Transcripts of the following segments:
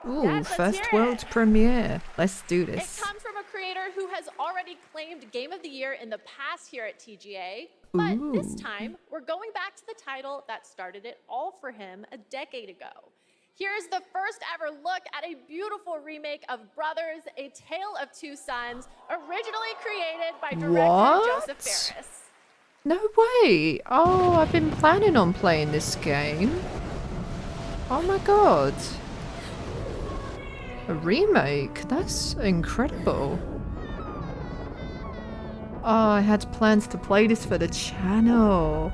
Ooh, Yes, let's first hear world it. premiere. Let's do It this. comes from a creator who has already claimed Game of the Year in the past here at TGA, but this Ooh. time we're going back to the title that started it all for him a decade ago. Here's the first ever look at a beautiful remake of Brothers, A Tale of Two Sons, originally created by director Joseph What? Fares. No way! Oh, I've been planning on playing this game. Oh my god. A remake? That's incredible. Oh, I had plans to play this for the channel.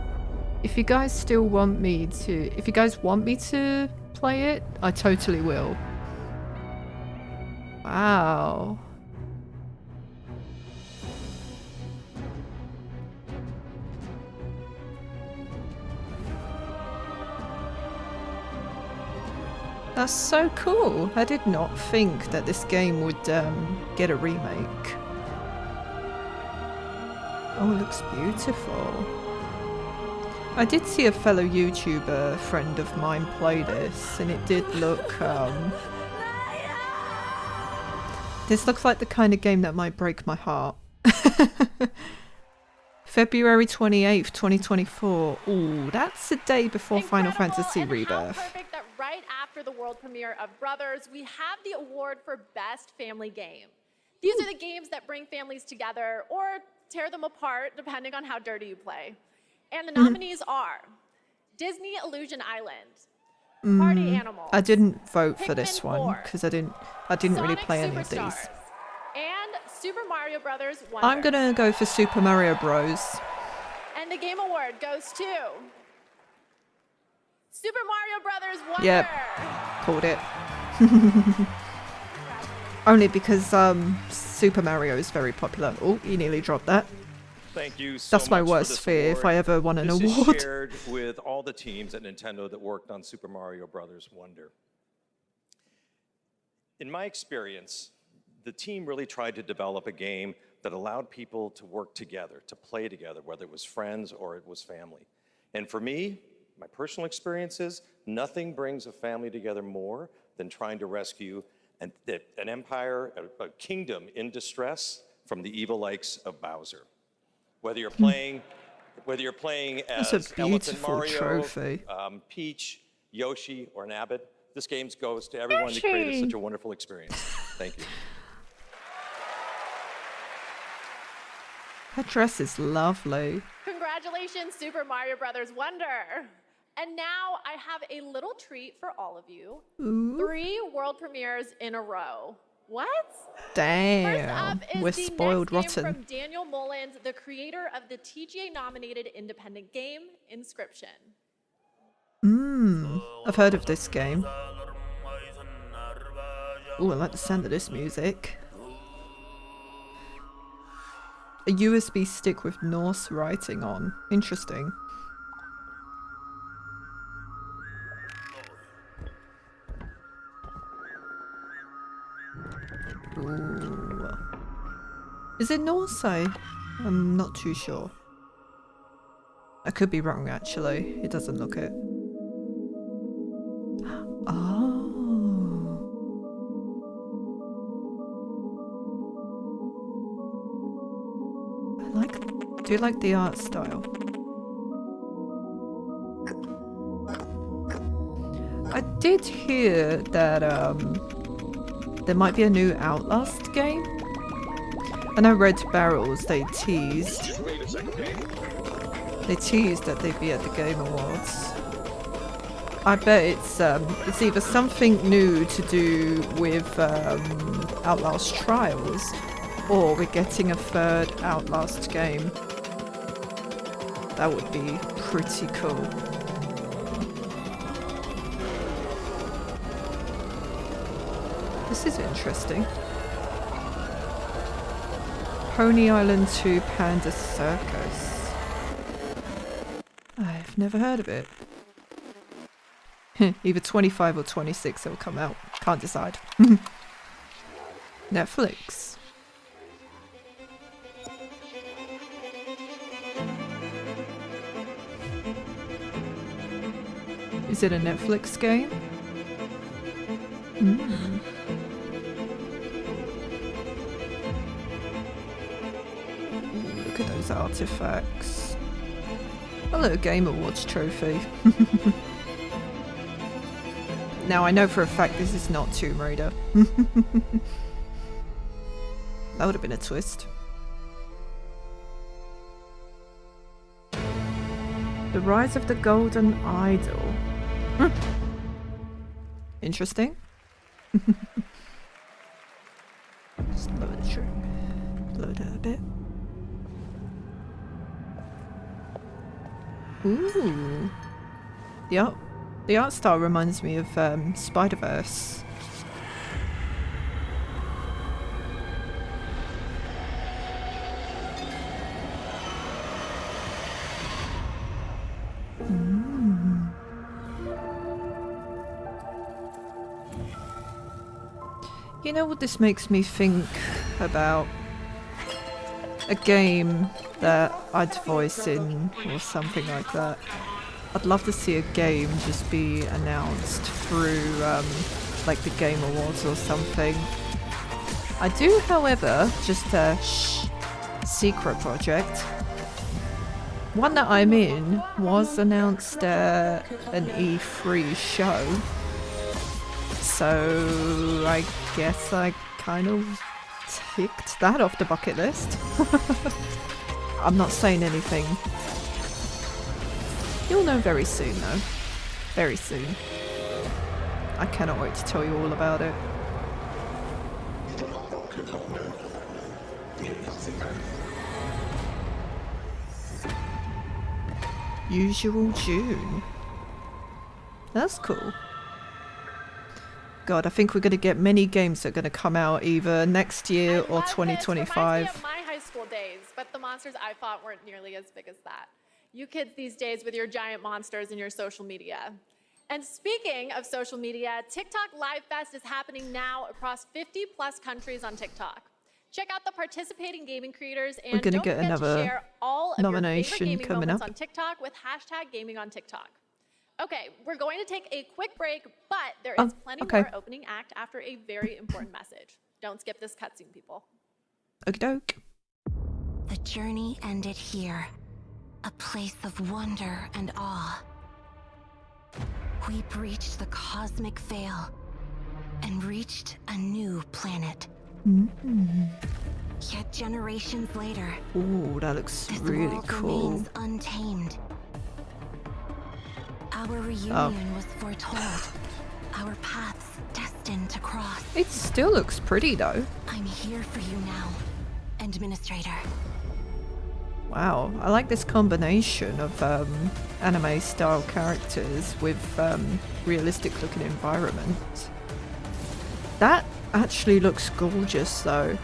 If you guys still want me to... If you guys want me to play it, I totally will. Wow. That's so cool. I did not think that this game would get a remake. Oh, it looks beautiful. I did see a fellow YouTuber friend of mine play this, and it did look, this looks like the kind of game that might break my heart. February 28th, 2024. Ooh, that's a day before Final Fantasy Rebirth. How perfect that right after the world premiere of Brothers, we have the award for Best Family Game. These are the games that bring families together or tear them apart, depending on how dirty you play. And the nominees are Disney Illusion Island, Party Animals. I didn't vote for Pikmin this one 4, because I didn't really Sonic play any of Superstars, these. and Super Mario Brothers Wonder. I'm gonna go for Super Mario Bros. And the Game Award goes to Super Mario Brothers Wonder. Yep, called it. Only because Super Mario is very popular. Oh, you nearly dropped that. Thank you so That's my much for worst this fear if award. I ever won an This award. is shared with all the teams at Nintendo that worked on Super Mario Brothers Wonder. In my experience, the team really tried to develop a game that allowed people to work together, to play together, whether it was friends or it was family. And for me, my personal experience is nothing brings a family together more than trying to rescue an empire, a kingdom in distress from the evil likes of Bowser. Whether you're playing That's as a Elephant beautiful Mario, trophy. Peach, Yoshi, or Nabbit, this game goes to everyone that created such a wonderful experience. Thank you. Her dress is lovely. Congratulations, Super Mario Brothers Wonder. And now I have a little treat for all of you. Ooh. 3 world premieres in a row. What? Damn, First up is we're the spoiled next game rotten. from Daniel Mullins, the creator of the TGA-nominated independent game, Inscription. I've heard of this game. Ooh, I like the sound of this music. A USB stick with Norse writing on. Interesting. Ooh. Is it Norse? I'm not too sure. I could be wrong actually. It doesn't look it. Oh. Do you like the art style? I did hear that there might be a new Outlast game. I know Red Barrels, they teased that they'd be at the Game Awards. I bet it's either something new to do with Outlast Trials, or we're getting a third Outlast game. That would be pretty cool. This is interesting. Pony Island 2 Panda Circus. I've never heard of it. Either 25 or 26 it'll come out. Can't decide. Netflix. Is it a Netflix game? Mm. Ooh, look at those artifacts. A little Game Awards trophy. Now I know for a fact this is not Tomb Raider. That would have been a twist. The Rise of the Golden Idol. Interesting. Just load the trim. Load it a bit. Ooh. Yep. The art style reminds me of Spider-Verse. You know what this makes me think about? A game that I'd voice in or something like that. I'd love to see a game just be announced through like the Game Awards or something. I do, however, just a secret project. One that I'm in was announced at an E3 show. So I guess I kind of ticked that off the bucket list. I'm not saying anything. You'll know very soon though. Very soon. I cannot wait to tell you all about it. Usual June. That's cool. God, I think we're going to get many games that are going to come out either next year or 2025. Reminds me of my high school days, but the monsters I fought weren't nearly as big as that. You kids these days with your giant monsters and your social media. And speaking of social media, TikTok Live Fest is happening now across 50 plus countries on TikTok. Check out the participating gaming creators and don't forget to share all of your favorite gaming moments on TikTok with #GamingOnTikTok. Okay, we're going to take a quick break, but there is plenty more opening act after a very important message. Don't skip this cutscene, people. Okie doke. The journey ended here, a place of wonder and awe. We breached the cosmic veil and reached a new planet. Yet generations later, ooh, that looks really cool. Remains untamed. Our reunion was foretold. Our paths destined to cross. It still looks pretty though. I'm here for you now, Administrator. Wow, I like this combination of anime style characters with realistic looking environment. That actually looks gorgeous though.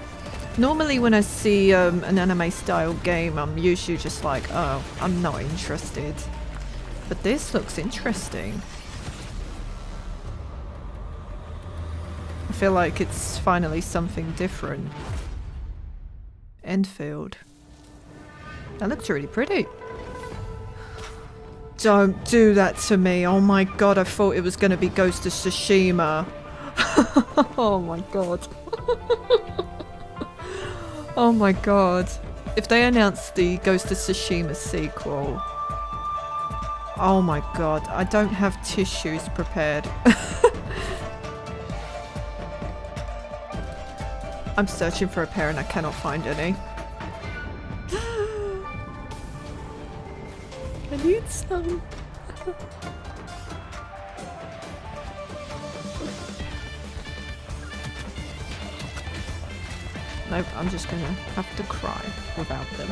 Normally when I see an anime style game, I'm usually just like, oh, I'm not interested. But this looks interesting. I feel like it's finally something different. Enfield. That looks really pretty. Don't do that to me. Oh my god, I thought it was going to be Ghost of Tsushima. Oh my god. Oh my god. If they announce the Ghost of Tsushima sequel... oh my god, I don't have tissues prepared. I'm searching for a pair and I cannot find any. I need some. Nope, I'm just gonna have to cry without them.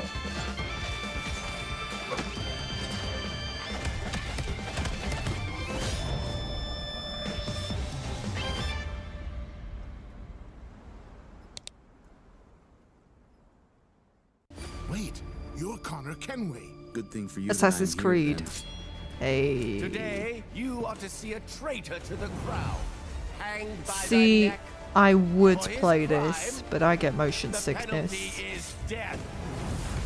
Wait, you're Connor Kenway. Good thing for you. Assassin's Creed. Hey. Today, you are to see a traitor to the crown. Hanged by See, the neck. I would For his play crime, this, but I get motion The sickness. penalty is death.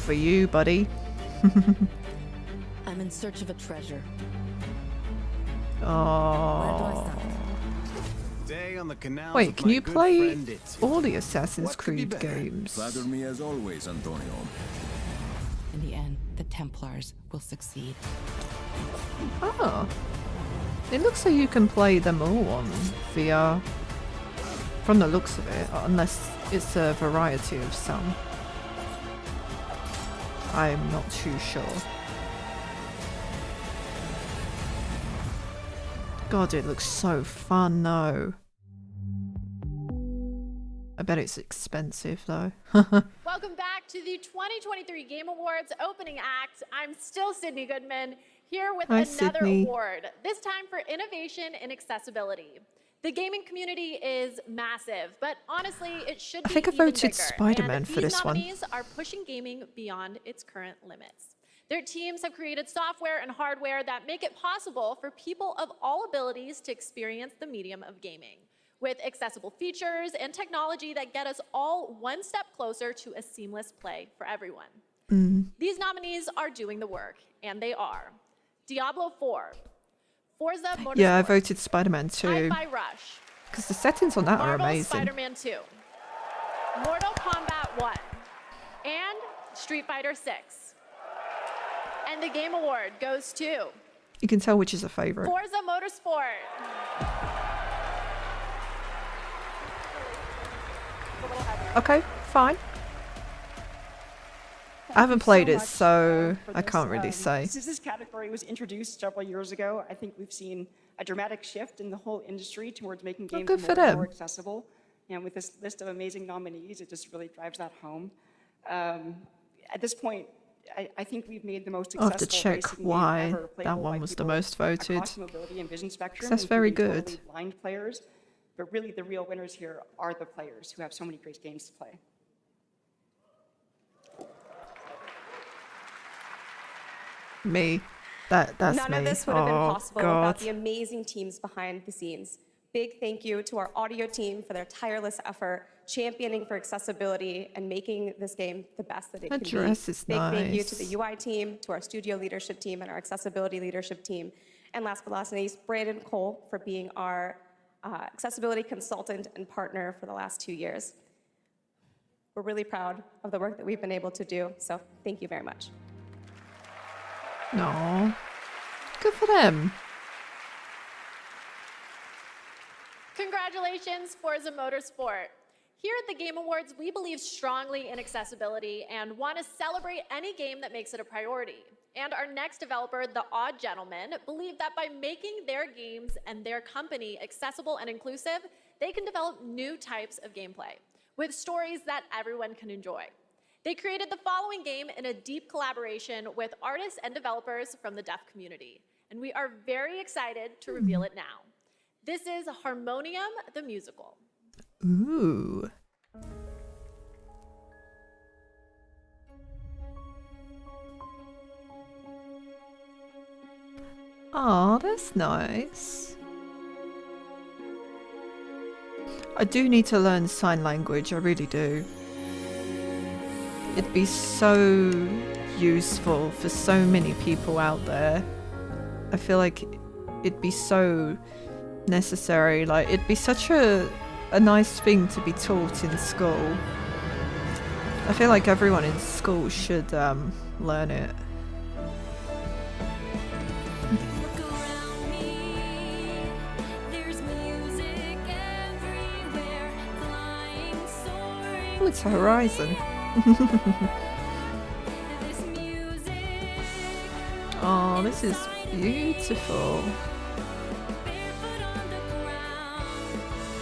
For you, buddy. I'm in search of a treasure. Oh. Stay on the canals Wait, of can my you good play friend Itzy. all the Assassin's What could be Creed better? games? Flatter me as always, Antonio. In the end, the Templars will succeed. Oh. It looks like you can play them all on VR. From the looks of it, unless it's a variety of some. I'm not too sure. God, it looks so fun though. I bet it's expensive though. Welcome back to the 2023 Game Awards opening act. I'm still Sydney Goodman, here with Hi, another Sydney. award, this time for innovation in accessibility. The gaming community is massive, but honestly, it should be I think I even voted bigger. Spider-Man And for this one. These nominees are pushing gaming beyond its current limits. Their teams have created software and hardware that make it possible for people of all abilities to experience the medium of gaming, with accessible features and technology that get us all one step closer to a seamless play for everyone. These nominees are doing the work, and they are Diablo 4, Forza Motorsport, Yeah, I voted Spider-Man too. Hi-Fi Rush, Because the settings on that are Marvel's amazing. Spider-Man 2, Mortal Kombat 1, and Street Fighter 6. And the Game Award goes to You can tell which is a favourite. Forza Motorsport. Okay, fine. I haven't played it, so I can't really say. Since this category was introduced several years ago, I think we've seen a dramatic shift in the whole industry towards making games good for more and them. more accessible. And with this list of amazing nominees, it just really drives that home. At this point, I think we've made the most I'll accessible have to check racing game why ever, that playable one by was the people most voted. across mobility and vision spectrum, That's very including good. totally blind players. But really, the real winners here are the players who have so many great games to play. Me. That's None me. of this would have been Oh, possible God. without the amazing teams behind the scenes. Big thank you to our audio team for their tireless effort, championing for accessibility and making this game the best that it That can dress be. is Big thank you to nice. the UI team, to our studio leadership team, and our accessibility leadership team. And last but not least, Brandon Cole for being our accessibility consultant and partner for the last 2 years. We're really proud of the work that we've been able to do, so thank you very much. No. Good for them. Congratulations, Forza Motorsport. Here at the Game Awards, we believe strongly in accessibility and want to celebrate any game that makes it a priority. And our next developer, The Odd Gentleman, believe that by making their games and their company accessible and inclusive, they can develop new types of gameplay with stories that everyone can enjoy. They created the following game in a deep collaboration with artists and developers from the deaf community, and we are very excited to reveal it now. This is Harmonium, the musical. Ooh. Oh, that's nice. I do need to learn sign language, I really do. It'd be so useful for so many people out there. I feel like it'd be so necessary. Like, it'd be such a nice thing to be taught in school. I feel like everyone in school should learn it. Oh, it's Horizon. Oh, this is beautiful.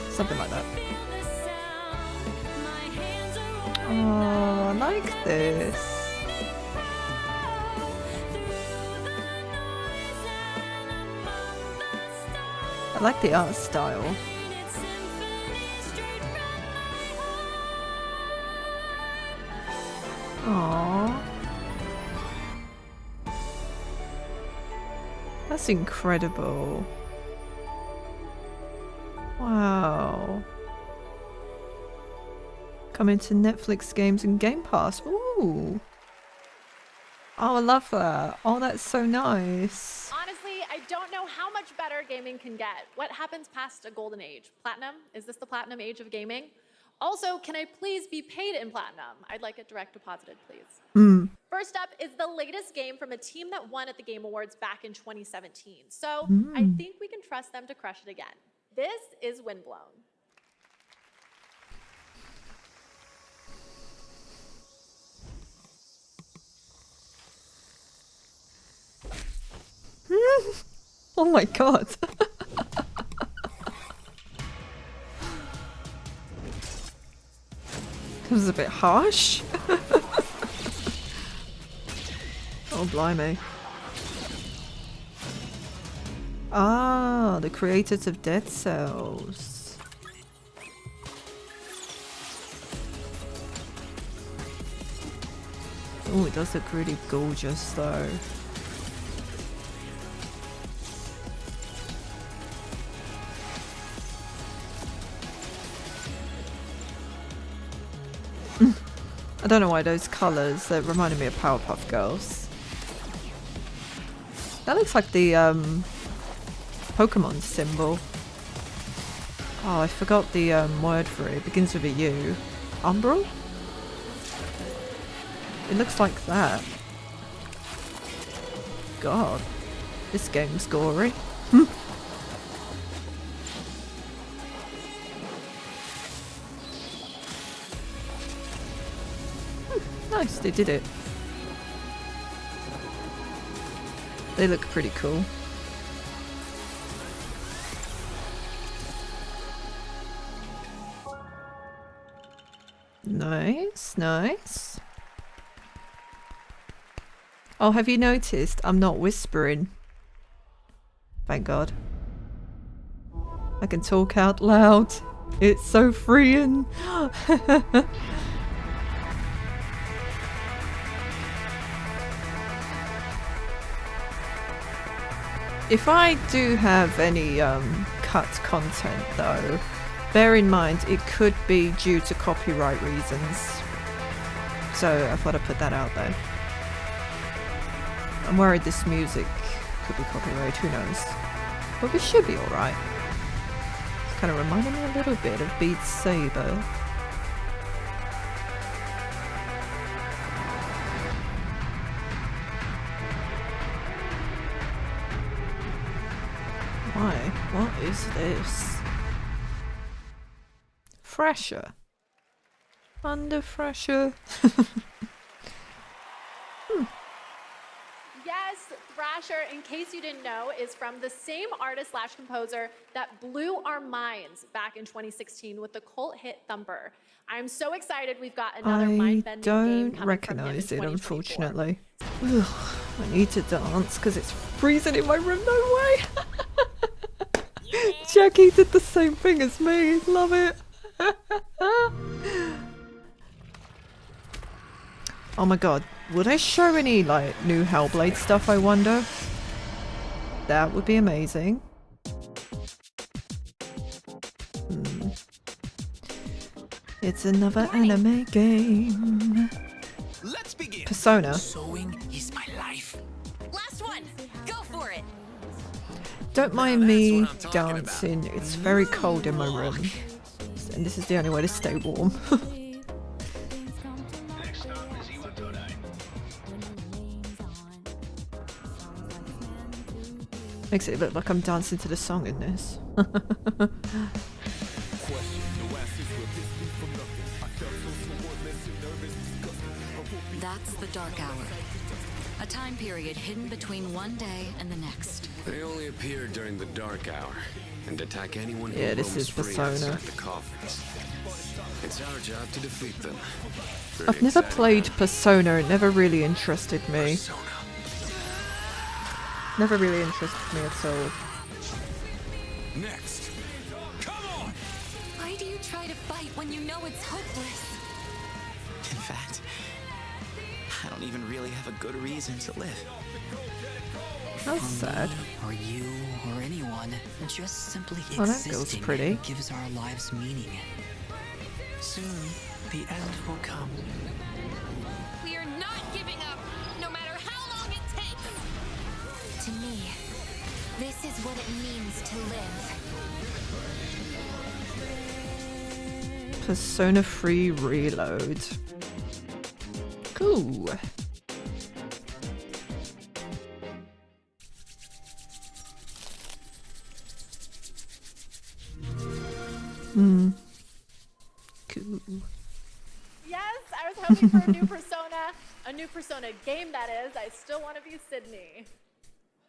Something like that. Oh, I like this. I like the art style. Aww. That's incredible. Wow. Coming to Netflix games and Game Pass. Ooh. Oh, I love that. Oh, that's so nice. Honestly, I don't know how much much better gaming can get. What happens past a golden age? Platinum? Is this the platinum age of gaming? Also, can I please be paid in platinum? I'd like it direct deposited, please. First up is the latest game from a team that won at the Game Awards back in 2017. So I think we can trust them to crush it again. This is Windblown. Oh my god. That was a bit harsh. Oh, blimey. Ah, the creators of Dead Cells. Oh, it does look really gorgeous though. I don't know why those colours, that reminded me of Powerpuff Girls. That looks like the Pokemon symbol. Oh, I forgot the word for it. It begins with a U. Umbral? It looks like that. God, this game's gory. Nice, they did it. They look pretty cool. Nice, nice. Oh, have you noticed I'm not whispering? Thank God. I can talk out loud. It's so freeing. If I do have any cut content though, bear in mind it could be due to copyright reasons. So I thought I'd put that out there. I'm worried this music could be copyright, who knows. But we should be alright. It's kind of reminding me a little bit of Beat Saber. Why? What is this? Thrasher. Under Thrasher. Yes, Thrasher, in case you didn't know, is from the same artist / composer that blew our minds back in 2016 with the cult hit Thumper. I'm so excited we've got another mind-bending game don't coming recognize from him it, in 2024. unfortunately. Ugh, I need to dance because it's freezing in my room. No way. Jackie did the same thing as me. Love it. Oh my god. Will they show any like new Hellblade stuff, I wonder? That would be amazing. It's another anime game. Let's begin. Persona. Sewing is my life. Last one! Go for it! Don't mind me dancing. It's very cold in my room. And this is the only way to stay warm. Makes it look like I'm dancing to the song in this. That's the Dark Hour. A time period hidden between one day and the next. They only appear during the Dark Hour and attack anyone who Yeah, this roams is free Persona. outside the coffins. It's our job to defeat them. I've never played Persona. It never really interested me. Persona. Never really interested me at all. Next. Come on! Why do you try to fight when you know it's hopeless? In fact, I don't even really have a good reason to live. That's sad. Or you, or anyone, just simply Oh, that girl's existing pretty. gives our lives meaning. Soon, the end will come. We are not giving up, no matter how long it takes. To me, this is is what it means to live. Persona 3 Reload. Cool. Cool. Yes, I was hoping for a new Persona game that is. I still want to be Sydney.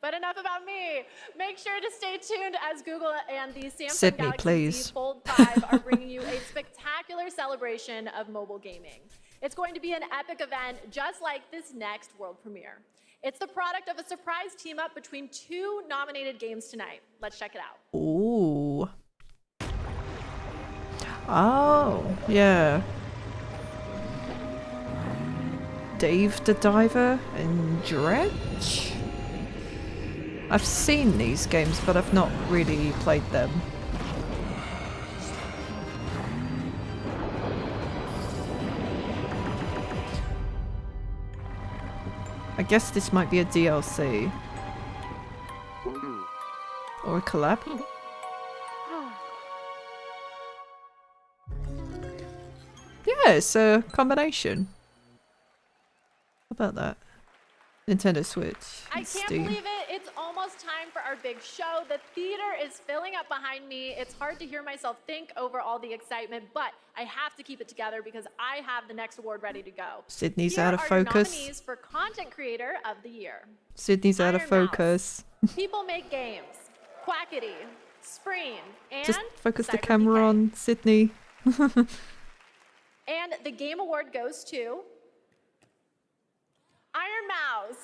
But enough about me. Make sure to stay tuned as Google and the Samsung Sydney, Galaxy please. Z Fold 5 are bringing you a spectacular celebration of mobile gaming. It's going to be an epic event just like this next world premiere. It's the product of a surprise team up between 2 nominated games tonight. Let's check it out. Ooh. Oh, yeah. Dave the Diver and Dredge? I've seen these games, but I've not really played them. I guess this might be a DLC. Or a collab. Yeah, it's a combination. How about that? Nintendo Switch. I can't Steam. believe it. It's almost time for our big show. The theater is filling up behind me. It's hard to hear myself think over all the excitement, but I have to keep it together because I have the next award ready to go. Sydney's Here out of are your focus. nominees for Content Creator of the Year. Sydney's out of Iron Mouse, focus. People Make Games, Quackity, Spreen, and Just focus the Cyber camera PK. on Sydney. And the Game Award goes to Iron Mouse.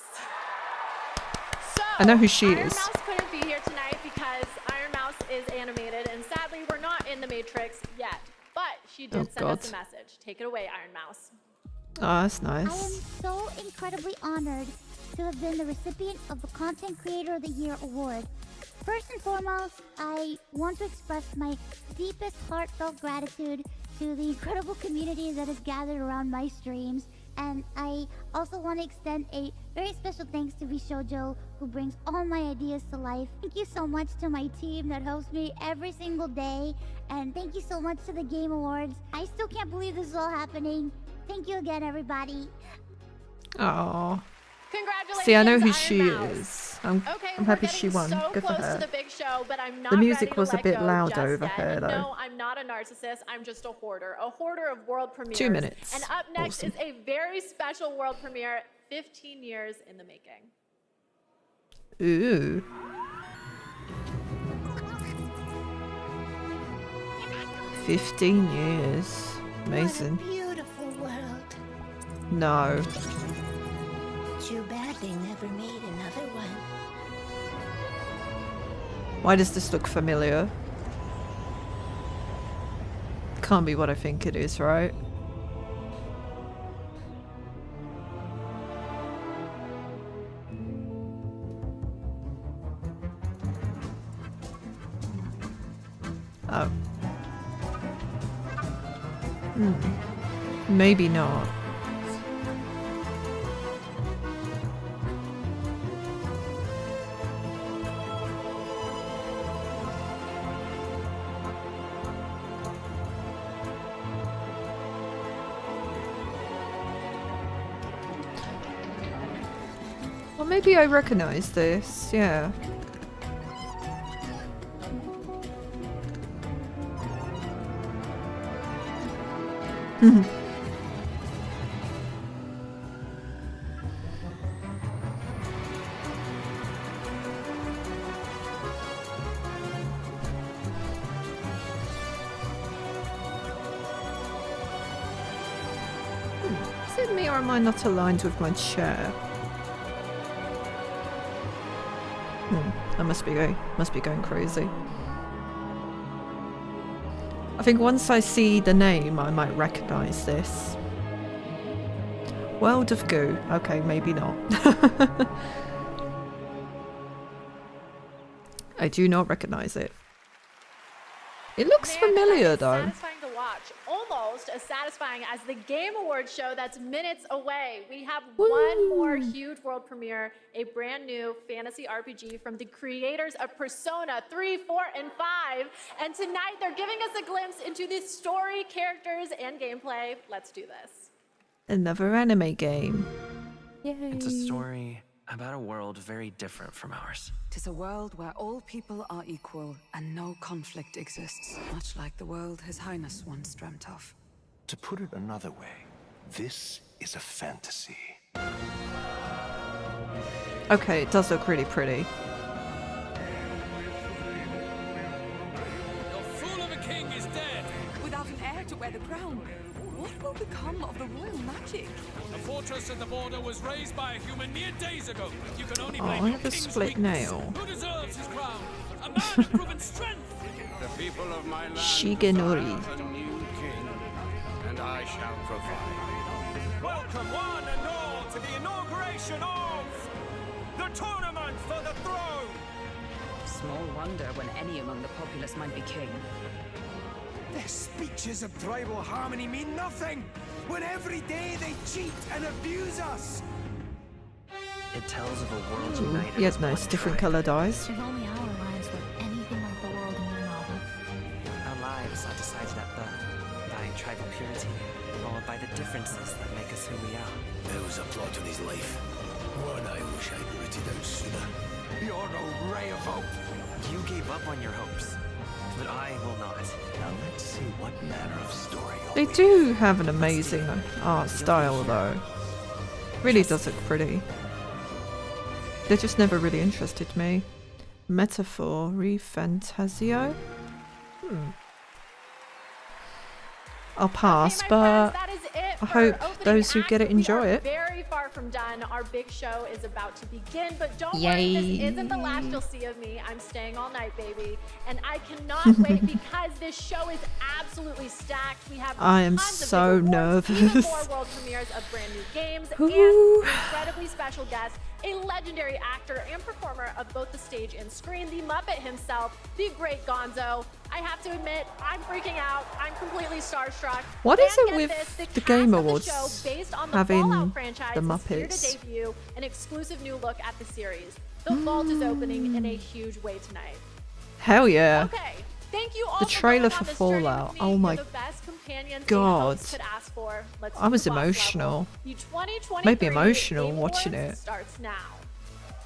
So, I know who she Iron is. Mouse couldn't be here tonight because Iron Mouse is animated, and sadly, we're not in the Matrix yet. But she did send us a message. Take it away, Iron Mouse. Oh, that's I am nice. so incredibly honored to have been the recipient of the Content Creator of the Year award. First and foremost, I want to express my deepest heartfelt gratitude to the incredible community that has gathered around my streams. And I also want to extend a very special thanks to Vishojo, who brings all my ideas to life. Thank you so much to my team that hosts me every single day. And thank you so much to the Game Awards. I still can't believe this is all happening. Thank you again, everybody. Oh. Congratulations, See, I know who Iron she Mouse. is. I'm we're happy she getting won. So Good for close her. to the big show, but I'm not The music ready to was a let bit go loud just over yet. her, And though. no, I'm not a narcissist. I'm just a hoarder of world premieres. 2 minutes. And up next Awesome. is a very special world premiere, 15 years in the making. Ooh. "15 years. Amazing. Beautiful world. No. Too bad they never made another one. Why does this look familiar? Can't be what I think it is, right? Oh. Maybe not. Well, maybe I recognize this, yeah. Is it me or am I not aligned with my chair? I must be going crazy. I think once I see the name, I might recognize this. World of Goo. Okay, maybe not. I do not recognize it. It looks familiar, though. Satisfying to watch, almost as satisfying as the Game Awards show that's minutes away. We have one more huge world premiere, a brand new fantasy RPG from the creators of Persona 3, 4, and 5. And tonight they're giving us a glimpse into the story, characters, and gameplay. Let's do this. Another anime game. Yay. It's a story about a world very different from ours. Tis a world where all people are equal and no conflict exists, much like the world His Highness once dreamt of. To put it another way, this is a fantasy. Okay, it does look really pretty. The fool of a king is dead. Without an heir to wear the crown, what will become of the royal magic? The fortress at the border was raised by a human mere days ago. You can only Oh, blame I your have a king's split weakness. nail. Who deserves his crown? A man of proven strength. The people of my land Shigenori. desire a new king, and I shall provide. Welcome one and all to the inauguration of the tournament for the throne. Small wonder when any among the populace might be king. Their speeches of tribal harmony mean nothing, when every day they cheat and abuse us. It tells of a world united. He has as nice one different tribe. coloured eyes. If only our lives were anything like the world in your novel. Our lives are decided at birth by tribal purity, or by the differences that make us who we are. There was a plot in his life. One I wish I'd written out sooner. You're no ray of hope. You gave up on your hopes, but I will not. Now let's see what manner of story They do have an amazing art style though. Really does look pretty. They just never really interested me. Metaphor, Refantazio? I'll pass, Okay, my but friends, that is it I for hope opening those who act. get it We enjoy are it. Very far from done. Our big show is about to begin, but don't worry, Yay. this isn't the last you'll see of me. I'm staying all night, baby, and I cannot wait because this show is absolutely stacked. We have I am tons of so big awards, even nervous. more world premieres of brand new games, Ooh. and incredibly special guests. A legendary actor and performer of both the stage and screen, the Muppet himself, the great Gonzo. I have to admit, I'm freaking out. I'm completely starstruck. What is And it get with this, the cast Game of the Awards show based on the having Fallout franchise the is here Muppets? to debut an exclusive new look at the series. The vault is opening in a huge way tonight. Hell yeah. Okay, thank you all The for trailer going on for this journey with Fallout. me. Oh You're my the best companions a God. host could ask for. Let's I do was the boss emotional. level. The 2023 Made me emotional Game watching Awards it. starts now.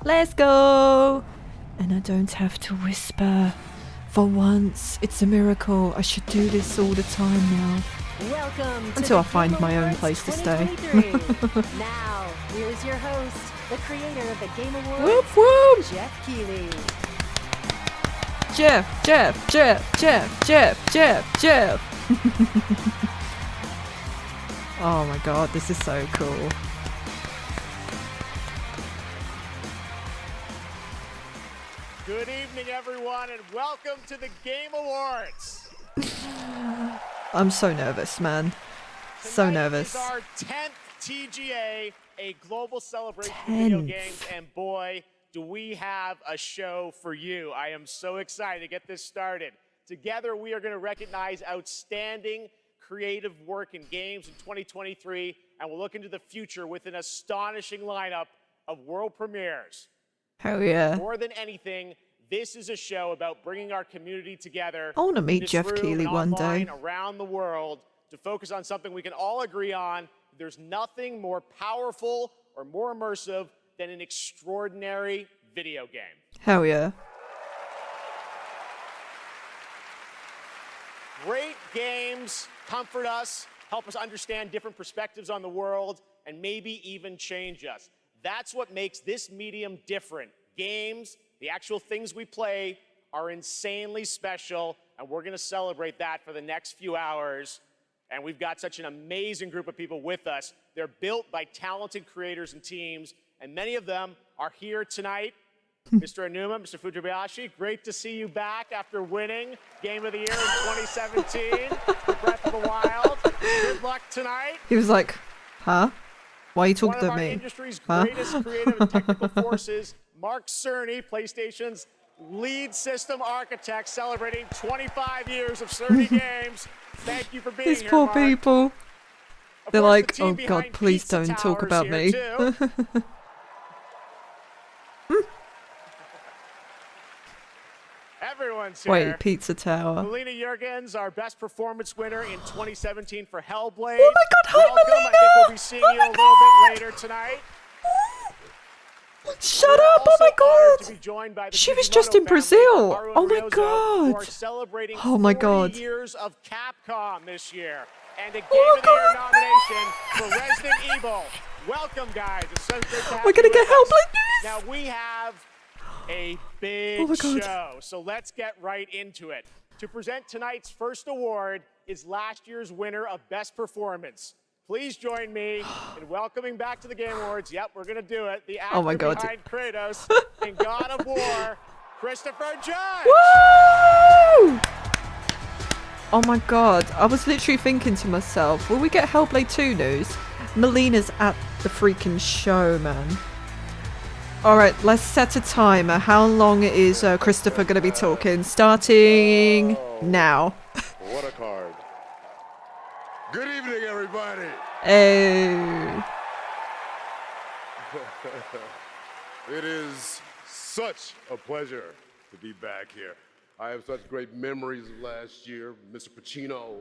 Let's go! And I don't have to whisper. For once, it's a miracle. I should do this all the time now. Welcome to Until I the find Game my own Awards place to stay. 2023. Now, here's your host, the creator of the Game Awards, Whoop whoop! Jeff Keighley. Jeff. Oh my god, this is so cool. Good evening, everyone, and welcome to the Game Awards. I'm so nervous, man. So nervous. It's our 10th TGA, a global celebration of video 10th. games, and boy, do we have a show for you. I am so excited to get this started. Together, we are going to recognize outstanding creative work in games in 2023, and we'll look into the future with an astonishing lineup of world premieres. Hell yeah. More than anything, this is a show about bringing our community together. I wanna meet in this Jeff room Keighley and one online day. around the world to focus on something we can all agree on. There's nothing more powerful or more immersive than an extraordinary video game. Hell yeah. Great games comfort us, help us understand different perspectives on the world, and maybe even change us. That's what makes this medium different. Games, the actual things we play, are insanely special, and we're going to celebrate that for the next few hours. And we've got such an amazing group of people with us. They're built by talented creators and teams, and many of them are here tonight. Mr. Anuma, Mr. Fujibayashi, great to see you back after winning Game of the Year in 2017 for Breath of the Wild. Good luck tonight. He was like, huh? Why are you One talking of to our me? industry's Huh? greatest creative and technical forces, Mark Cerny, PlayStation's lead system architect, celebrating 25 years of Cerny games. Thank you for being These here, poor Mark. people. They're course, like, the team oh God, behind please Pizza don't talk Tower's about here, me. too. Everyone's here. Wait, Pizza Tower. Melina Jurgens, our best performance winner in 2017 for Hellblade. Oh my God, hi Welcome. Melina! I think we'll be seeing you a little bit later tonight. Shut up! Oh my God! To be joined by the She was Fujimoto just in family, Brazil. Haru Oh and my Ryozo, God! who are celebrating Oh my 40 God! years of Capcom this year, and a Game of the Year nomination for Resident Evil. Welcome, guys. It's so great to have We're gonna you get with us. Hellblade news. Now we have a big Oh my God. show, so let's get right into it. To present tonight's first award is last year's winner of Best Performance. Please join me in welcoming back to the Game Awards. Yep, we're gonna do it. The actor Oh my God. behind Kratos in God of War, Christopher Judge. Woo! Oh my God! I was literally thinking to myself, will we get Hellblade 2 news? Melina's at the freaking show, man. Alright, let's set a timer. How long is Christopher going to be talking? Starting now. What a card. Good evening, everybody. Hey. It is such a pleasure to be back here. I have such great memories of last year. Mr. Pacino,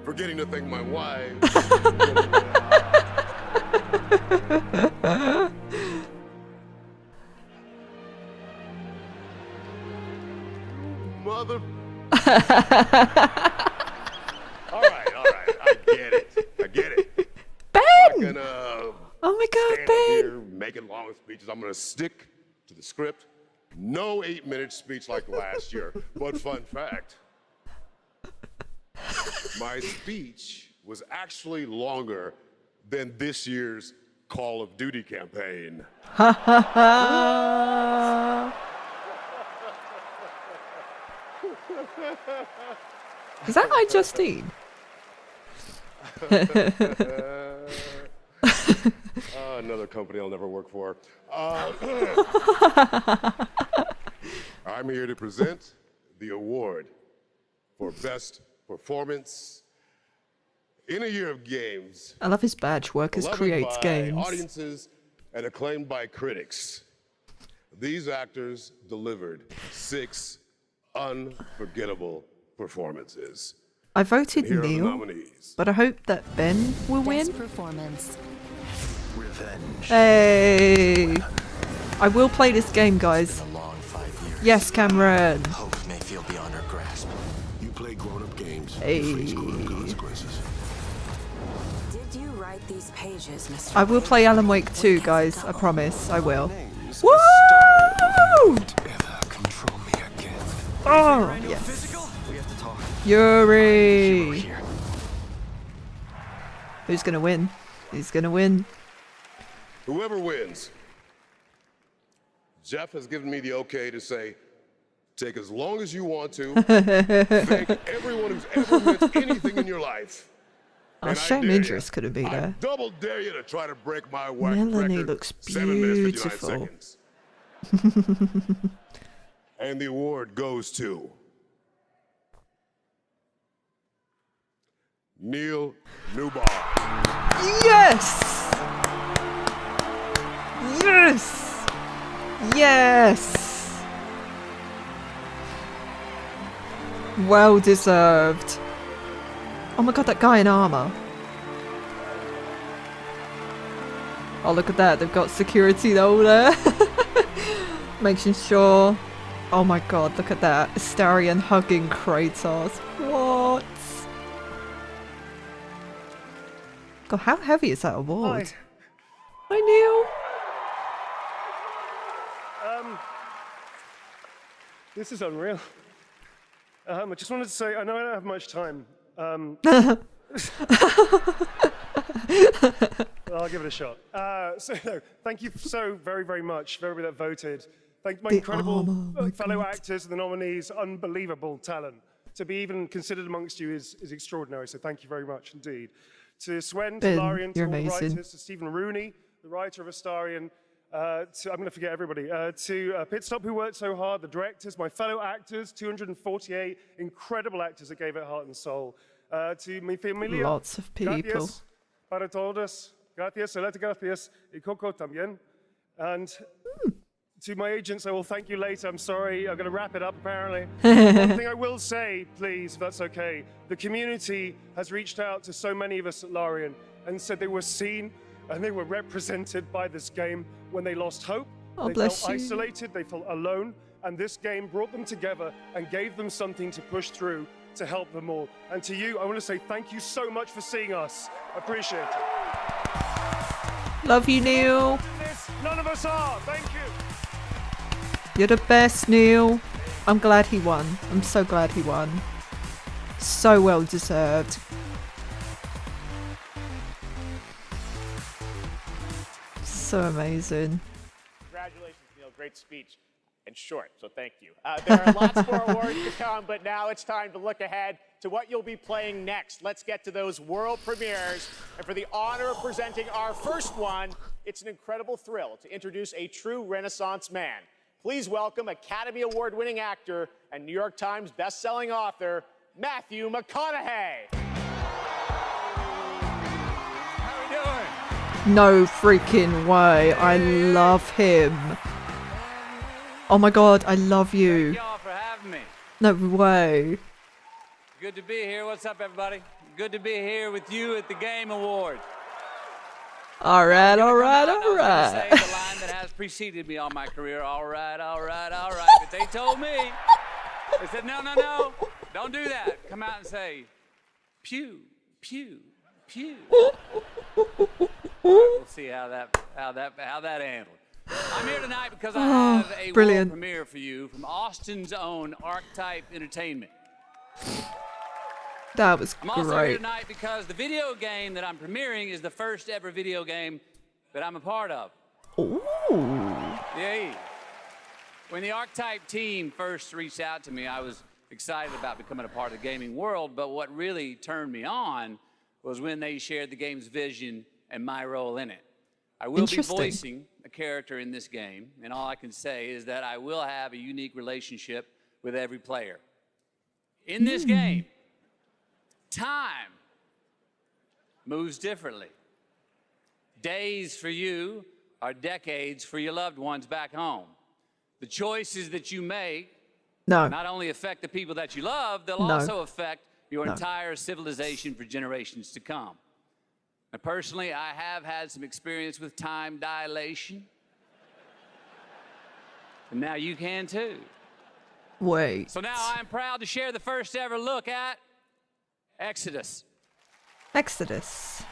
forgetting to thank my wife. Mother. all right. I get it. Ben! I'm not gonna oh my God, stand up Ben! here making long speeches. I'm gonna stick to the script. No 8-minute speech like last year. But fun fact, my speech was actually longer than this year's Call of Duty campaign. Ha ha ha! Is that iJustine? Another company I'll never work for. I'm here to present the award for Best Performance in a Year of Games. I love his badge. Workers Beloved creates by games. audiences and acclaimed by critics. These actors delivered 6 unforgettable performances. I voted And here are the Neil, nominees. but I hope that Ben will Best win. performance. Revenge. Hey! I will play this game, guys. Yes, Cameron. Hope may feel beyond our grasp. You play grown-up games. Hey. You face grown-up consequences. Did you write these pages, Mr. I will play Alan Wake 2, guys. I promise. I will. Woo! Oh, yes. Yuri! Who's gonna win? Who's gonna win? Whoever wins. Jeff has given me the okay to say, take as long as you want to. Thank everyone who's ever meant anything in your life. Oh, And I shame dare Idris ya. couldn't be I there. double dare you to try to break my Melanie record. looks 7 minutes, 59 beautiful. seconds. And the award goes to Neil Newbar. Yes! Yes! Yes! Well deserved. Oh my God, that guy in armor. Oh, look at that. They've got security though there. Making sure. Oh my God, look at that. Astarion hugging Kratos. What? God, how heavy is that award? Hi, Neil. This is unreal. I just wanted to say, I know I don't have much time. I'll give it a shot. No, thank you so very, very much for everybody that voted. Thank my incredible fellow actors and the nominees. Unbelievable talent. To be even considered amongst you is extraordinary, so thank you very much indeed. To Swen, to Ben, Larian, to you're all the amazing. writers, to Stephen Rooney, the writer of Astarion, I'm going to forget everybody, to Pitstop, who worked so hard, the directors, my fellow actors, 248 incredible actors that gave it heart and soul. To mi familia. Lots of people. Gracias para todos. Gracias, gracias, y Coco también. And to my agents, I will thank you later. I'm sorry, I'm going to wrap it up apparently. One thing I will say, please, if that's okay. The community has reached out to so many of us at Larian and said they were seen and they were represented by this game when they lost hope. Oh, they bless felt you. isolated, they felt alone, and this game brought them together and gave them something to push through to help them all. And to you, I want to say thank you so much for seeing us. Appreciate it. Love you, Neil. None of us are. Thank you. You're the best, Neil. I'm glad he won. I'm so glad he won. So well deserved. So amazing. Congratulations, Neil. Great speech. And short, so thank you. There are lots more awards to come, but now it's time to look ahead to what you'll be playing next. Let's get to those world premieres. And for the honor of presenting our first one, it's an incredible thrill to introduce a true Renaissance man. Please welcome Academy Award-winning actor and New York Times best-selling author, Matthew McConaughey. How are we doing? No freaking way. I love him. Oh my god, I love you. Thank y'all for having me. No way. Good to be here. What's up, everybody? Good to be here with you at the Game Awards. Alright, alright, Say the alright. line that has preceded me all my career. All right, all right, all right. But they told me, they said, no, no, no, don't do that. Come out and say, pew, pew, pew. We'll see how that handled. I'm here tonight because I have a brilliant. world premiere for you from Austin's own Archetype Entertainment. That was I'm also here great. tonight because the video game that I'm premiering is the first ever video game that I'm a part of. Ooh. Yay. When the Archetype team first reached out to me, I was excited about becoming a part of the gaming world, but what really turned me on was when they shared the game's vision and my role in it. I will be voicing a character in this game, and all I can say is that I will have a unique relationship with every player. In this game, time moves differently. Days for you are decades for your loved ones back home. The choices that you make not only affect the people that you love, they'll also affect your entire civilization for generations to come. Now, personally, I have had some experience with time dilation. And now you can too. Wait. So now I'm proud to share the first ever look at Exodus. Exodus.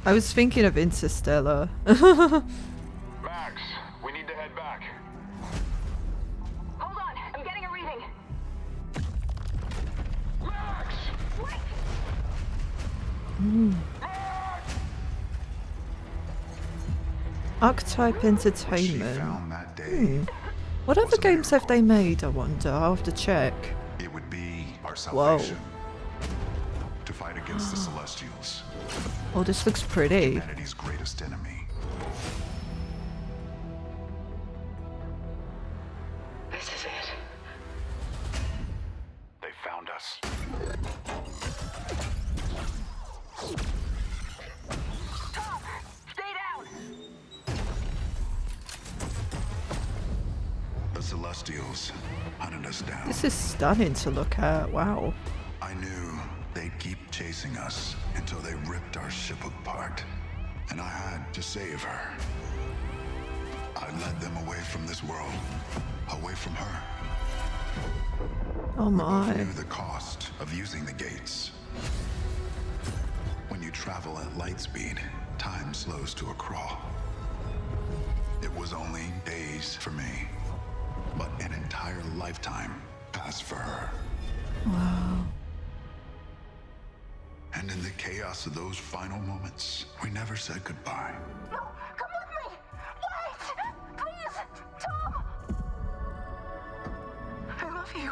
I was thinking of Interstellar. Max, we need to head back. Hold on, I'm getting a reading. Max! Wait! Archetype Entertainment. What other games have they made, I wonder? I'll have to check. It would be our Whoa. salvation to fight against the Celestials, Oh, this looks pretty. humanity's greatest enemy. This is it. They found us. Tom, stay down! The Celestials hunted us down. This is stunning to look at. Wow. I knew they'd keep chasing us until they ripped our ship apart, and I had to save her. I led them away from this world, away from her. Oh my. We knew the cost of using the gates. When you travel at light speed, time slows to a crawl. It was only days for me, but an entire lifetime passed for her. Wow. And in the chaos of those final moments, we never said goodbye. No, come with me! Wait! Please! Tom! I love you.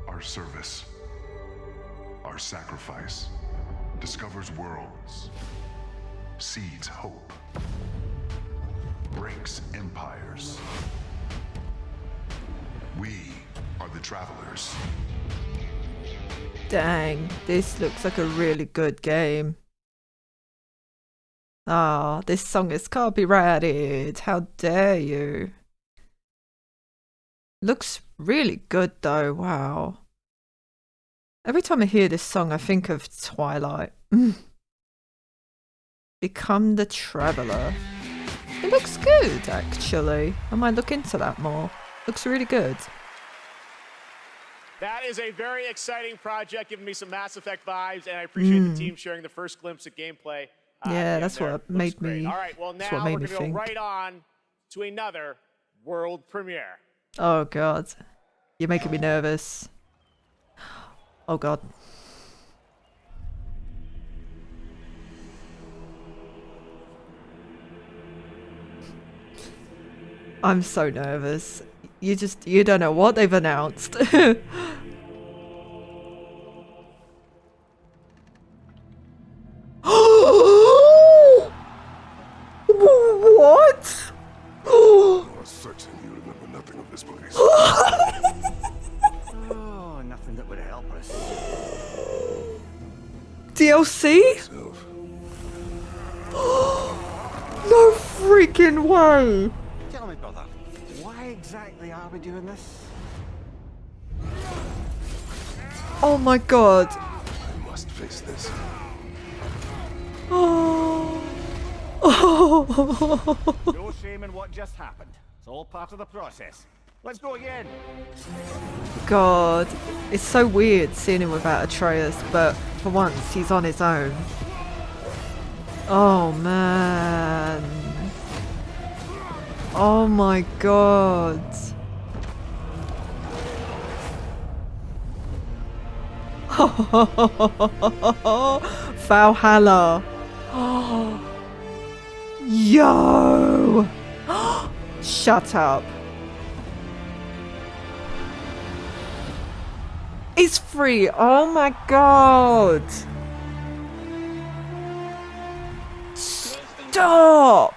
Our service, our sacrifice, discovers worlds, seeds hope, shipwrecks empires. We are the travelers. Dang, this looks like a really good game. Ah, this song is copyrighted. How dare you? Looks really good though, wow. Every time I hear this song, I think of Twilight. Become the Traveler. It looks good, actually. I might look into that more. Looks really good. That is a very exciting project, giving me some Mass Effect vibes, and I appreciate the team sharing the first glimpse at gameplay. Yeah, that's what made me. All right, well now we're going to go right on to another world premiere. Oh god, you're making me nervous. Oh god. I'm so nervous. You don't know what they've announced. What? You are certain you remember nothing of this place? Oh, nothing that would help us. DLC? No freaking way! Tell me, brother, why exactly are we doing this? Oh my god. I must face this. Oh. No shame in what just happened. It's all part of the process. Let's go again. God, it's so weird seeing him without Atreus, but for once he's on his own. Oh man. Oh my god. Valhalla. Yo. Shut up. It's free. Oh my god. Stop.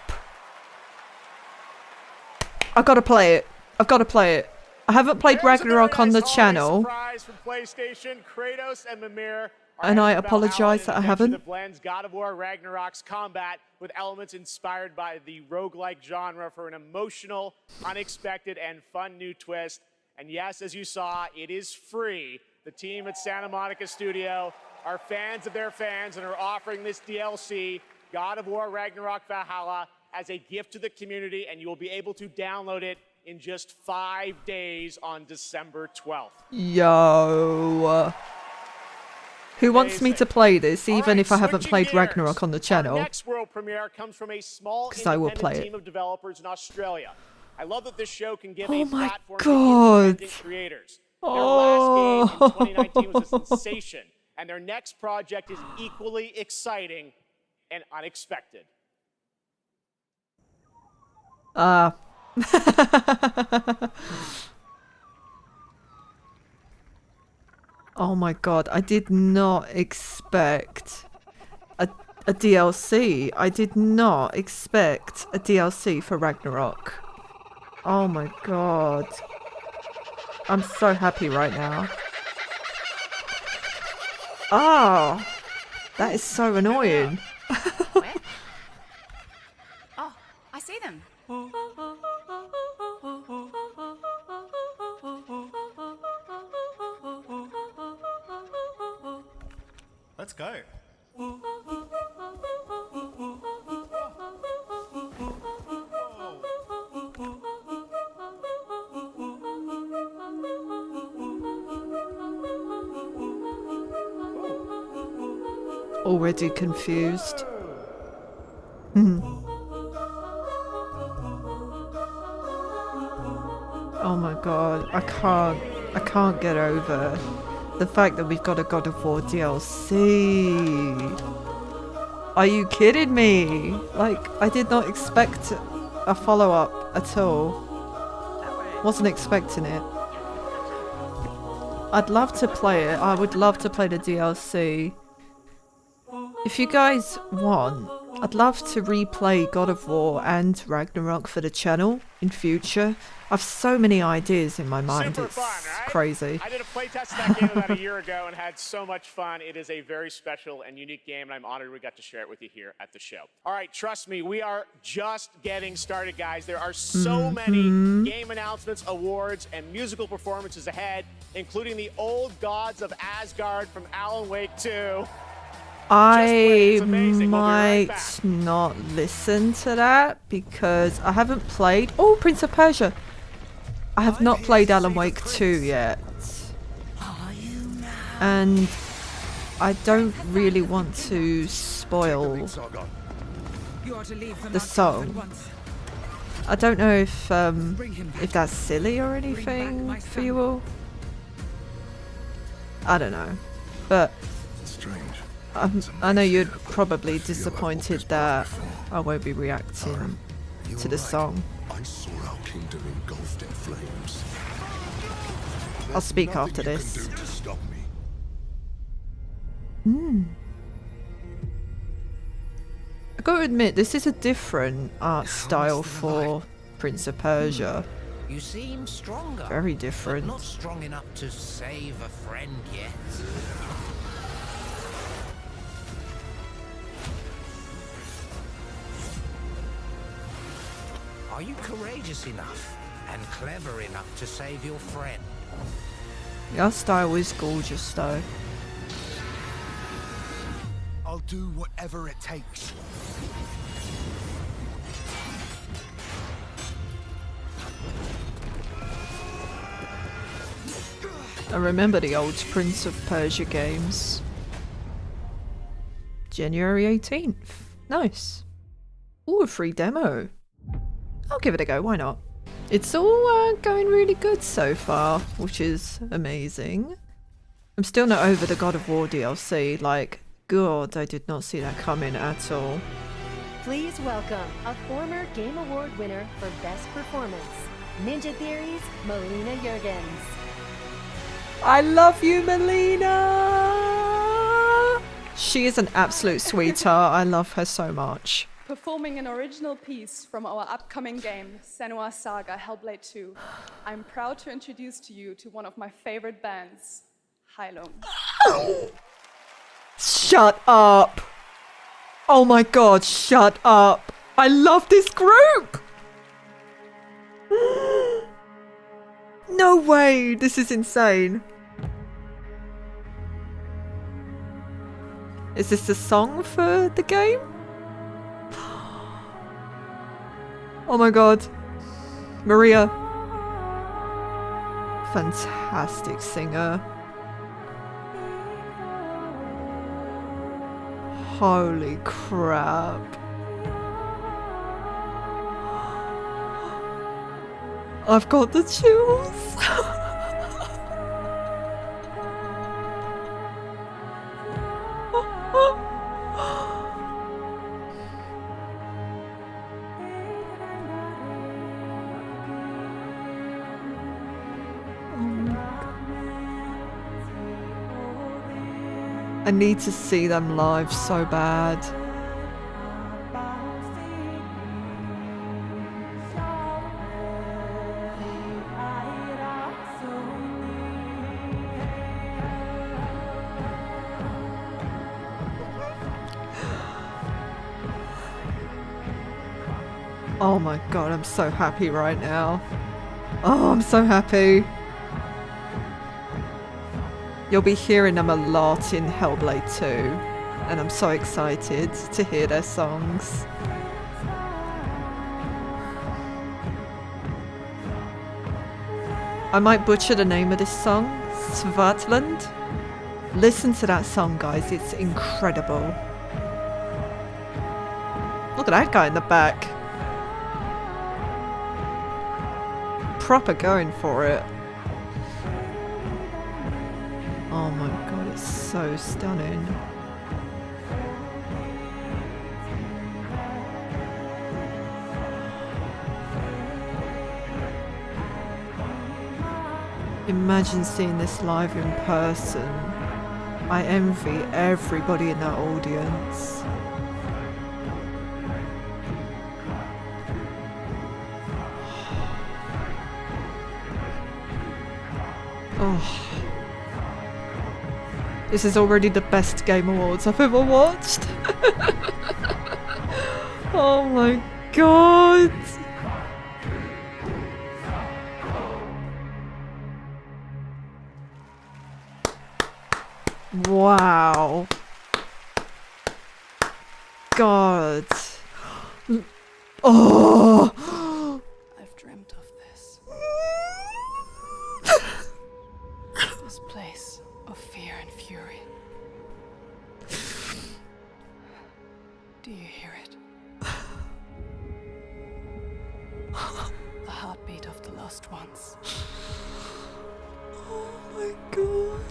I've got to play it. I've got to play it. I haven't played Ragnarok on the channel. Surprise from PlayStation, Kratos and Mimir. And I apologize that I haven't. That blends God of War Ragnarok's combat with elements inspired by the roguelike genre for an emotional, unexpected, and fun new twist. And yes, as you saw, it is free. The team at Santa Monica Studio are fans of their fans and are offering this DLC, God of War Ragnarok Valhalla, as a gift to the community, and you will be able to download it in just 5 days on December 12th. Yo. Who wants me to play this, even if I haven't played gears. Ragnarok on the channel? Our next world premiere comes from a small I will independent play it. team of developers in Australia. I love that this show can give Oh a my platform God. to independent creators. Their last game in 2019 was a sensation, and their next project is equally exciting and unexpected. Oh my god, I did not expect a DLC. I did not expect a DLC for Ragnarok. Oh my god. I'm so happy right now. Oh, that is so annoying. Where? Oh, I see them. Let's go. Already confused. Oh my god, I can't get over the fact that we've got a God of War DLC. Are you kidding me? Like, I did not expect a follow-up at all. Wasn't expecting it. I'd love to play it. I would love to play the DLC. If you guys want, I'd love to replay God of War and Ragnarok for the channel in future. I've so many ideas in my mind, Super it's fun, right? crazy. I did a playtest of that game about a year ago and had so much fun. It is a very special and unique game, and I'm honored we got to share it with you here at the show. All right, trust me, we are just getting started, guys. There are so many game announcements, awards, and musical performances ahead, including the old gods of Asgard from Alan Wake 2. I might not listen to that because I haven't played... Oh, Prince of Persia! I have not played Alan Wake 2 yet. And I don't really want to spoil the song. I don't know if that's silly or anything for you all. I don't know. But I know you're probably disappointed that I won't be reacting to the song. I saw our kingdom engulfed in flames. I'll speak after this. Do to stop me. I gotta admit, this is a different art style for Prince of Persia. You seem stronger. Very different. But not strong enough to save a friend yet. Are you courageous enough and clever enough to save your friend? The art style is gorgeous though. I'll do whatever it takes. I remember the old Prince of Persia games. January 18th. Nice. Ooh, a free demo. I'll give it a go, why not? It's all going really good so far, which is amazing. I'm still not over the God of War DLC, like, God, I did not see that coming at all. Please welcome a former Game Award winner for Best Performance, Ninja Theory's Melina Juergens. I love you, Melina! She is an absolute sweetheart, I love her so much. Performing an original piece from our upcoming game, Senua's Saga Hellblade 2, I'm proud to introduce to you to one of my favorite bands, Hylum. Shut up! Oh my god, shut up! I love this group! No way! This is insane. Is this the song for the game? Oh my god. Maria. Fantastic singer. Holy crap. I've got the chills. I need to see them live so bad. Oh my god, I'm so happy right now. Oh, I'm so happy. You'll be hearing them a lot in Hellblade 2, and I'm so excited to hear their songs. I might butcher the name of this song, Svatland. Listen to that song, guys, it's incredible. Look at that guy in the back. Proper going for it. Oh my god, it's so stunning. Imagine seeing this live in person. I envy everybody in that audience. Oh. This is already the best Game Awards I've ever watched. Oh my god. Wow. God. Oh. I've dreamt of this. This place of fear and fury. Do you hear it? The heartbeat of the lost ones. Oh my god.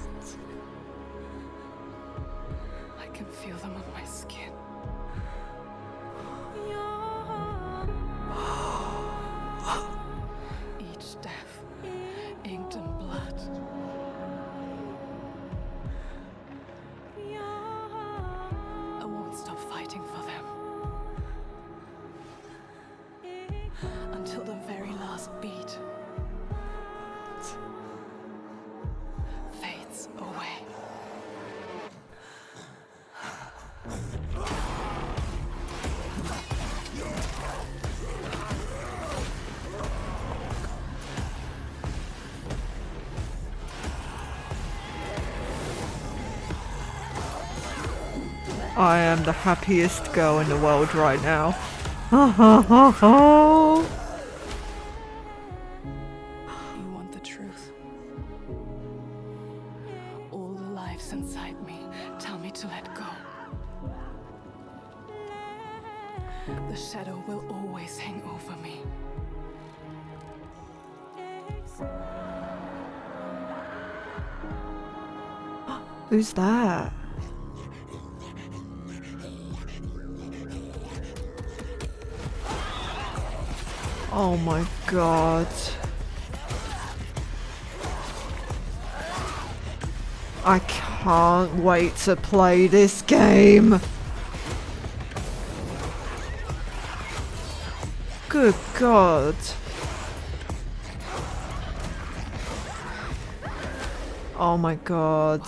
I can feel them on my skin. Each death inked in blood. I won't stop fighting for them until the very last beat fades away. I am the happiest girl in the world right now. Ha ha ha ha. You want the truth? All the lives inside me tell me to let go. The shadow will always hang over me. Who's that? Oh my god. I can't wait to play this game. Good god. Oh my god.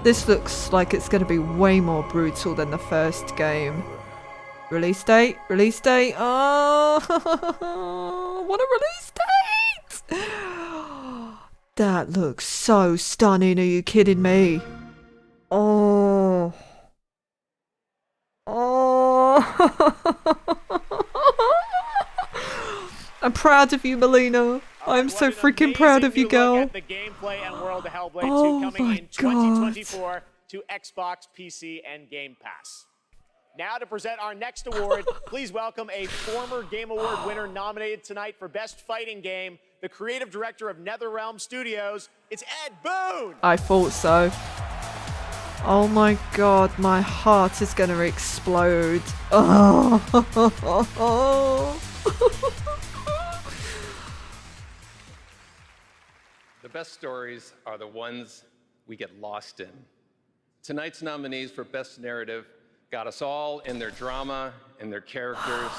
This looks like it's going to be way more brutal than the first game. Release date? Release date? Oh, what a release date! That looks so stunning. Are you kidding me? Oh. Oh. I'm proud of you, Melina. I'm so freaking proud of you, girl. Look at the gameplay and world of Hellblade 2 Oh coming my in 2024 to Xbox, PC, and Game Pass. Now to present our next award, please welcome a former Game Award winner nominated tonight for Best Fighting Game, the creative director of NetherRealm Studios. It's Ed Boon! I thought so. Oh my god, my heart is gonna explode. Oh. The best stories are the ones we get lost in. Tonight's nominees for Best Narrative got us all in their drama, in their characters,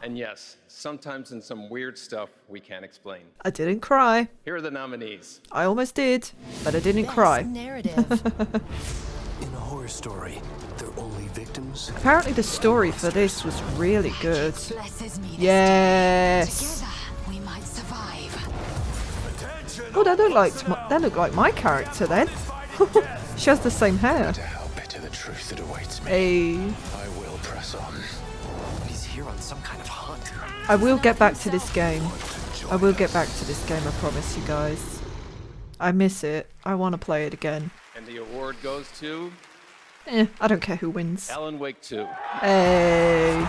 and yes, sometimes in some weird stuff we can't explain. I didn't cry. Here are the nominees. I almost did, but I didn't cry. In a horror story, they're only victims. Apparently the story for this was really good. Yes. We might survive. Oh, that looked like my character then. She has the same hair. How bitter the truth that awaits me. Hey. I will press on. He's here on some kind of hunt. I will get back to this game. I will get back to this game, I promise you guys. I miss it. I want to play it again. And the award goes to... I don't care who wins. Alan Wake 2. Hey.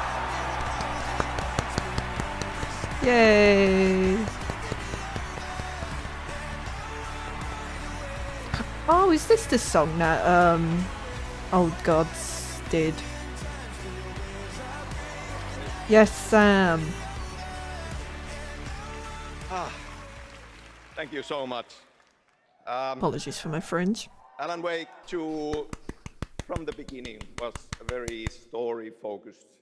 Yay. Oh, is this the song that Old Gods did? Yes, Sam. Thank you so much. Apologies for my French. Alan Wake 2, from the beginning, was a very story-focused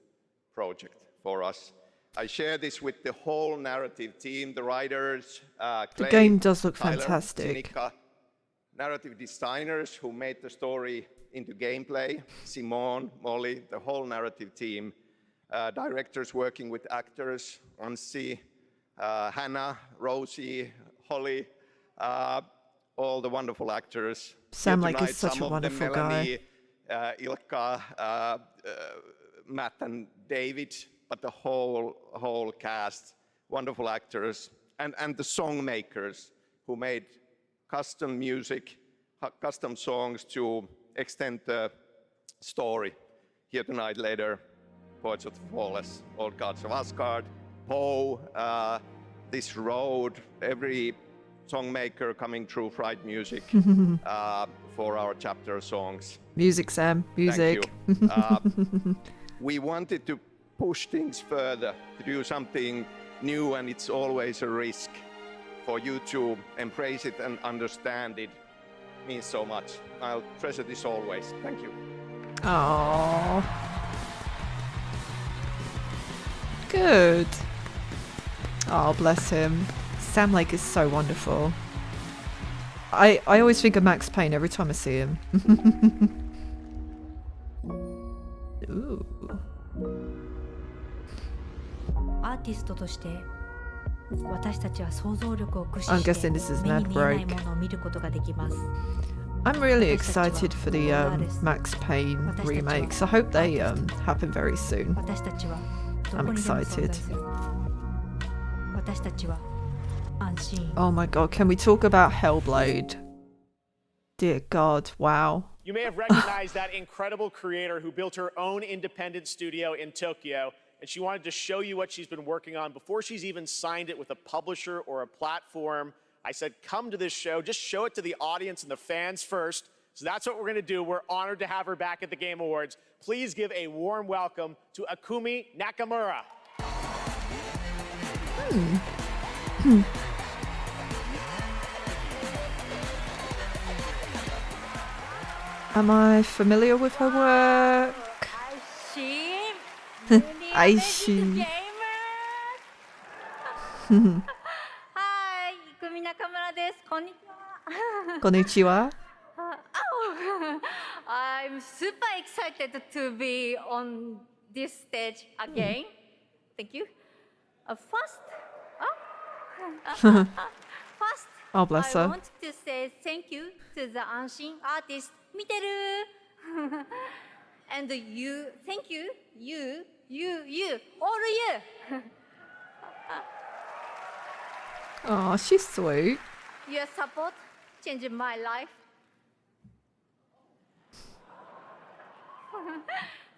project for us. I share this with the whole narrative team, the writers, The Clay, game does look Tyler, fantastic. Sinikka, narrative designers who made the story into gameplay, Simone, Molly, the whole narrative team, directors working with actors, Anssi, Hannah, Rosie, Holly, all the wonderful actors. Sam Here Lake tonight, is such some a of them, wonderful guy. Melanie, Ilkka, Matt and David, but the whole cast, wonderful actors, and the song makers who made custom music, custom songs to extend the story. Here tonight, later, Poets of the Flawless, Old Gods of Asgard, Poe, This Road, every songmaker coming through Fright Music for our chapter songs. Music, Sam. Music. Thank you. We wanted to push things further, to do something new, and it's always a risk. For you to embrace it and understand it means so much. I'll treasure this always. Thank you. Aww. Good. Oh, bless him. Sam Lake is so wonderful. I always think of Max Payne every time I see him. Ooh. アーティストとして私たちは想像力を駆使 I'm して guessing this is 目に Mad 見えない Break. ものを見ることができます。 I'm really excited for the Max Payne remakes. I hope they happen very soon. 私たちはど I'm こにでも存 excited. 在する。私たちは安心。 Oh my god, can we talk about Hellblade? Dear God, wow. You may have recognized that incredible creator who built her own independent studio in Tokyo, and she wanted to show you what she's been working on before she's even signed it with a publisher or a platform. I said, come to this show, just show it to the audience and the fans first. So that's what we're gonna do. We're honored to have her back at the Game Awards. Please give a warm welcome to Akumi Nakamura. Am I familiar with her work? I see. はい、久美中村です。こんにちは。 Konnichiwa. I'm super excited to be on this stage again. Thank you. First, Oh, bless I her. want to say thank you to the Anshin artist, Miteru. And you, thank you, all you. Oh, she's sweet. Your support changed my life.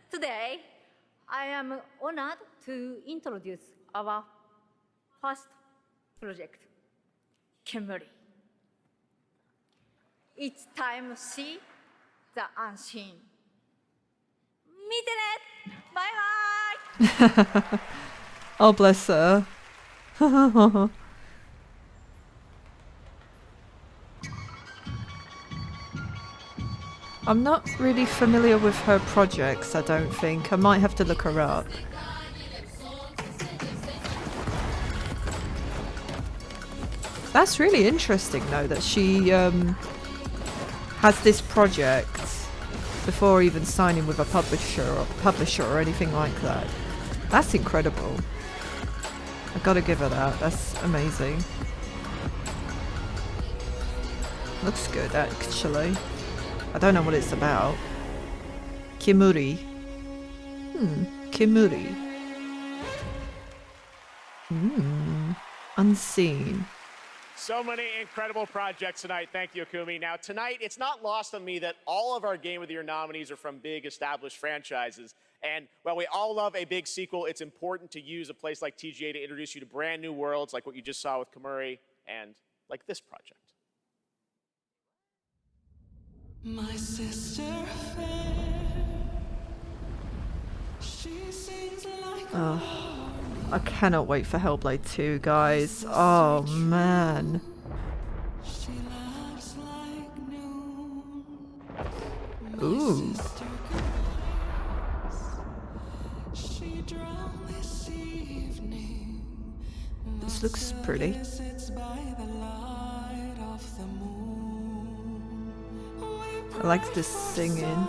Today, I am honored to introduce our first project, Kemuri. It's time to see the unseen. Meet it! Bye-bye! Oh, bless her. I'm not really familiar with her projects, I don't think. I might have to look her up. That's really interesting, though, that she has this project before even signing with a publisher or anything like that. That's incredible. I gotta give her that. That's amazing. Looks good, actually. I don't know what it's about. Kemuri. Kemuri. Unseen. So many incredible projects tonight. Thank you, Akumi. Now, tonight, it's not lost on me that all of our Game of the Year nominees are from big established franchises. And while we all love a big sequel, it's important to use a place like TGA to introduce you to brand new worlds like what you just saw with Kemuri and like this project. My sister she sings like Oh, I cannot wait for Hellblade 2, guys. Oh, man. she laughs like noon. Ooh. She This looks pretty. I like this singing.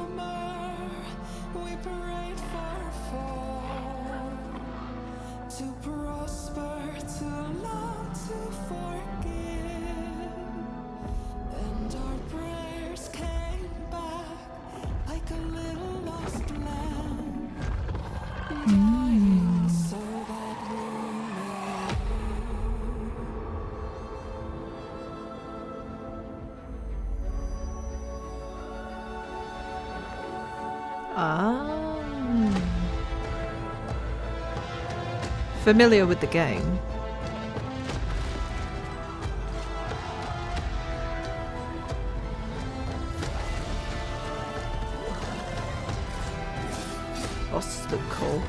Familiar with the game. Bosses look cool.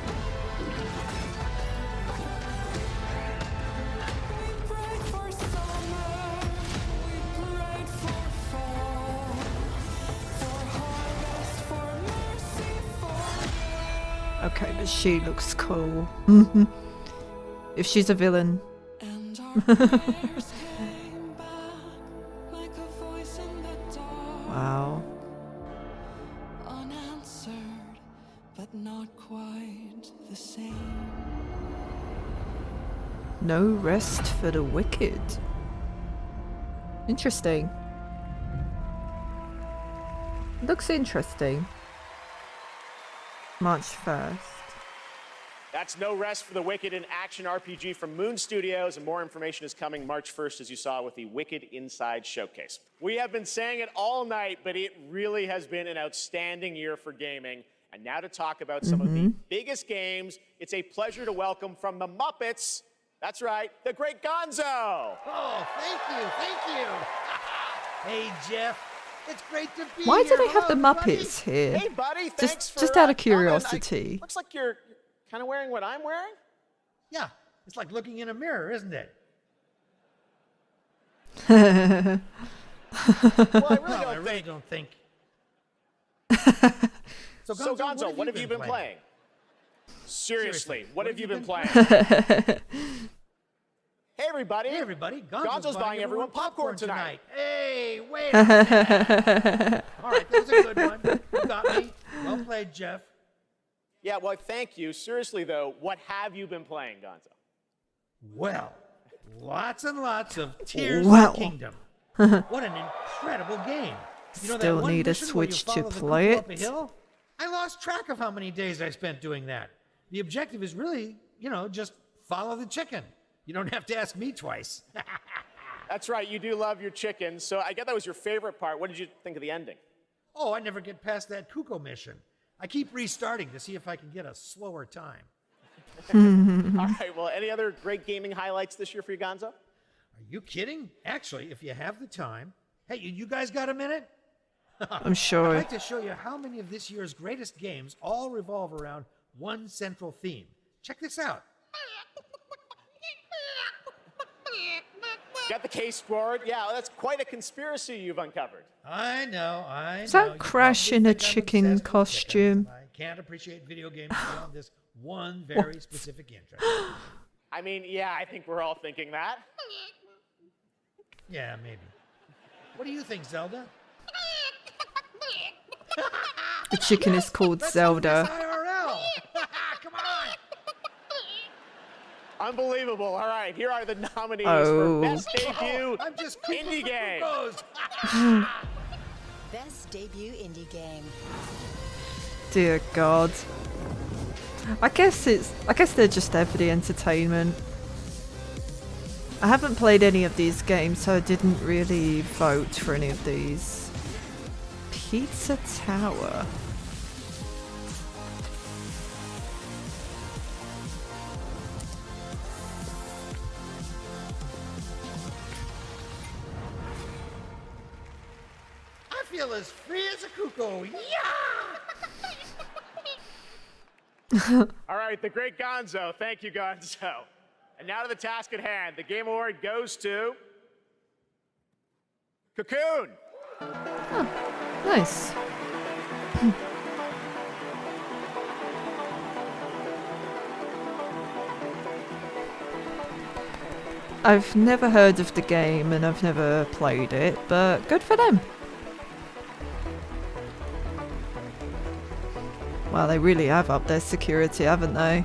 Okay, but she looks cool. If she's a villain. Wow. Unanswered, but not quite the same. No rest for the wicked. Interesting. Looks interesting. March 1st. That's No Rest for the Wicked, an action RPG from Moon Studios, and more information is coming March 1st, as you saw with the Wicked Inside Showcase. We have been saying it all night, but it really has been an outstanding year for gaming. And now to talk about some of the biggest games, it's a pleasure to welcome from the Muppets, that's right, the great Gonzo. Oh, thank you. Hey, Jeff. It's great to be Why here. do they have the Hello, Muppets here? Hey, buddy, thanks for just out of coming. curiosity. Looks like you're kind of wearing what I'm wearing? Yeah, it's like looking in a mirror, isn't it? Well, I really don't think. So, Gonzo, what have you been playing? Seriously, what have you been playing? Hey, everybody. Hey, everybody. Gonzo's buying everyone popcorn tonight. Hey, wait a minute. All right, that was a good one. You got me. Well played, Jeff. Yeah, well, thank you. Seriously, though, what have you been playing, Gonzo? Well, lots and lots of Tears Well. of the Kingdom. What an incredible game. You know Still that one need a mission where you Switch to follow the play cuckoo up a it. hill? I lost track of how many days I spent doing that. The objective is really, just follow the chicken. You don't have to ask me twice. That's right, you do love your chicken, so I get that was your favorite part. What did you think of the ending? Oh, I never get past that cuckoo mission. I keep restarting to see if I can get a slower time. All right, well, any other great gaming highlights this year for you, Gonzo? Are you kidding? Actually, if you have the time. Hey, you guys got a minute? I'm sure. I'd like to show you how many of this year's greatest games all revolve around one central theme. Check this out. Got the case board. Yeah, that's quite a conspiracy you've uncovered. I know. Is that Crash in a chicken costume? I can't appreciate video games beyond this one very specific interest. I mean, yeah, I think we're all thinking that. Yeah, maybe. What do you think, Zelda? The chicken is called Zelda. IRL. Come on. Unbelievable. All right, here are the nominees Oh. for Best Debut I'm just Indie Game. Best debut indie game. Dear God. I guess they're just there for the entertainment. I haven't played any of these games, so I didn't really vote for any of these. Pizza Tower. I feel as free as a cuckoo. All right, the great Gonzo. Thank you, Gonzo. And now to the task at hand. The Game Award goes to Cocoon. Nice. I've never heard of the game and I've never played it, but good for them. Well, they really have upped their security, haven't they?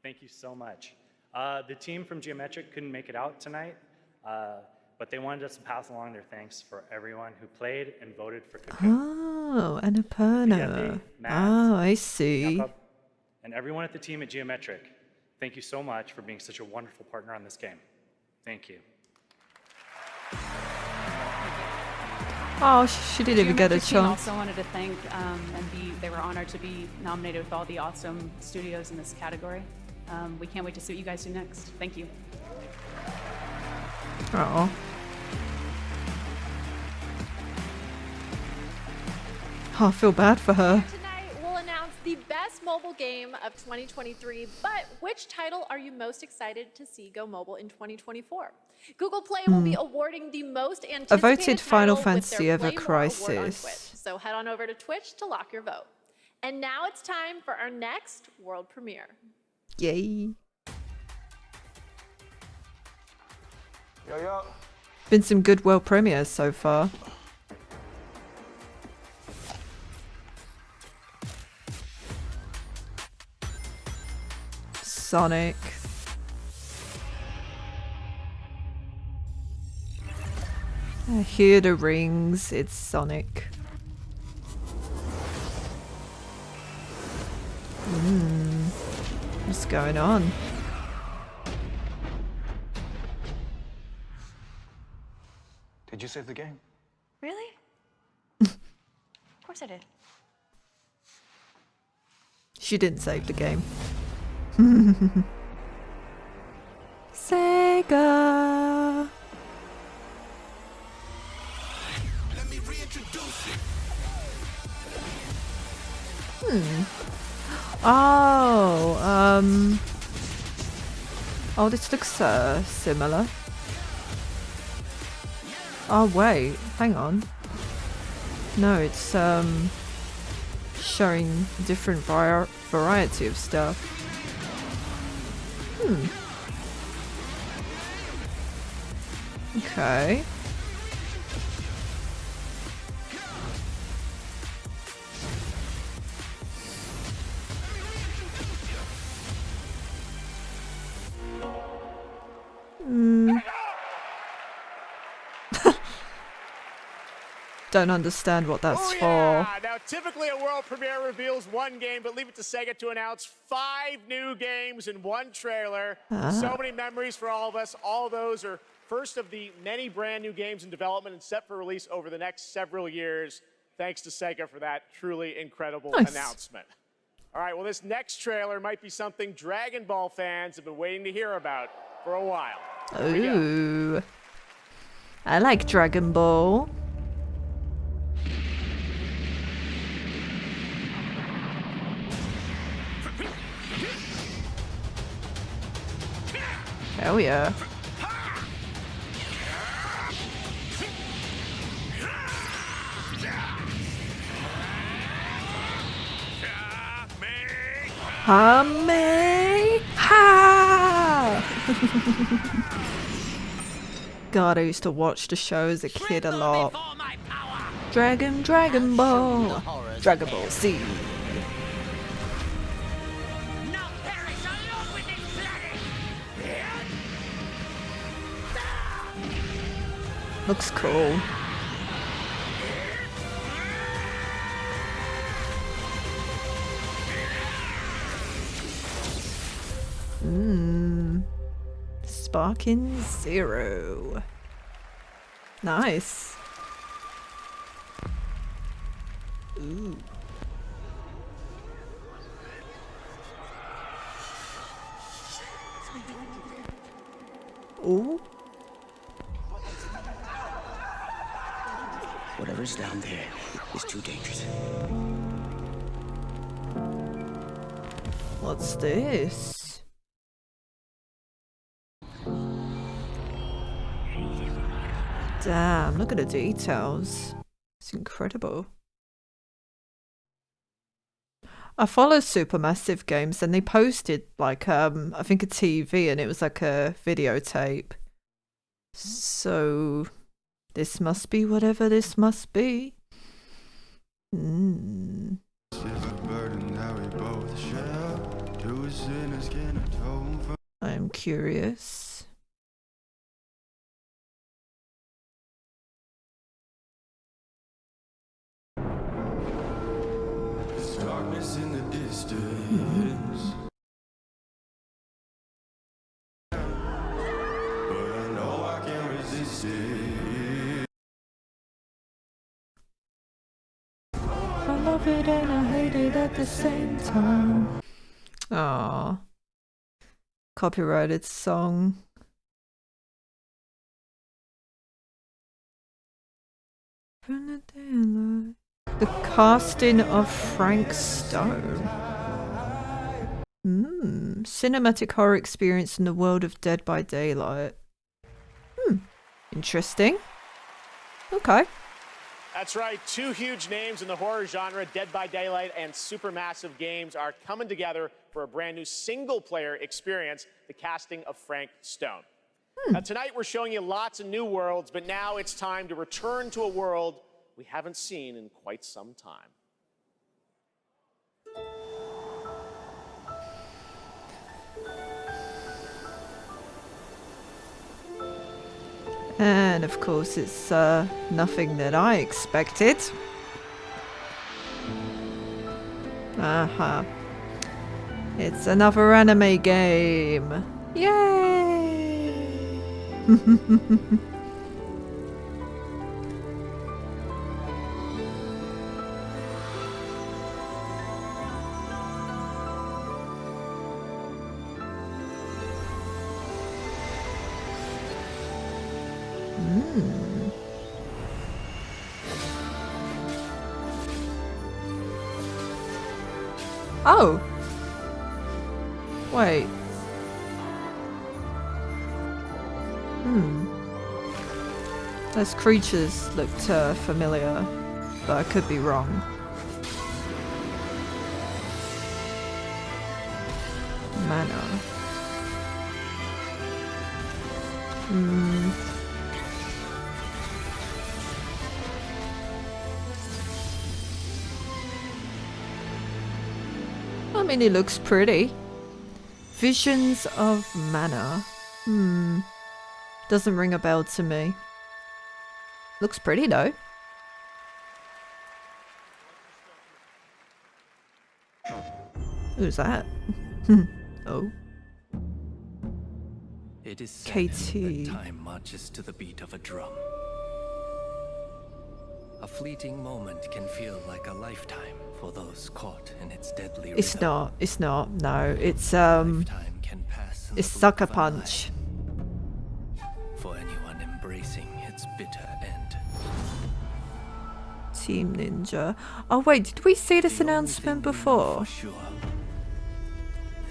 Thank you so much. The team from Geometric couldn't make it out tonight, but they wanted us to pass along their thanks for everyone who played and voted for Cocoon. Oh, Annapurna. Oh, I see. Jakob, and everyone at the team at Geometric, thank you so much for being such a wonderful partner on this game. Thank you. Oh, she didn't even get a Geometric team chance. also wanted to thank they were honored to be nominated with all the awesome studios in this category. We can't wait to see what you guys do next. Thank you. Oh. I feel bad for her. Tonight, we'll announce the best mobile game of 2023, but which title are you most excited to see go mobile in 2024? Google Play will be awarding the most anticipated I voted Final title with Fantasy their VII Play More award on Crisis. Twitch. So head on over to Twitch to lock your vote. And now it's time for our next world premiere. Yay. Yo. Been some good world premieres so far. Sonic. I hear the rings, it's Sonic. What's going on? Did you save the game? Really? Of course I did. She didn't save the game. Sega. Oh, oh, this looks similar. Oh wait, hang on. No, it's showing different variety of stuff. Okay. Don't understand what that's for. Now, typically a world premiere reveals one game, but leave it to Sega to announce 5 new games in one trailer. So many memories for all of us. All those are first of the many brand new games in development and set for release over the next several years. Thanks to Sega for that truly incredible announcement. All right, well, this next trailer might be something Dragon Ball fans have been waiting to hear about for a while. Here we go. Ooh. I like Dragon Ball. Hell yeah. Hame! Ha! God, I used to watch the show as a kid a lot. Dragon Ball! Dragon Ball Z! Looks cool. Sparking Zero. Nice. Ooh. Ooh. Whatever's down there is too dangerous. What's this? Damn, look at the details. It's incredible. I follow Supermassive Games, and they posted like I think a TV, and it was like a videotape. So this must be whatever this must be. I'm curious. Darkness in the distance. But I know I can't resist it. I love it and I hate it at the same time. Aww. Copyrighted song. The casting of Frank Stone. Cinematic horror experience in the world of Dead by Daylight. Interesting. Okay. That's right. Two huge names in the horror genre, Dead by Daylight and Supermassive Games, are coming together for a brand new single-player experience, the casting of Frank Stone. Now, tonight we're showing you lots of new worlds, but now it's time to return to a world we haven't seen in quite some time. And of course it's nothing that I expected. It's another anime game. Yay! Oh! Wait. Those creatures looked familiar, but I could be wrong. Mana. I mean, it looks pretty. Visions of Mana. Doesn't ring a bell to me. Looks pretty though. Who's that? Oh. It is said KT. that time marches to the beat of a drum. A fleeting moment can feel like a lifetime for those caught in its deadly rhythm. It's not. It's not. No, it's Sucker Punch. For anyone embracing its bitter end. Team Ninja. Oh wait, did we see this announcement before? For sure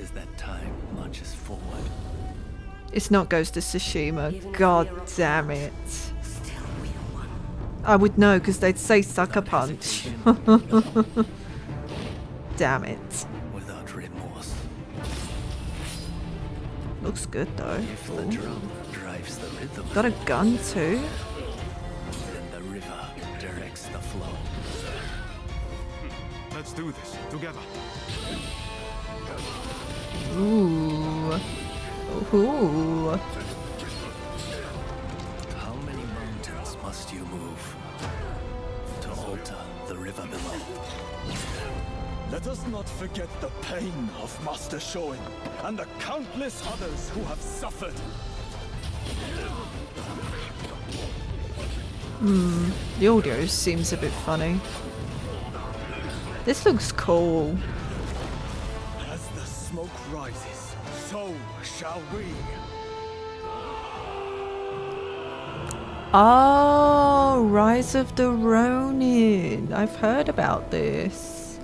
is that time marches forward. It's not Ghost of Tsushima. God damn it. I would know because they'd say Sucker Punch. Damn it. Without remorse. Looks good though. If the drum drives the rhythm, got a gun too. then the river directs the flow. Let's do this together. Ooh. Ooh. How many mountains must you move to alter the river below? Let us not forget the pain of Master Shoin and the countless others who have suffered. The audio seems a bit funny. This looks cool. As the smoke rises, so shall we. Oh, Rise of the Ronin. I've heard about this.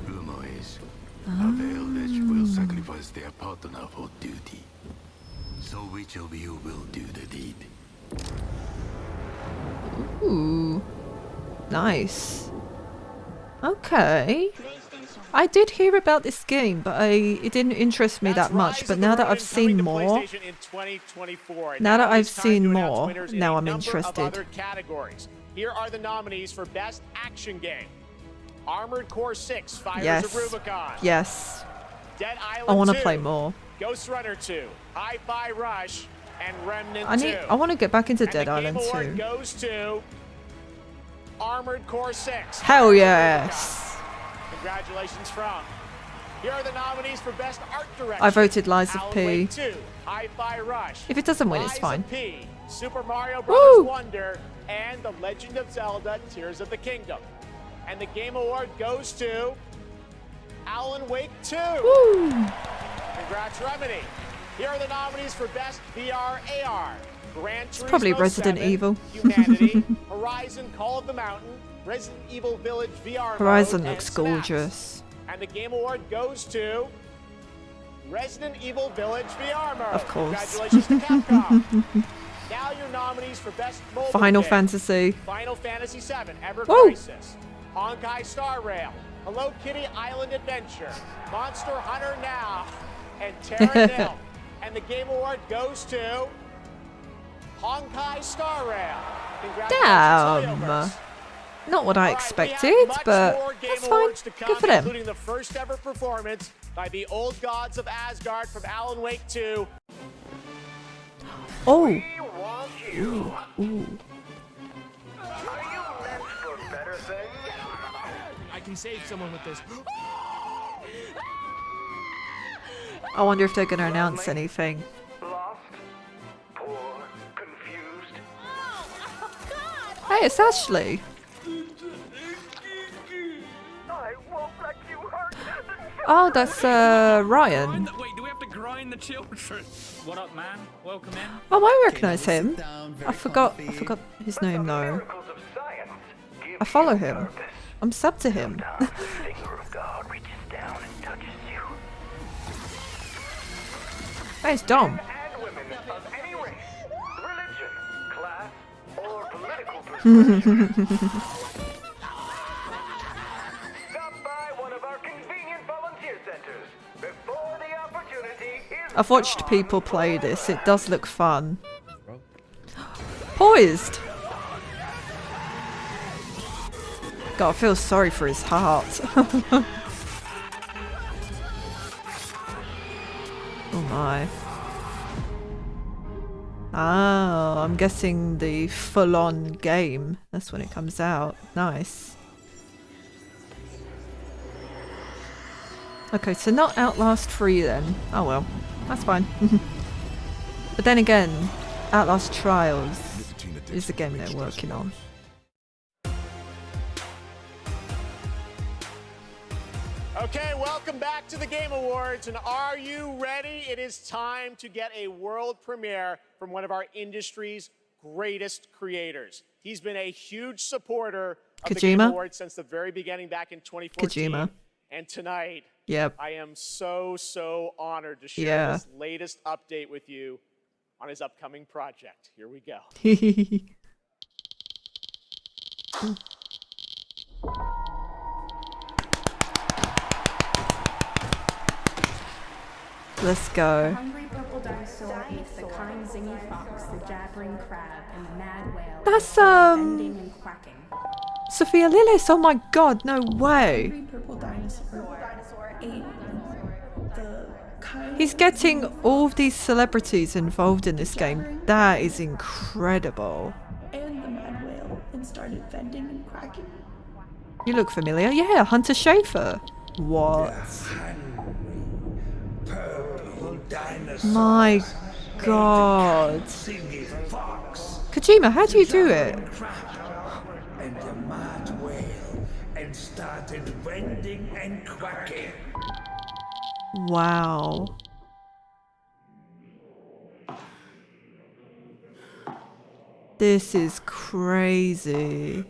Rumor is, the Elvish will sacrifice their partner for duty. So which of you will do the deed? Ooh. Nice. Okay. I did hear about this game, but it didn't interest me that much. But now that I've seen more, now I'm interested. Here are the nominees for Best Action Game. Armored Core 6, Fires Yes. of Rubicon. Yes. Dead Island I want to 2, play more. Ghost Runner 2, Hi-Fi Rush, and Remnant 2. I want to get back into Dead the Island Game Award 2. goes to Armored Core 6. Hell Fires of yes. Rubicon. Congratulations from. Here are the nominees for Best Art Direction. I voted Lies of Alan P. Wake 2, Hi-Fi Rush. If it doesn't win, it's Lies fine. of P, Super Mario Bros. Woo! Wonder, and The Legend of Zelda: Tears of the Kingdom. And the Game Award goes to Alan Wake 2. Woo! Congrats, Remedy. Here are the nominees for Best VR AR. Gran Turismo Probably Resident 7, Evil. Humanity, Horizon Call of the Mountain, Resident Evil Village VR Horizon mode, looks and Synapse. gorgeous. And the Game Award goes to Resident Evil Village VR mode. Of course. Congratulations to Capcom. Now your nominees for Best Mobile Final Game. Fantasy. Final Fantasy VII Ever Woo! Crisis, Honkai Star Rail, Hello Kitty Island Adventure, Monster Hunter Now, and Terra Nil. And the Game Award goes to Honkai Star Rail. Congratulations, Damn. Hoyoverse. Not what I expected, but that's fine. Good for them. Including the first ever performance by the Old Gods of Asgard from Alan Wake 2. Oh. Ooh. Ooh. I can save someone with this. I wonder if they're going to announce anything. Hey, it's Ashley. Oh, that's Ryan. Wait, do we have to grind the children? What up, man? Welcome in. Oh, I recognise him. I forgot his name though. I follow him. I'm sub to him. Hey, it's Dom. I've watched people play this. It does look fun. Poised. God, I feel sorry for his heart. Oh my. Oh, I'm guessing the full-on game. That's when it comes out. Nice. Okay, so not Outlast 3 then. Oh well, that's fine. But then again, Outlast Trials is the game they're working on. Okay, welcome back to the Game Awards, and are you ready? It is time to get a world premiere from one of our industry's greatest creators. He's been a huge supporter of the Game Awards since the very beginning back in 2014. And tonight, I am so honored to share this latest update with you on his upcoming project. Here we go. Let's go. The hungry purple dinosaur eats the kind zingy fox, the jabbering crab, and the mad whale. That's bending and quacking. Sophia Lillis. Oh my god, no way. Purple dinosaur ate the kind. He's getting all of these celebrities involved in this game. That is incredible. And the mad whale and started bending and quacking. You look familiar. Yeah, Hunter Schafer. What? My god. Kojima, how do you do it? And the mad whale and started bending and quacking. Wow. This is crazy.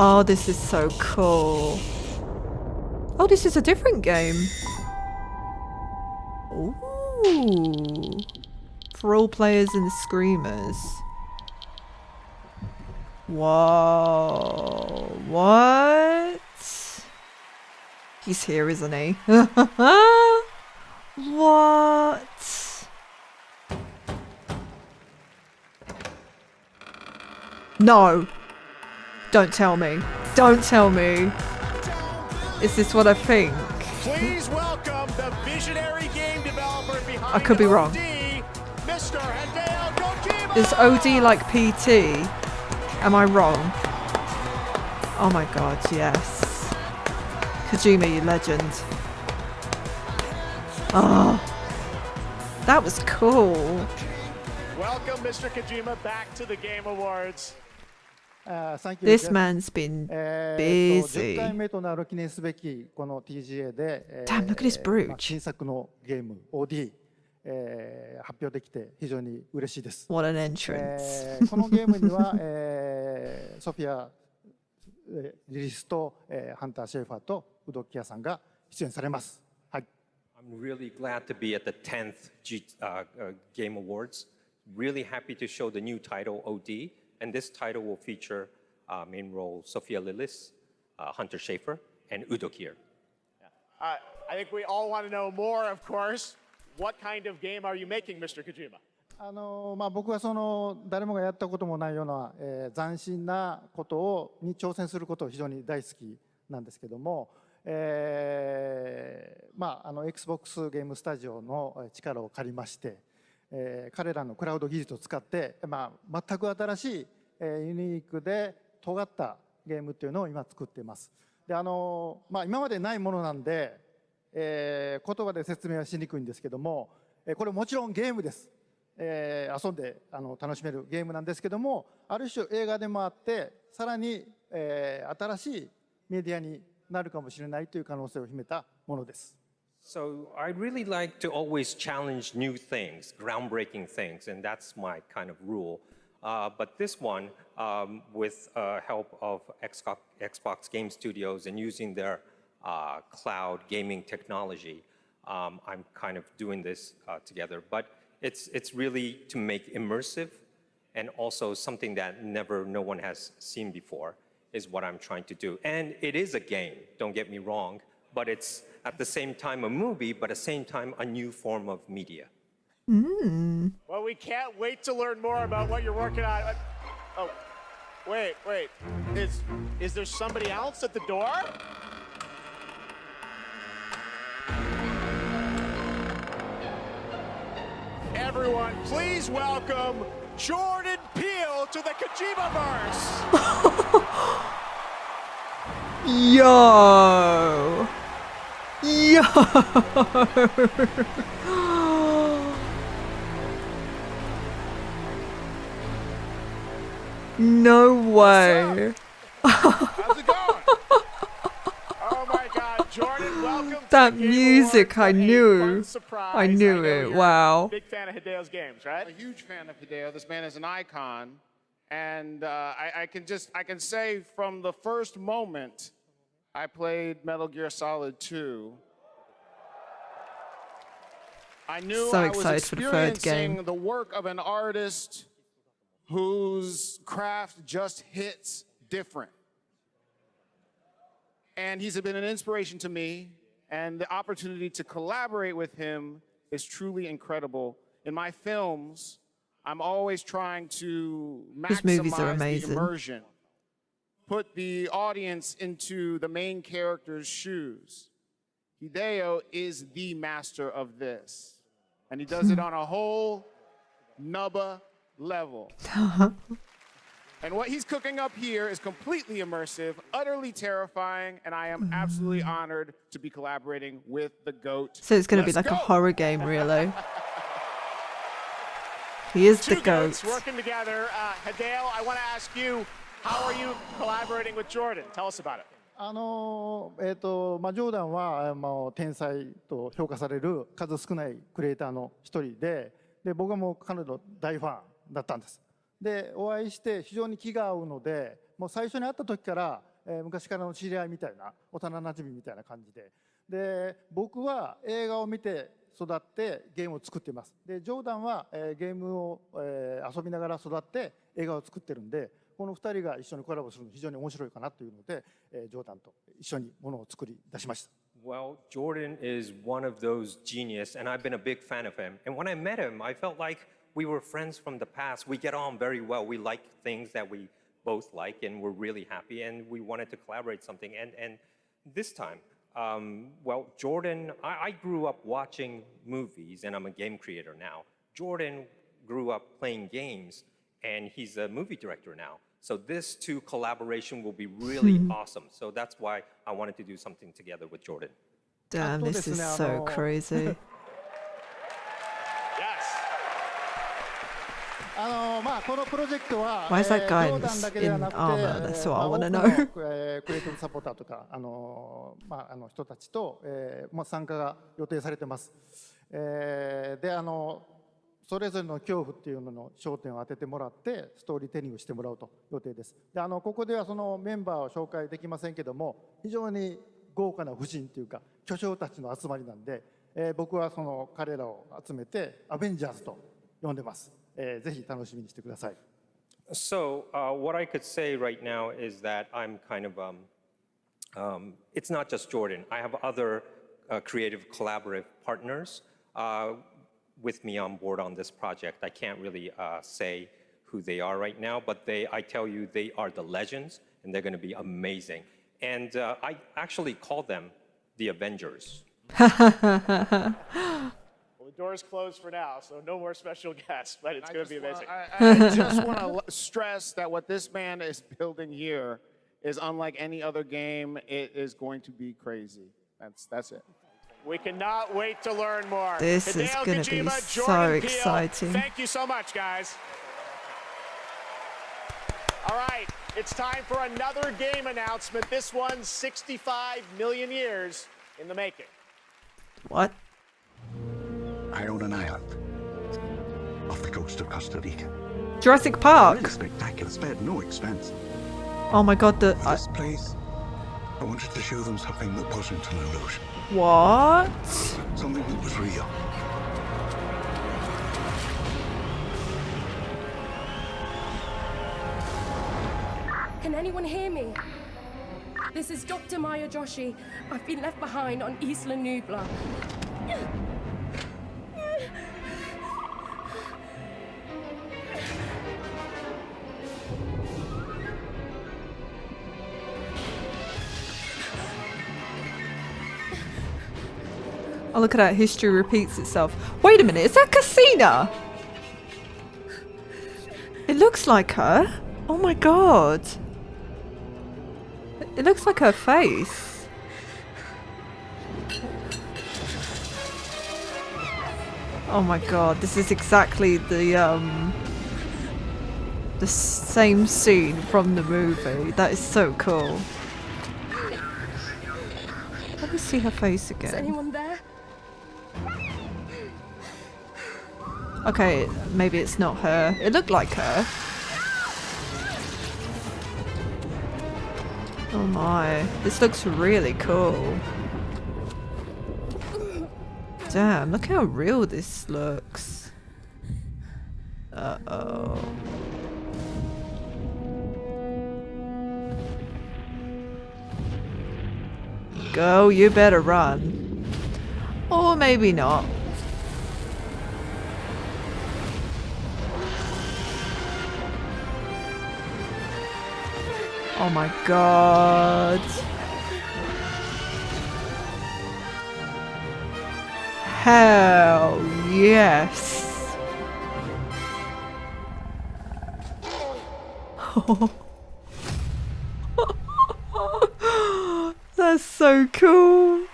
Oh, this is so cool. Oh, this is a different game. Ooh. For all players and screamers. Whoa. What? He's here, isn't he? What? No. Don't tell me. Don't tell me. Is this what I think? Please welcome the visionary game developer behind I could be wrong. Mr. Hideo Kojima! Is OD like PT? Am I wrong? Oh my god, yes. Kojima, you legend. Oh. That was cool. Welcome, Mr. Kojima, back to the Game Awards. Thank you, This Jeff. man's been 10 busy. 回目となる記念すべきこの TGA で、Damn, look at his brooch. 新作のゲーム OD、発表できて非常に嬉しいです。What an entrance. このゲームには、ソフィア・リリスと、ハンター・シェーファーとウドッキアさんが出演されます。はい。I'm really glad to be at the 10th Game Awards. Really happy to show the new title OD. And this title will feature main role Sophia Lillis, Hunter Schafer, and Udo Kier. I think we all want to know more, of course. What kind of game are you making, Mr. Kojima? 僕はその誰もがやったこともないような、斬新なことに挑戦することを非常に大好きなんですけども、Xbox ゲームスタジオの力を借りまして、彼らのクラウド技術を使って、全く新しい、ユニークで尖ったゲームっていうのを今作っています。で今までないものなんで、言葉で説明はしにくいんですけども、これもちろんゲームです。遊んで楽しめるゲームなんですけども、ある種映画でもあって、さらに、新しいメディアになるかもしれないという可能性を秘めたものです。So I really like to always challenge new things, groundbreaking things, and that's my kind of rule. But this one, with help of Xbox Game Studios and using their cloud gaming technology, I'm kind of doing this together. But it's really to make immersive and also something that no one has seen before is what I'm trying to do. And it is a game, don't get me wrong, but it's at the same time a movie, but at the same time a new form of media. Well, we can't wait to learn more about what you're working on. Oh, wait. Is there somebody else at the door? Everyone, please welcome Jordan Peele to the Kojima-verse. Yo. No way. How's it going? Oh my God, Jordan, welcome to That the Game music, Awards. I knew. Surprise. I knew know it. you're Wow. a big fan of Hideo's games, right? A huge fan of Hideo. This man is an icon. And I can say from the first moment I played Metal Gear Solid 2, I knew So I was excited for the third experiencing game. the work of an artist whose craft just hits different. And he's been an inspiration to me, and the opportunity to collaborate with him is truly incredible. In my films, I'm always trying to His movies are maximize the amazing. immersion, put the audience into the main character's shoes. Hideo is the master of this, and he does it on a whole nubba level. And what he's cooking up here is completely immersive, utterly terrifying, and I am absolutely honored to be collaborating with the GOAT. So it's going to be Let's like a go. horror game, really. He is the Two goat. goats working together. Hideo, I want to ask you, how are you collaborating with Jordan? Tell us about it. ジョーダンは天才と評価される数少ないクリエイターの一人で、僕はもう彼の大ファンだったんです。で、お会いして非常に気が合うので、もう最初に会った時から、昔からの知り合いみたいな、幼なじみみたいな感じで、僕は映画を見て育ってゲームを作っています。でジョーダンは、ゲームを、遊びながら育って映画を作ってるんで、この2人が一緒にコラボするの非常に面白いかなというので、ジョーダンと一緒にものを作り出しました。Well, Jordan is one of those genius, and I've been a big fan of him. And when I met him, I felt like we were friends from the past. We get on very well. We like things that we both like, and we're really happy, and we wanted to collaborate something. And this time, well, Jordan, I grew up watching movies, and I'm a game creator now. Jordan grew up playing games, and he's a movie director now. So this two collaboration will be really awesome. So that's why I wanted to do something together with Jordan. Damn, this is so crazy. まあこのプロジェクトは、 Why is that ジ guy ョーダンだけではなくて、 in armor? That's what I 多 wanna くの know. クリエイティブサポーターとか人たちと、参加が予定されてます。でそれぞれの恐怖っていうのの焦点を当ててもらってストーリーテリングしてもらうと予定です。でここではそのメンバーを紹介できませんけども、非常に豪華な夫人というか巨匠たちの集まりなんで、僕はその彼らを集めてアベンジャーズと呼んでます。ぜひ楽しみにしてください。So what I could say right now is that I'm kind of, it's not just Jordan. I have other creative collaborative partners with me on board on this project. I can't really say who they are right now, but I tell you, they are the legends, and they're going to be amazing. And I actually call them the Avengers. The door's closed for now, so no more special guests, but it's going to be amazing. I just want to stress that what this man is building here is unlike any other game. It is going to be crazy. That's it. We cannot wait to learn more. This is Hideo going to be Kojima, so Jordan Peele, exciting. Thank you so much, guys. All right, it's time for another game announcement. This one's 65 million years in the making. What? I own an island off the coast of Costa Rica. Jurassic Park. Really spectacular, spared no expense. Oh my god, This place, I wanted to show them something that wasn't an illusion. What? Something that was real. Can anyone hear me? This is Dr. Maya Joshi. I've been left behind on Isla Nubla. Oh, look at that. History repeats itself. Wait a minute. Is that Cassina? It looks like her. Oh my god. It looks like her face. Oh my god. This is exactly the same scene from the movie. That is so cool. Let me see her face again. Is anyone there? Okay, maybe it's not her. It looked like her. Oh my, this looks really cool. Damn, look how real this looks. Uh-oh. Go, you better run. Or maybe not. Oh my god. Hell yes. That's so cool.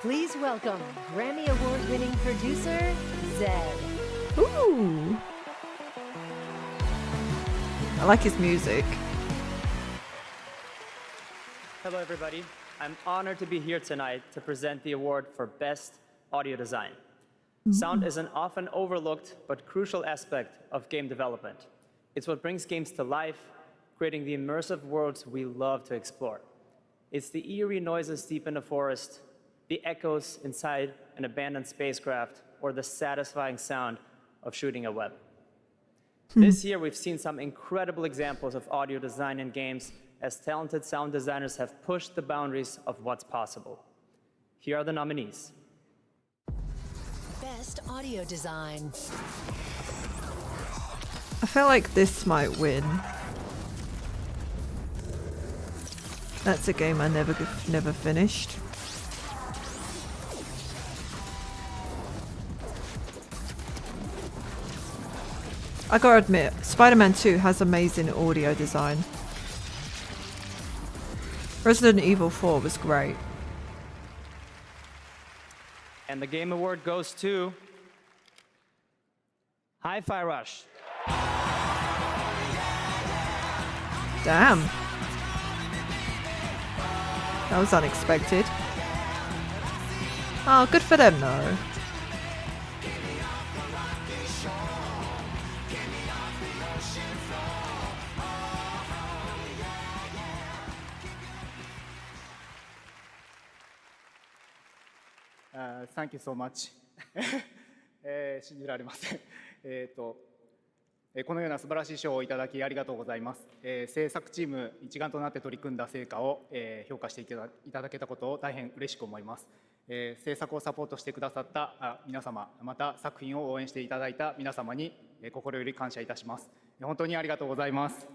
Please welcome Grammy Award-winning producer, Zed. Ooh. I like his music. Hello, everybody. I'm honored to be here tonight to present the award for Best Audio Design. Sound is an often overlooked but crucial aspect of game development. It's what brings games to life, creating the immersive worlds we love to explore. It's the eerie noises deep in the forest, the echoes inside an abandoned spacecraft, or the satisfying sound of shooting a web. This year, we've seen some incredible examples of audio design in games as talented sound designers have pushed the boundaries of what's possible. Here are the nominees. Best audio design. I feel like this might win. That's a game I never finished. I gotta admit, Spider-Man 2 has amazing audio design. Resident Evil 4 was great. And the Game Award goes to Hi-Fi Rush. Damn. That was unexpected. Oh, good for them though. Thank you so much. 信じられません。このような素晴らしい賞をいただきありがとうございます。制作チーム一丸となって取り組んだ成果を評価していただけたことを大変嬉しく思います。制作をサポートしてくださった皆様、また作品を応援していただいた皆様に心より感謝いたします。本当にありがとうございます。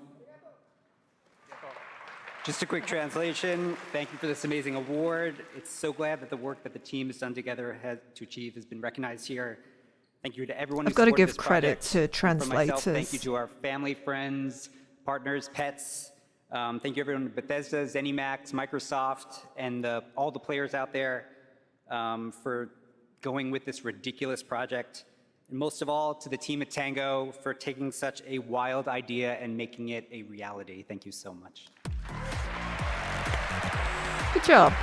Just a quick translation. Thank you for this amazing award. It's so glad that the work that the team has done together to achieve has been recognized here. Thank you to everyone who supported this project. I've got to give credit to translators. Myself, thank you to our family, friends, partners, pets. Thank you everyone at Bethesda, ZeniMax, Microsoft, and all the players out there for going with this ridiculous project. And most of all, to the team at Tango for taking such a wild idea and making it a reality. Thank you so much. Good job.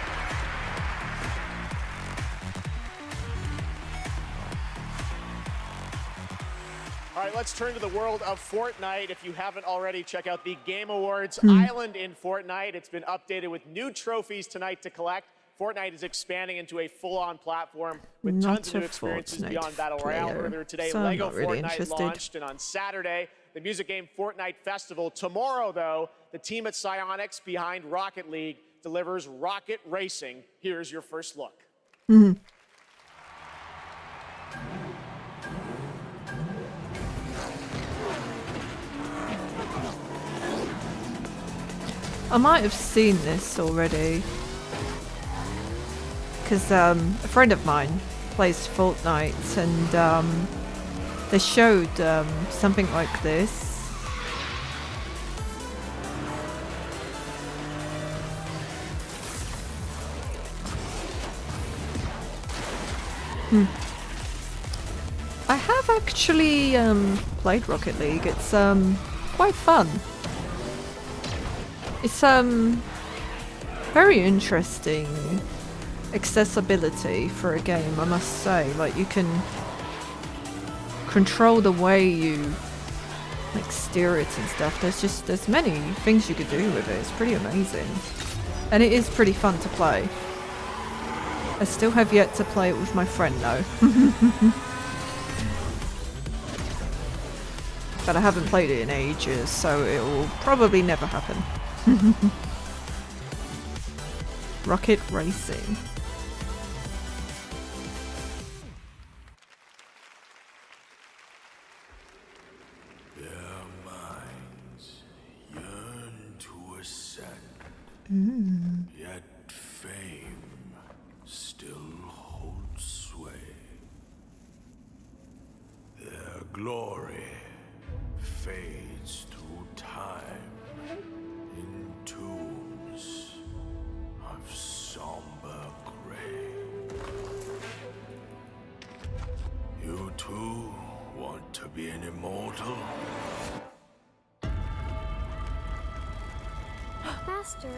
All right, let's turn to the world of Fortnite. If you haven't already, check out the Game Awards Island in Fortnite. It's been updated with new trophies tonight to collect. Fortnite is expanding into a full-on platform with tons of new experiences beyond Battle Royale. Earlier today, Lego Fortnite launched, and on Saturday, the music game Fortnite Festival. Tomorrow, though, the team at Psyonix behind Rocket League delivers Rocket Racing. Here's your first look. I might have seen this already. Because a friend of mine plays Fortnite and they showed something like this. I have actually played Rocket League. It's quite fun. It's very interesting accessibility for a game, I must say. Like, you can control the way you like steer it and stuff. There's many things you could do with it. It's pretty amazing, and it is pretty fun to play. I still have yet to play it with my friend though. But I haven't played it in ages, so it will probably never happen. Rocket Racing. Their minds yearn to ascend, yet fame still holds sway. Their glory fades through time in tombs of somber gray. You too want to be an immortal? Master,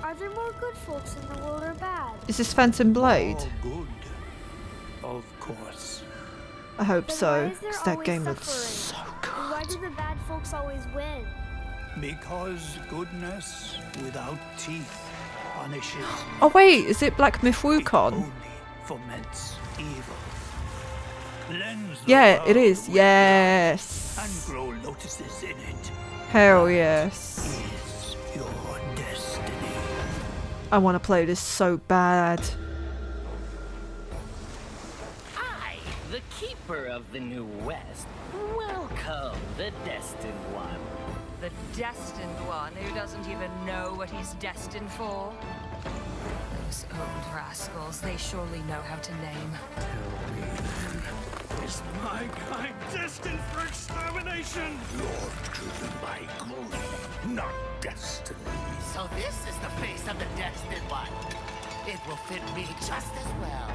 are there more good folks in the world or bad? Is this Phantom Blade? All good, of course. I hope Then so, why is there because that always game looks suffering? so And good. why do the bad folks always win? Because goodness without teeth punishes. Oh wait, is it Black Myth Wukong? Foments evil. Lends the Yeah, it world is. with Yes. light and grow lotuses in it. Hell yes. Is your destiny. I want to play this so bad. I, the keeper of the New West, welcome the Destined One. The Destined One who doesn't even know what he's destined for? Those old rascals, they surely know how to name. Tell me then, is my kind destined for extermination? You're driven by greed, not destiny. So this is the face of the Destined One. It will fit me just as well.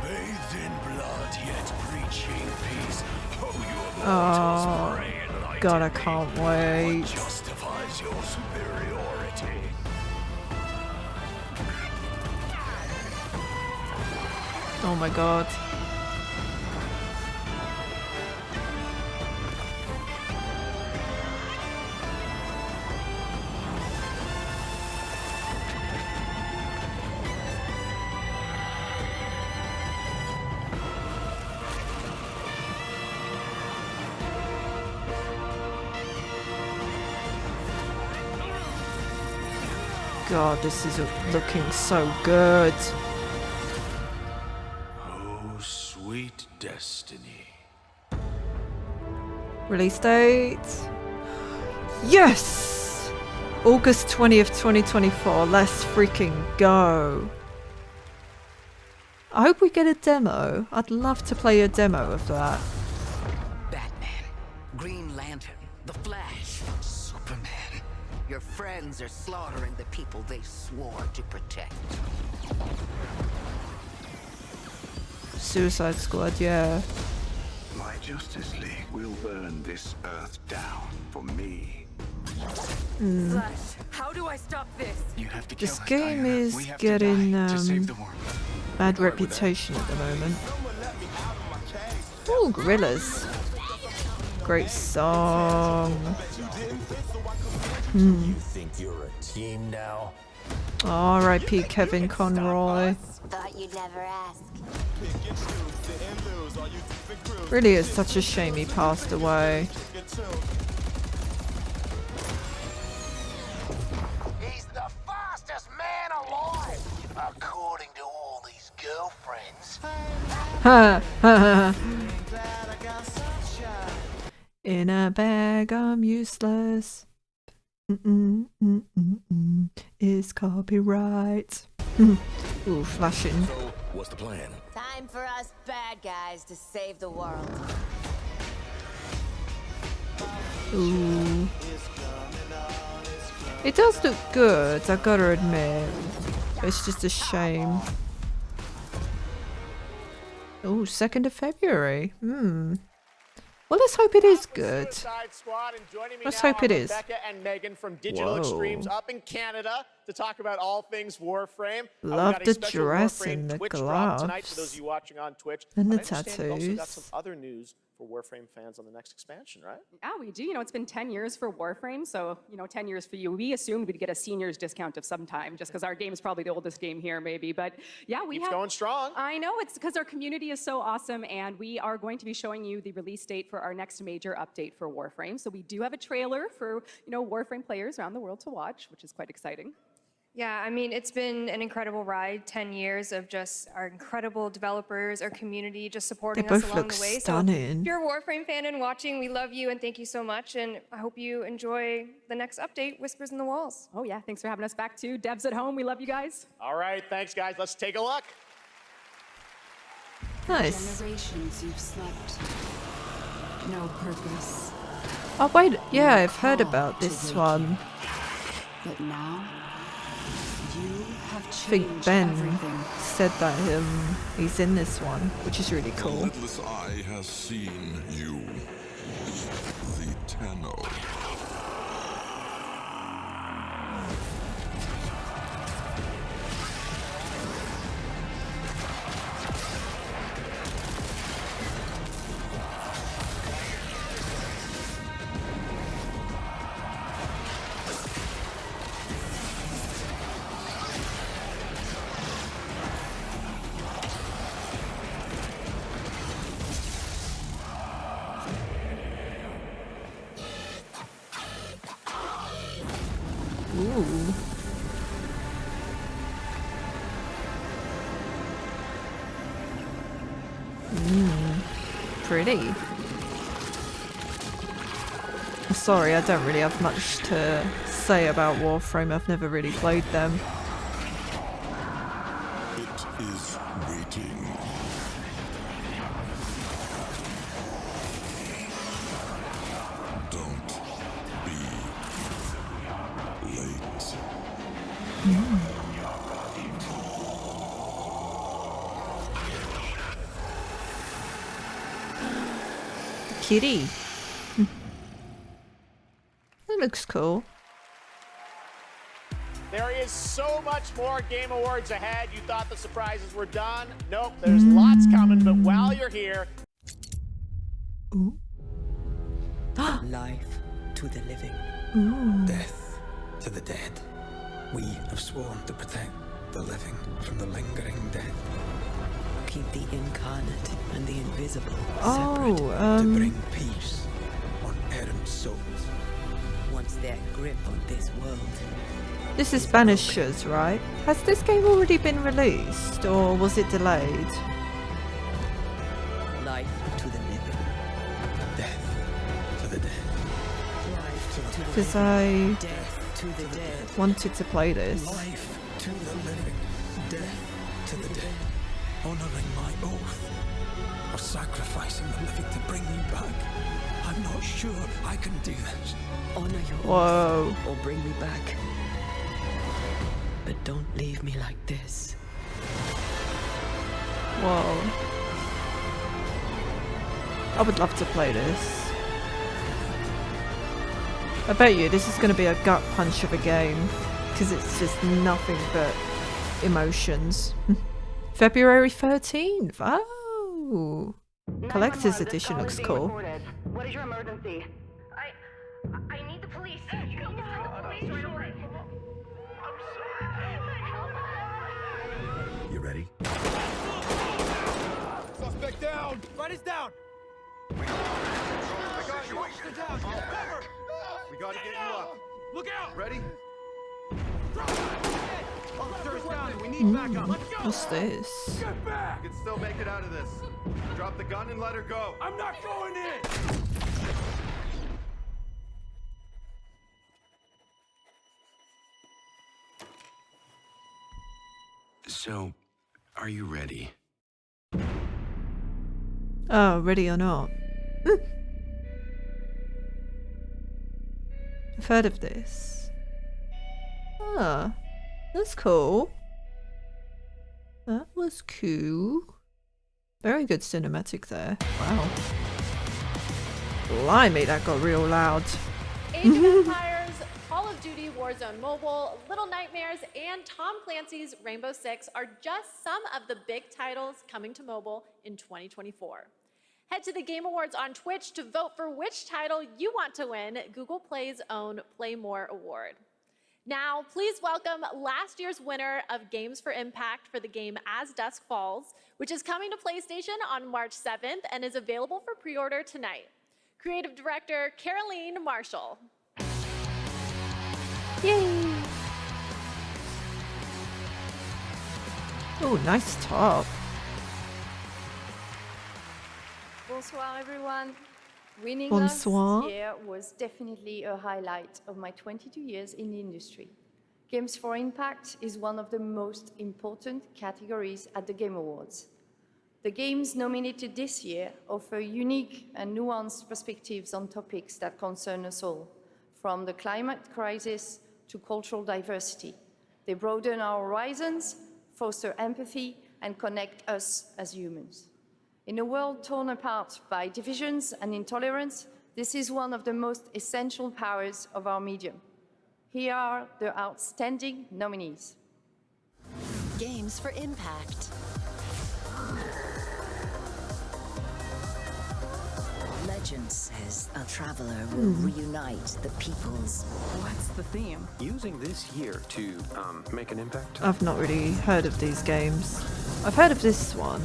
Bathed in blood, yet preaching peace. Oh, you Oh, God, I can't wait. justifies your superiority. Oh my God. God, this is looking so good. Oh, sweet destiny. Release date. Yes! August 20th, 2024. Let's freaking go. I hope we get a demo. I'd love to play a demo of that. Batman, Green Lantern, The Flash, Superman. Your friends are slaughtering the people they swore to protect. Suicide Squad, yeah. My Justice League will burn this Earth down for me. Flash, how do I stop this? You have to This game is getting bad reputation at the moment. Oh, Gorillas. Great song. You think you're a team now? R.I.P. Kevin Conroy. Thought you'd never ask. Really is such a shame he passed away. He's the fastest man alive, according to all these girlfriends. Ha ha. In a bag, I'm useless. Is copyright. Ooh, flashing. So, what's the plan? Time for us bad guys to save the world. Ooh. It does look good, I gotta admit. It's just a shame. Oh, 2nd of February. Well, let's hope it is good. Let's hope it is. Becca and Megan from Digital Whoa. Extremes up in Canada to talk about all things Warframe. Love we got a the special dress Warframe and the Twitch drop tonight gloves. for those of you watching on Twitch. And the I understand you also got tattoos. some other news for Warframe fans on the next expansion, right? Yeah, we do. You know, it's been 10 years for Warframe, so, 10 years for you. We assumed we'd get a seniors discount of some time, just because our game is probably the oldest game here, maybe. But yeah, we Keeps have... going strong. I know, it's because our community is so awesome, and we are going to be showing you the release date for our next major update for Warframe. So we do have a trailer for, Warframe players around the world to watch, which is quite exciting. Yeah, I mean, it's been an incredible ride, 10 years of just our incredible developers, our community, just supporting us both along look the way. stunning. So if you're a Warframe fan and watching, we love you and thank you so much. And I hope you enjoy the next update, Whispers in the Walls. Oh yeah, thanks for having us back too. Devs at home, we love you guys. All right, thanks, guys. Let's take a look. Nice. Generations you've slept. No purpose. Oh wait, yeah, I've heard about this one. But now, you have I think changed Ben everything. said that he's in this one, which is really The cool. lidless eye has seen you, the Tenno. Pretty. I'm sorry, I don't really have much to say about Warframe. I've never really played them. It is waiting. Don't be late. Kitty. That looks cool. There is so much more Game Awards ahead. You thought the surprises were done? Nope, there's lots coming, but while you're here... Ooh. Life to the living. Ooh. Death to the dead. We have sworn to protect the living from the lingering dead. Keep the incarnate and the invisible separate to bring peace on errant souls. Once their grip on this world. This is Banishers, right? Has this game already been released, or was it delayed? Life to the living. Death to the dead. Life to the Because I Death to the dead. wanted to play this. Life to the living. Death to the dead. Honoring my oath of sacrificing the living to bring me back. I'm not sure I can do this. Honor your Whoa. oath or bring me back. But don't leave me like this. Whoa. I would love to play this. I bet you this is going to be a gut punch of a game, because it's just nothing but emotions. February 13th. Oh. Collector's edition looks cool. What is your emergency? I need the police. You need to call the police right away. You ready? Suspect down! Right is down! I got you. Officer down. Cover! We gotta get you up. Look out! Ready? Officer's down. We need backup. Let's go! What's this? Get back! You can still make it out of this. Drop the gun and let her go. I'm not going in! So, are you ready? Oh, ready or not? I've heard of this. Ah, that's cool. That was cool. Very good cinematic there. Wow. Blimey, that got real loud. Age of Empires, Call of Duty Warzone Mobile, Little Nightmares, and Tom Clancy's Rainbow Six are just some of the big titles coming to mobile in 2024. Head to the Game Awards on Twitch to vote for which title you want to win Google Play's own Play More award. Now, please welcome last year's winner of Games for Impact for the game As Dusk Falls, which is coming to PlayStation on March 7th and is available for pre-order tonight. Creative Director Caroline Marshall. Yay! Oh, nice top. Bonsoir, everyone. Winning Bonsoir. last year was definitely a highlight of my 22 years in the industry. Games for Impact is one of the most important categories at the Game Awards. The games nominated this year offer unique and nuanced perspectives on topics that concern us all, from the climate crisis to cultural diversity. They broaden our horizons, foster empathy, and connect us as humans. In a world torn apart by divisions and intolerance, this is one of the most essential powers of our medium. Here are the outstanding nominees. Games for Impact. Legend says a traveler will reunite the peoples. What's the theme? Using this year to make an impact? I've not really heard of these games. I've heard of this one,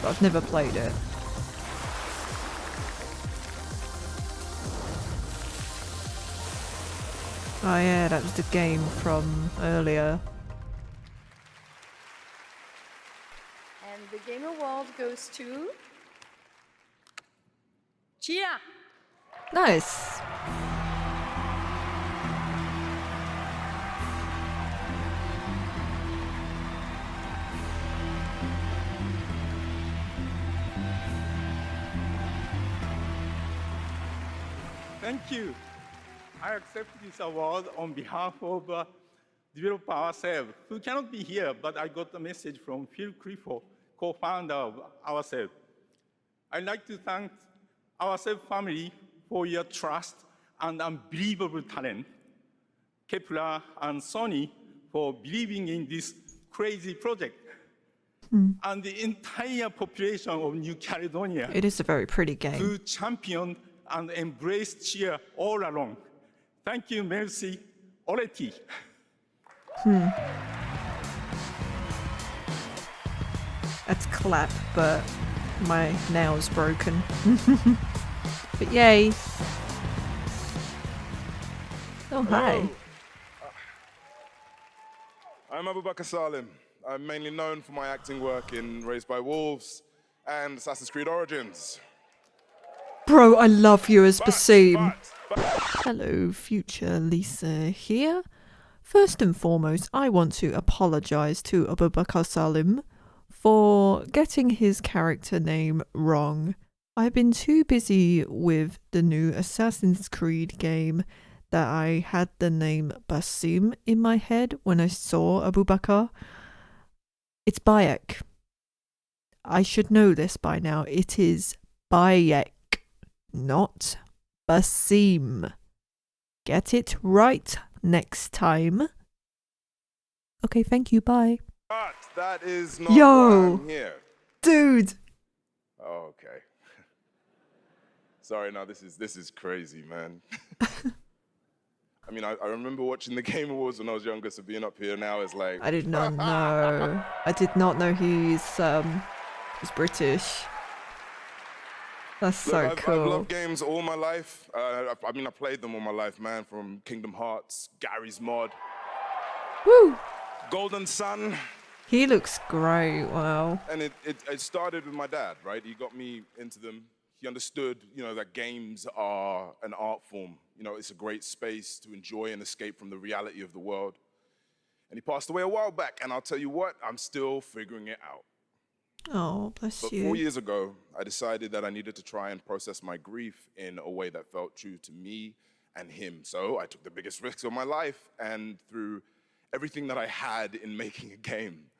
but I've never played it. Oh yeah, that was the game from earlier. And the Game Award goes to Nice. Thank you. I accept this award on behalf of developer ourselves, who cannot be here, but I got a message from Phil Clifford, co-founder of ourselves. I'd like to thank ourselves family for your trust and unbelievable talent, Kepler and Sony for believing in this crazy project, and the entire population of New Caledonia. It is a very pretty game. Who championed and embraced cheer all along. Thank you, merci, Oleti. That's clap, but my nail's broken. But yay. Oh, hi. I'm Abubakar Salim. I'm mainly known for my acting work in Raised by Wolves and Assassin's Creed Origins. Bro, I love you as Basim. Hello, future Lisa here. First and foremost, I want to apologise to Abubakar Salim for getting his character name wrong. I've been too busy with the new Assassin's Creed game that I had the name Basim in my head when I saw Abubakar. It's Bayek. I should know this by now. It is Bayek, not Basim. Get it right next time. Okay, thank you, bye. But that is not Yo, why I'm here. Dude. Oh, okay. Sorry, no, this is crazy, man. I mean, I remember watching the Game Awards when I was younger, so being up here now is like... I did not know. I did not know he's British. That's so Look, cool. I've loved games all my life. I mean, I played them all my life, man, from Kingdom Hearts, Gary's Mod. Woo! Golden Sun. He looks great, wow. And it started with my dad, right? He got me into them. He understood, that games are an art form. It's a great space to enjoy and escape from the reality of the world. And he passed away a while back, and I'll tell you what, I'm still figuring it out. Oh, bless But you. 4 years ago, I decided that I needed to try and process my grief in a way that felt true to me and him. So I took the biggest risks of my life, and through everything that I had in making a game,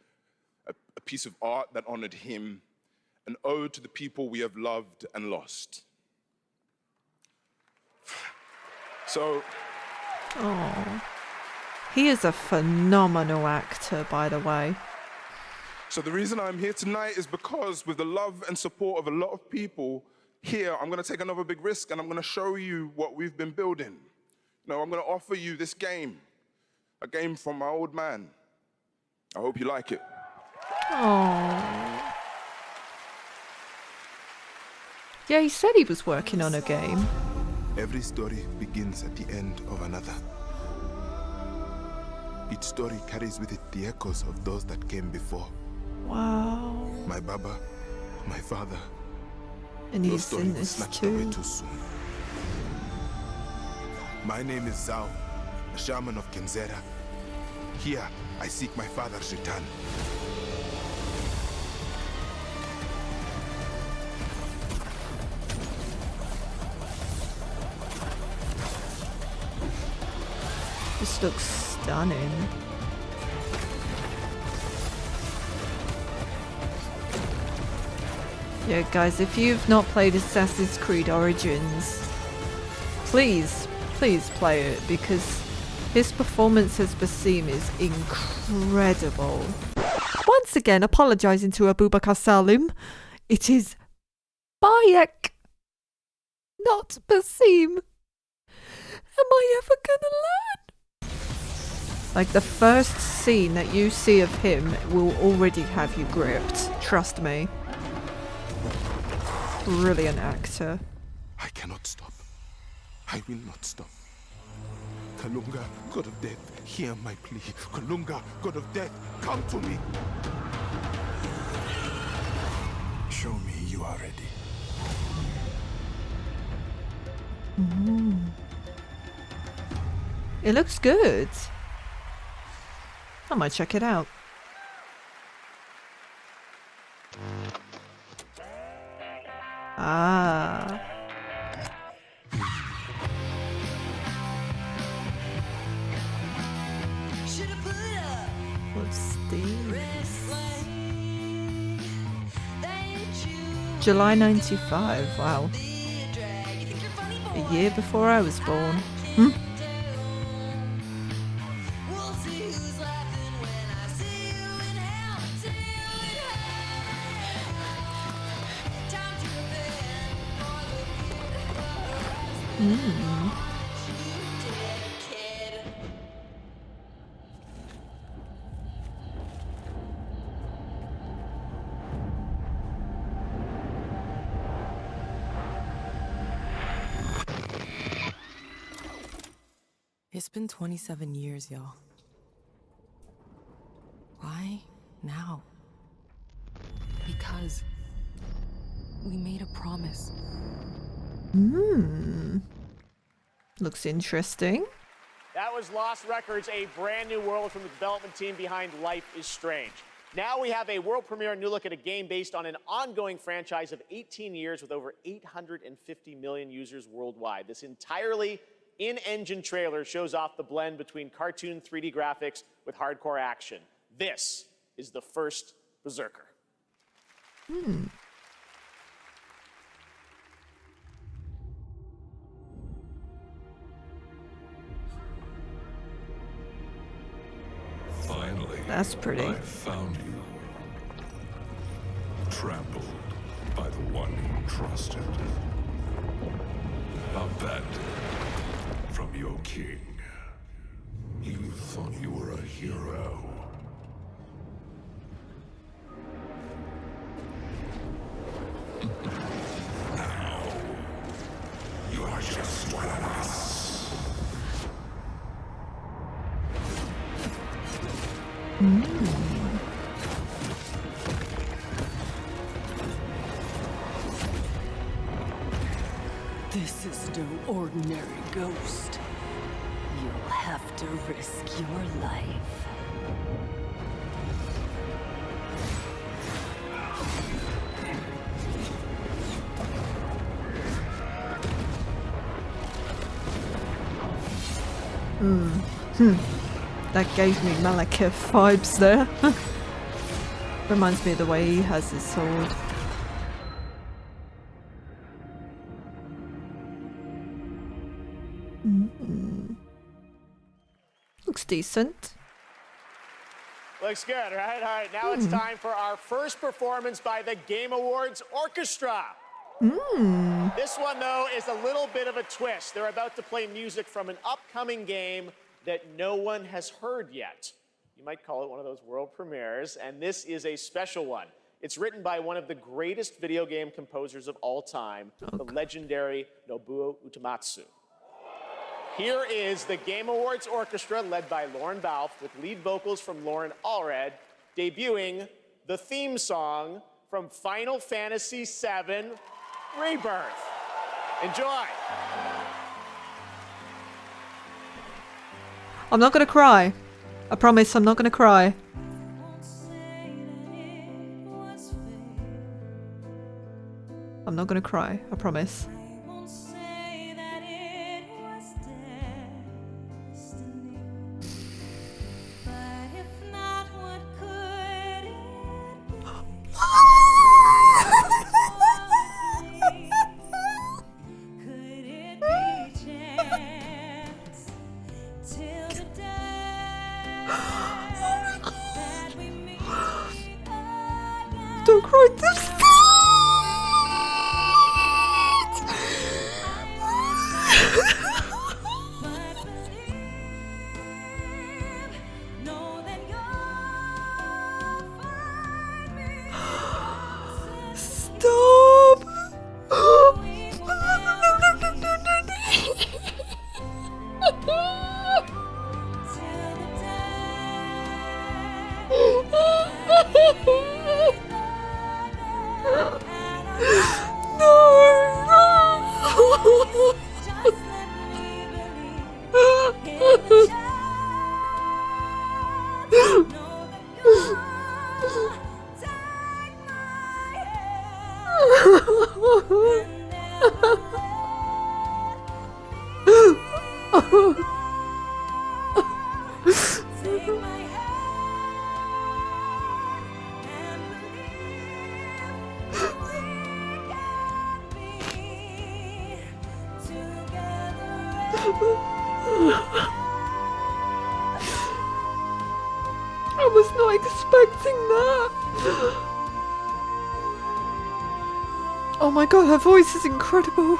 a piece of art that honored him, an ode to the people we have loved and lost. So... Oh. He is a phenomenal actor, by the way. So the reason I'm here tonight is because with the love and support of a lot of people here, I'm gonna take another big risk and I'm gonna show you what we've been building. I'm gonna offer you this game, a game from my old man. I hope you like it. Oh. Yeah, he said he was working on a game. Every story begins at the end of another. Each story carries with it the echoes of those that came before. Wow. My Baba, my father. And Those he's stories in were this snatched away too. too soon. My name is Zhao, a shaman of Kenzera. Here, I seek my father's return. This looks stunning. Yeah, guys, if you've not played Assassin's Creed Origins, please play it, because his performance as Basim is incredible. Once again, apologising to Abubakar Salim. It is Bayek, not Basim. Am I ever gonna learn? Like, the first scene that you see of him will already have you gripped. Trust me. Brilliant actor. I cannot stop. I will not stop. Kalunga, God of Death, hear my plea. Kalunga, God of Death, come to me. Show me you are ready. It looks good. I might check it out. Ah. What's this? July 95. Wow. A year before I was born. It's been 27 years, y'all. Why now? Because we made a promise. Looks interesting. That was Lost Records, a brand new world from the development team behind Life is Strange. Now we have a world premiere new look at a game based on an ongoing franchise of 18 years with over 850 million users worldwide. This entirely in-engine trailer shows off the blend between cartoon 3D graphics with hardcore action. This is the first Berserker. Finally, that's pretty. I found you. Trampled by the one you trusted. Abandoned from your king. You thought you were a hero. Now, you are just one of us. This is no ordinary ghost. You'll have to risk your life. That gave me Malekith vibes there. Reminds me of the way he has his sword. Looks decent. Looks good, right? All right, now it's time for our first performance by the Game Awards Orchestra. This one, though, is a little bit of a twist. They're about to play music from an upcoming game that no one has heard yet. You might call it one of those world premieres, and this is a special one. It's written by one of the greatest video game composers of all time, the legendary Nobuo Uematsu. Here is the Game Awards Orchestra, led by Lauren Balfe, with lead vocals from Lauren Allred, debuting the theme song from Final Fantasy VII Rebirth. Enjoy. I'm not gonna cry. I promise I'm not gonna cry. I'm not gonna cry, I promise. Don't cry, this I was not expecting that. Oh my god, her voice is incredible.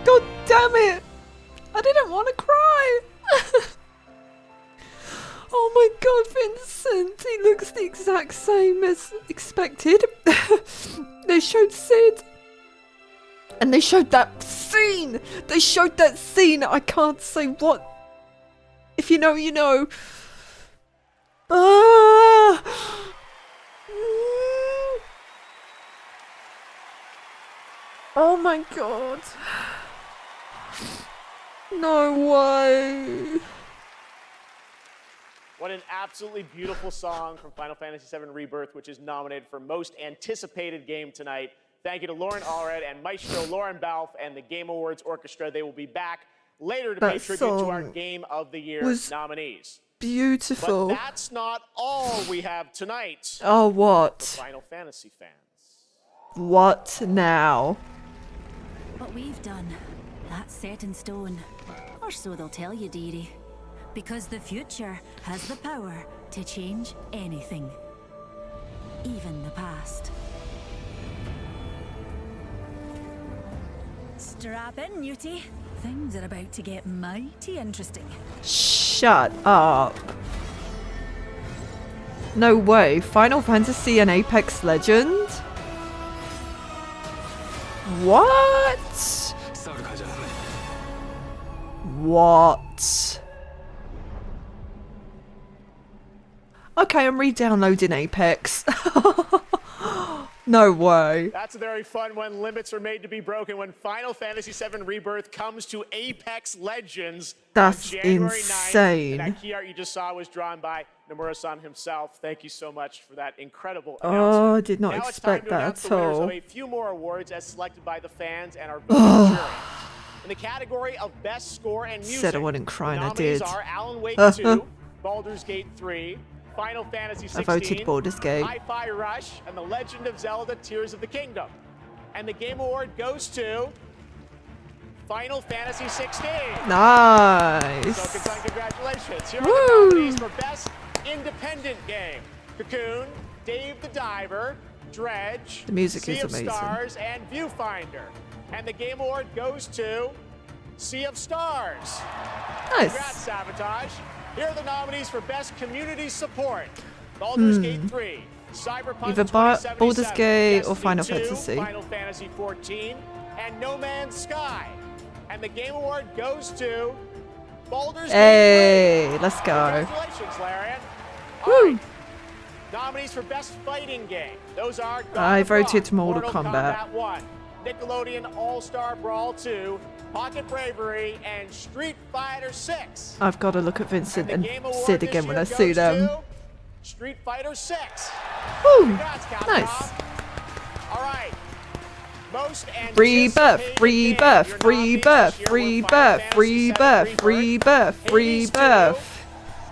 God damn it! I didn't want to cry. Oh my god, Vincent! He looks the exact same as expected. They showed Sid. And they showed that scene! They showed that scene! I can't say what. If you know, you know. Ah! Oh my god. No way. What an absolutely beautiful song from Final Fantasy VII Rebirth, which is nominated for Most Anticipated Game tonight. Thank you to Lauren Allred and Maestro Lauren Balfe and the Game Awards Orchestra. They will be back later to pay tribute to our Game of the Year nominees. Beautiful. But that's not all we have tonight. Oh, what? For Final Fantasy fans. What now? What we've done, that's set in stone. Or so they'll tell you, dearie. Because the future has the power to change anything. Even the past. Strap in, Newtie. Things are about to get mighty interesting. Shut up. No way. Final Fantasy and Apex Legend? What? What? Okay, I'm re-downloading Apex. No way. That's a very fun one. Limits are made to be broken when Final Fantasy VII Rebirth comes to Apex Legends. That's on January insane. 9th. And that key art you just saw was drawn by Nomura-san himself. Thank you so much for that incredible announcement. Oh, I did not now expect that it's time at to announce the all. winners of a few more awards as selected by the fans and our voting jury. In the category of Best Score and Music, Said I wasn't crying, the I nominees did. are Alan Wake 2, Baldur's Gate 3, Final Fantasy 16, I voted Baldur's Gate. Hi-Fi Rush, and The Legend of Zelda Tears of the Kingdom. And the Game Award goes to Final Fantasy 16. Nice. So congratulations. Here are the nominees for Best Independent Game. Cocoon, Dave the Diver, Dredge, The music Sea is of amazing. Stars, and Viewfinder. And the Game Award goes to Sea of Stars. Nice. Congrats, Sabotage. Here are the nominees for Best Community Support. Baldur's Gate 3, Cyberpunk Either 2077, Baldur's Gate or Destiny Final 2, Fantasy. Final Fantasy 14, and No Man's Sky. And the Game Award goes to Baldur's Gate 3. Hey, let's go. Congratulations, Larian. Woo. Nominees for Best Fighting Game. Those are God I of Rock, voted Mortal Kombat. 1, Nickelodeon All-Star Brawl 2, Pocket Bravery, and Street Fighter 6. I've got to look at Vincent and Game Award Sid this again when year I see goes them. to Street Fighter 6. Woo. Congrats, Capcom. Nice. All right. Most Rebirth, rebirth, rebirth, rebirth, rebirth, rebirth, rebirth.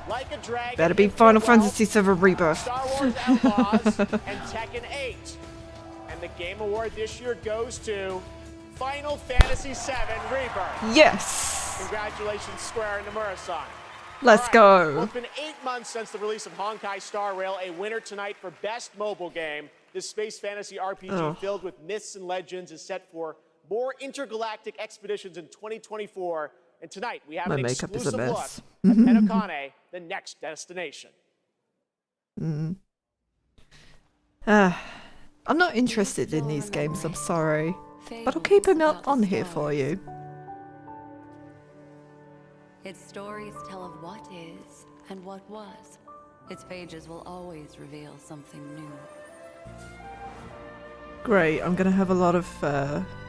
Like a Dragon, Better be Final Fantasy VII Rebirth. Star Wars Outlaws, and Tekken 8. And the Game Award this year goes to Final Fantasy VII Rebirth. Yes. Congratulations, Square and Nomura-san. Let's go. Well, it's been 8 months since the release of Honkai Star Rail, a winner tonight for Best Mobile Game. This space fantasy RPG filled with myths and legends is set for more intergalactic expeditions in 2024. And tonight we have My an makeup is a exclusive look mess. at Penokane, the next destination. I'm not interested in these games, I'm sorry. But I'll keep them on here for you. Its stories tell of what is and what was. Its pages will always reveal something new. Great, I'm gonna have a lot of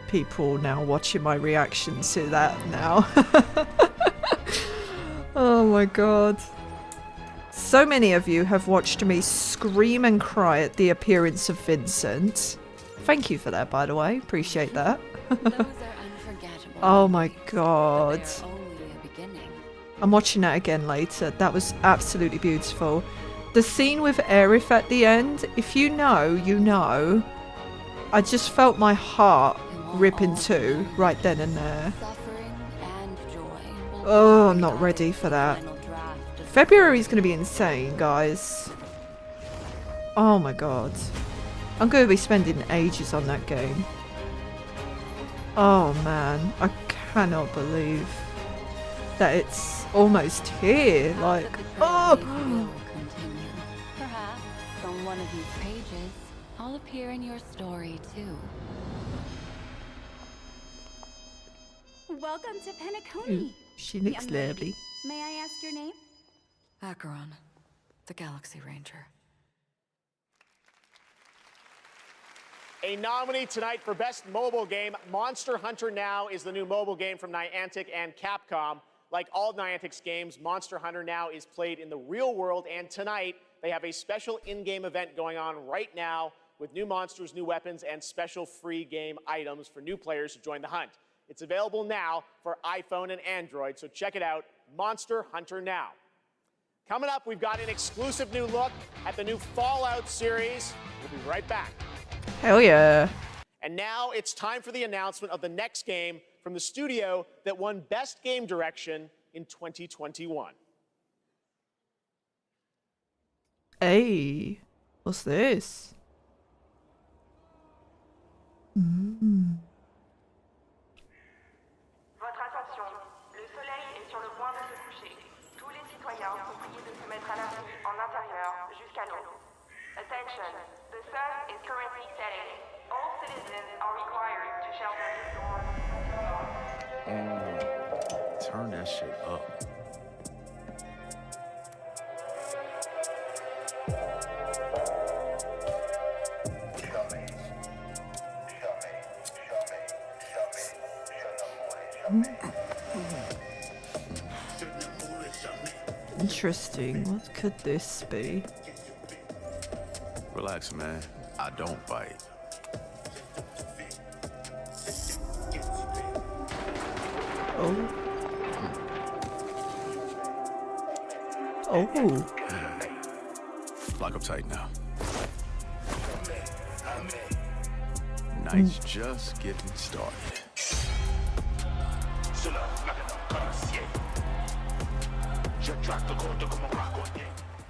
people now watching my reaction to that now. Oh my god. So many of you have watched me scream and cry at the appearance of Vincent. Thank you for that, by the way. Appreciate that. Oh my god. I'm watching that again later. That was absolutely beautiful. The scene with Aerith at the end, if you know, you know. I just felt my heart rip in two right then and there. Oh, I'm not ready for that. February's going to be insane, guys. Oh my god. I'm going to be spending ages on that game. Oh man, I cannot believe that it's almost here. Like, oh! Perhaps on one of these pages, I'll appear in your story too. Welcome to Penacony. She looks young lady. lovely. May I ask your name? Acheron, the Galaxy Ranger. A nominee tonight for Best Mobile Game, Monster Hunter Now is the new mobile game from Niantic and Capcom. Like all Niantic's games, Monster Hunter Now is played in the real world, and tonight they have a special in-game event going on right now with new monsters, new weapons, and special free game items for new players who join the hunt. It's available now for iPhone and Android, so check it out, Monster Hunter Now. Coming up, we've got an exclusive new look at the new Fallout series. We'll be right back. Hell yeah. And now it's time for the announcement of the next game from the studio that won Best Game Direction in 2021. Hey, what's this? Votre attention, le soleil est sur le point de se coucher. Tous les citoyens sont priés de se mettre à l'abri en intérieur jusqu'à l'aube. Attention, the sun is currently setting. All citizens are required to shelter indoors. Turn that shit up. Interesting. What could this be? Relax, man. I don't bite. Oh. Oh. Lock up tight now. Night's just getting started.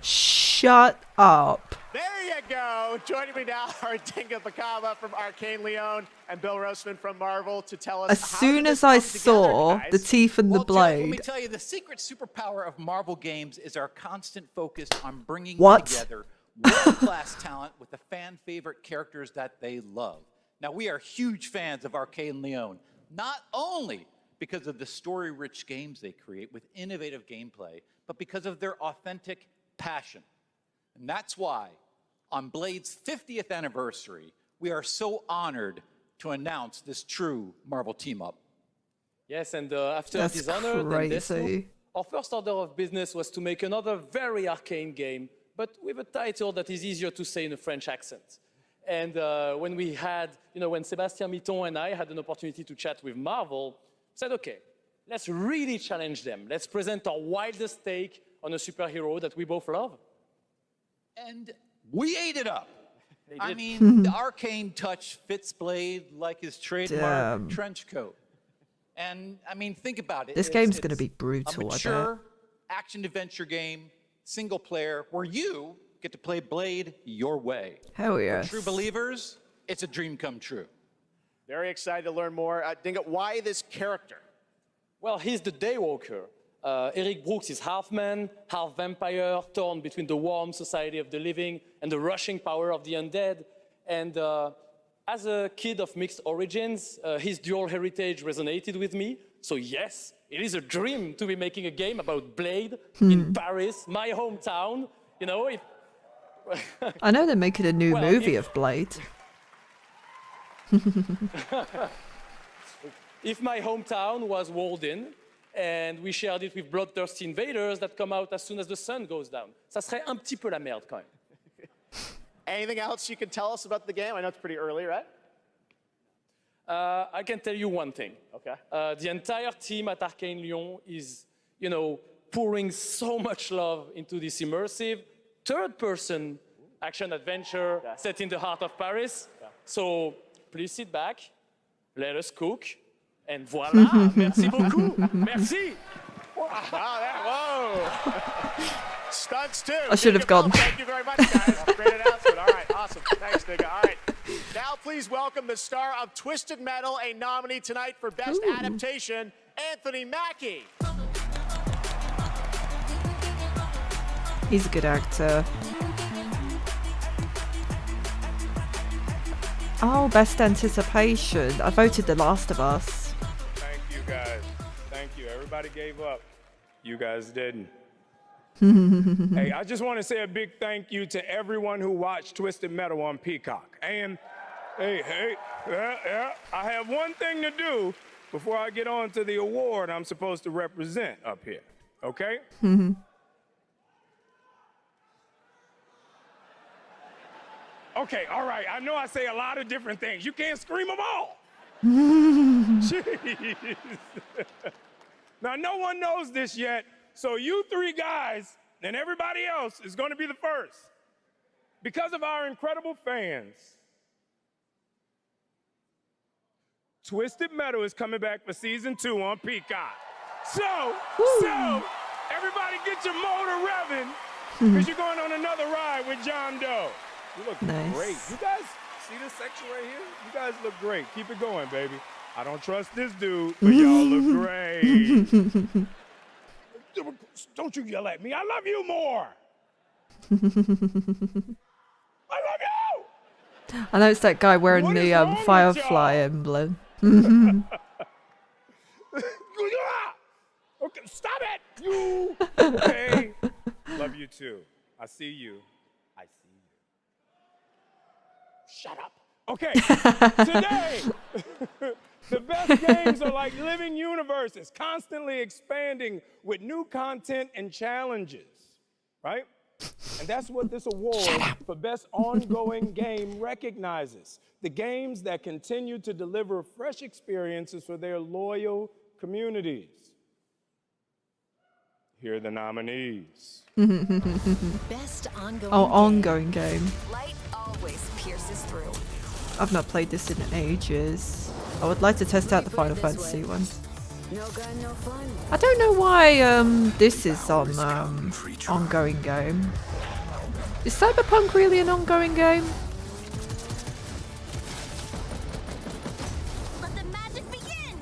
Shut up. There you go. Joining me now are Dinga Bakaba from Arcane Leon and Bill Roseman from Marvel to tell us As soon as I saw the teeth and the Let me blade. tell you, the secret superpower of Marvel games is our constant focus on bringing What? together world-class talent with the fan favorite characters that they love. Now, we are huge fans of Arcane Leon, not only because of the story-rich games they create with innovative gameplay, but because of their authentic passion. And that's why, on Blade's 50th anniversary, we are so honored to announce this true Marvel team-up. Yes, and after That's Dishonored and Deathloop, crazy. our first order of business was to make another very arcane game, but with a title that is easier to say in a French accent. And when we had, when Sébastien Mitton and I had an opportunity to chat with Marvel, said, okay, let's really challenge them. Let's present our wildest take on a superhero that we both love. And we ate it up. They I did. mean, the arcane touch fits Blade like his trademark Damn. trench coat. And, I mean, think about it. This game's gonna be brutal, A I bet. mature action-adventure game, single player, where you get to play Blade your way. Hell yes. For true believers, it's a dream come true. Very excited to learn more. Dinga, why this character? Well, he's the Daywalker. Eric Brooks is half man, half vampire, torn between the warm society of the living and the rushing power of the undead. And as a kid of mixed origins, his dual heritage resonated with me. So yes, it is a dream to be making a game about Blade in Paris, my hometown. I know they're making a new Well, movie if- of Blade. If my hometown was walled in, and we shared it with bloodthirsty invaders that come out as soon as the sun goes down. Ça serait un petit peu la merde quand même. Anything else you can tell us about the game? I know it's pretty early, right? I can tell you one thing. Okay. The entire team at Arcane Lyon is, pouring so much love into this immersive third-person action-adventure set in the heart of Paris. So please sit back, let us cook. And voila, merci beaucoup. Merci. Whoa. Stunts too. I should have gone. Thank you very much, guys. Great announcement. All right, awesome. Thanks, Nigga. All right. Now please welcome the star of Twisted Metal, a nominee tonight for Best Adaptation, Anthony Mackie. He's a good actor. Oh, Best Anticipation. I voted The Last of Us. Thank you, guys. Thank you. Everybody gave up. You guys didn't. Hey, I just want to say a big thank you to everyone who watched Twisted Metal on Peacock. And, hey, I have one thing to do before I get on to the award I'm supposed to represent up here, okay? Okay, all right, I know I say a lot of different things. You can't scream them all. Jeez. Now, no one knows this yet, so you three guys and everybody else is going to be the first. Because of our incredible fans, Twisted Metal is coming back for season 2 on Peacock. So, everybody get your motor revving, because you're going on another ride with John Doe. You look great. You guys see this section right here? You guys look great. Keep it going, baby. I don't trust this dude, but y'all look great. Don't you yell at me. I love you more. I love you. I know it's that guy wearing the Firefly emblem. Okay, stop it. You. Okay. Love you too. I see you. Shut up. Okay, today, the best games are like living universes, constantly expanding with new content and challenges, right? And that's what this award for Best Ongoing Game recognizes. The games that continue to deliver fresh experiences for their loyal communities. Here are the nominees. Best ongoing ongoing game. Light always pierces through. I've not played this in ages. I would like to test out the Final Fantasy one. No gun, no fun. I don't know why this is on ongoing game. Is Cyberpunk really an ongoing game? Let the magic begin.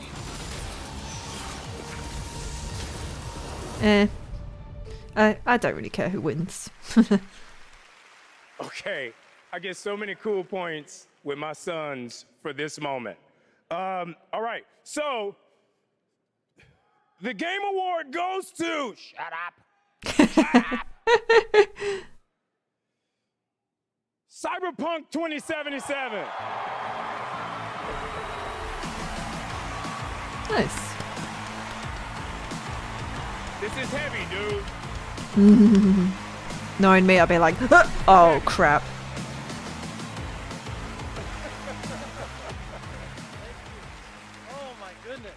I don't really care who wins. Okay, I get so many cool points with my sons for this moment. All right, so the game award goes to... Shut up. Shut up. Cyberpunk 2077. Nice. This is heavy, dude. Knowing me, I'll be like, oh crap. Oh my goodness.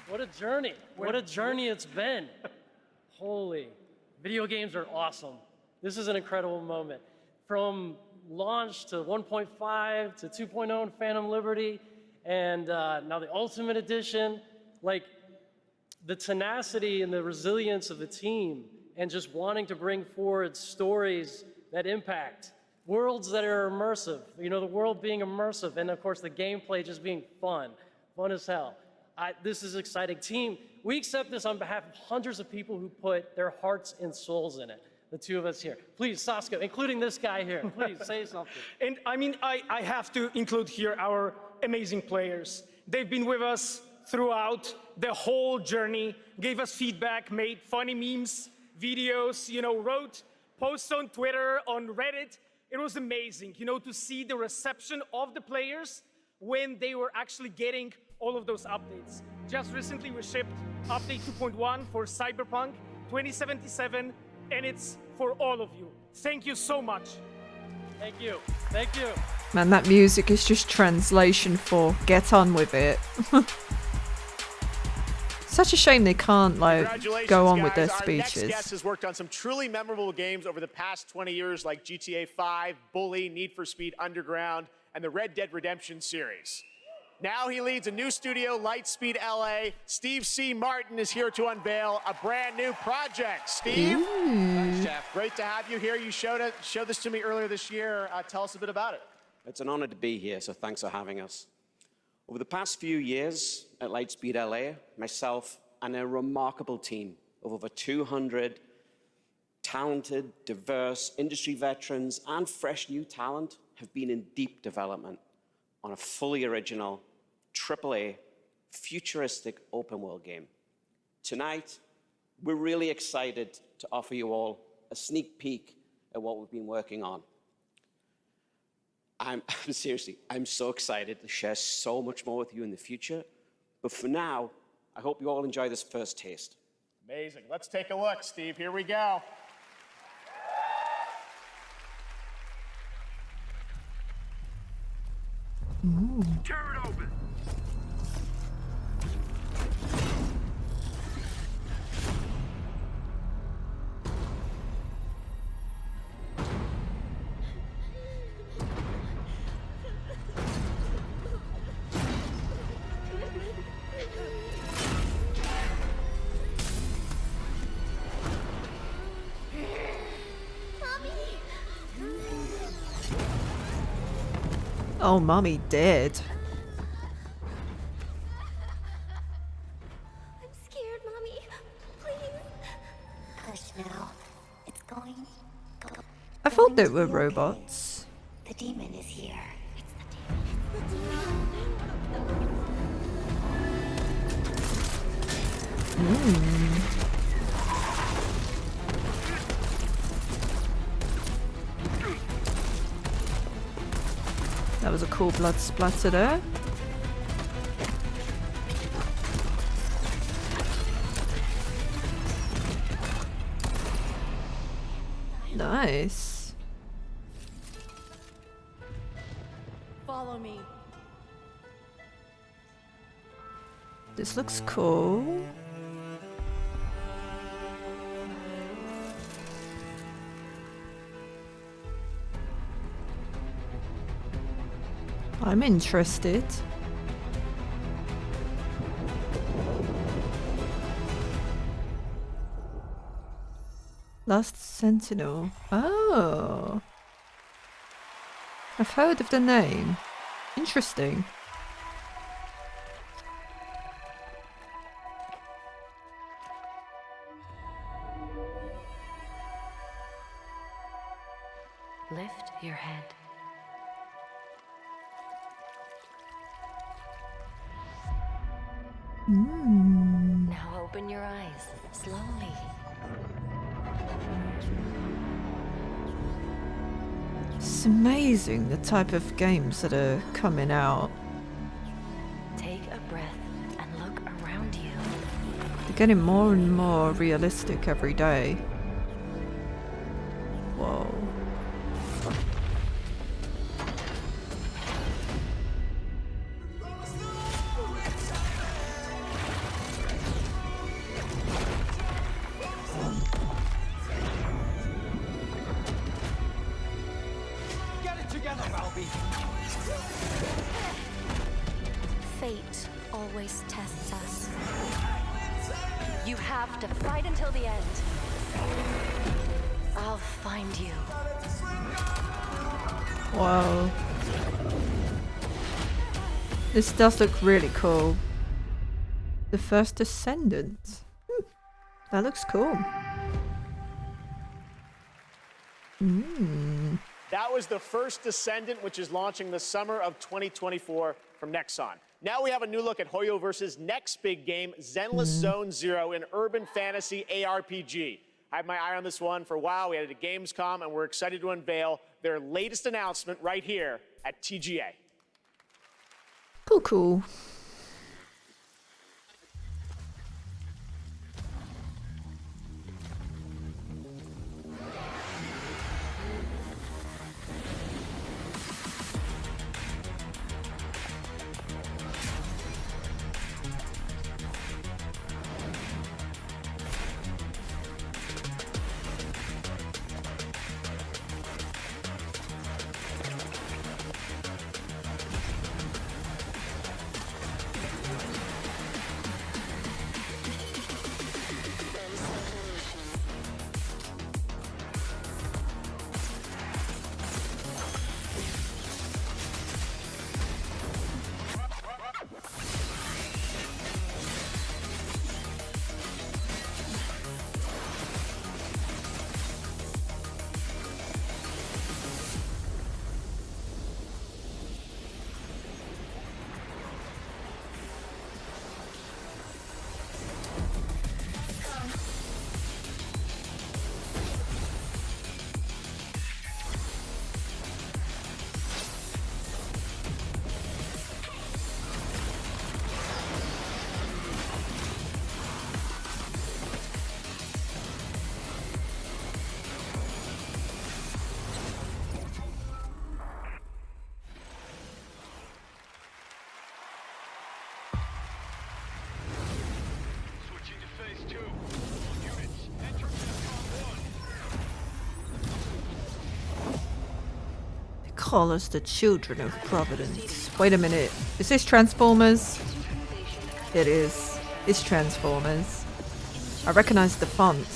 What a journey. What a journey it's been. Holy. Video games are awesome. This is an incredible moment. From launch to 1.5 to 2.0 and Phantom Liberty, and now the Ultimate Edition, like the tenacity and the resilience of the team and just wanting to bring forward stories that impact, worlds that are immersive, you know, the world being immersive, and of course the gameplay just being fun as hell. This is exciting. Team, we accept this on behalf of hundreds of people who put their hearts and souls in it. The two of us here. Please, Saskia, including this guy here, please say something. And I mean, I have to include here our amazing players. They've been with us throughout the whole journey, gave us feedback, made funny memes, videos, you know, wrote posts on Twitter, on Reddit. It was amazing, you know, to see the reception of the players when they were actually getting all of those updates. Just recently we shipped update 2.1 for Cyberpunk 2077, and it's for all of you. Thank you so much. Thank you. Thank you. Man, that music is just translation for get on with it. Such a shame they can't go on with their speeches. Our next guest has worked on some truly memorable games over the past 20 years, like GTA 5, Bully, Need for Speed Underground, and the Red Dead Redemption series. Now he leads a new studio, Lightspeed LA. Steve C. Martin is here to unveil a brand new project. Steve, Thanks, Jeff. great to have you here. You showed this to me earlier this year. Tell us a bit about it. It's an honor to be here, so thanks for having us. Over the past few years at Lightspeed LA, myself and a remarkable team of over 200 talented, diverse industry veterans and fresh new talent have been in deep development on a fully original, AAA, futuristic open world game. Tonight, we're really excited to offer you all a sneak peek at what we've been working on. Seriously, I'm so excited to share so much more with you in the future. But for now, I hope you all enjoy this first taste. Amazing. Let's take a look, Steve. Here we go. Ooh. Tear it open. Oh, Mommy dead. I'm scared, Mommy. Please. Hush now. It's going. I thought they were robots. The demon is here. That was a cool blood splatter there. Nice. Follow me. This looks cool. I'm interested. Last Sentinel. Oh. I've heard of the name. Interesting. Lift your head. Now open your eyes, slowly. It's amazing the type of games that are coming out. Take a breath and look around you. They're getting more and more realistic every day. Whoa. Fate always tests us. You have to fight until the end. I'll find you. Wow. This does look really cool. The First Descendant. That looks cool. That was the First Descendant, which is launching the summer of 2024 from Nexon. Now we have a new look at Hoyoverse's next big game, Zenless Zone Zero, an urban fantasy ARPG. I had my eye on this one for a while. We had it at Gamescom, and we're excited to unveil their latest announcement right here at TGA. Cool, cool. call us the children of Providence. Wait a minute. Is this Transformers? It is. It's Transformers. I recognize the font.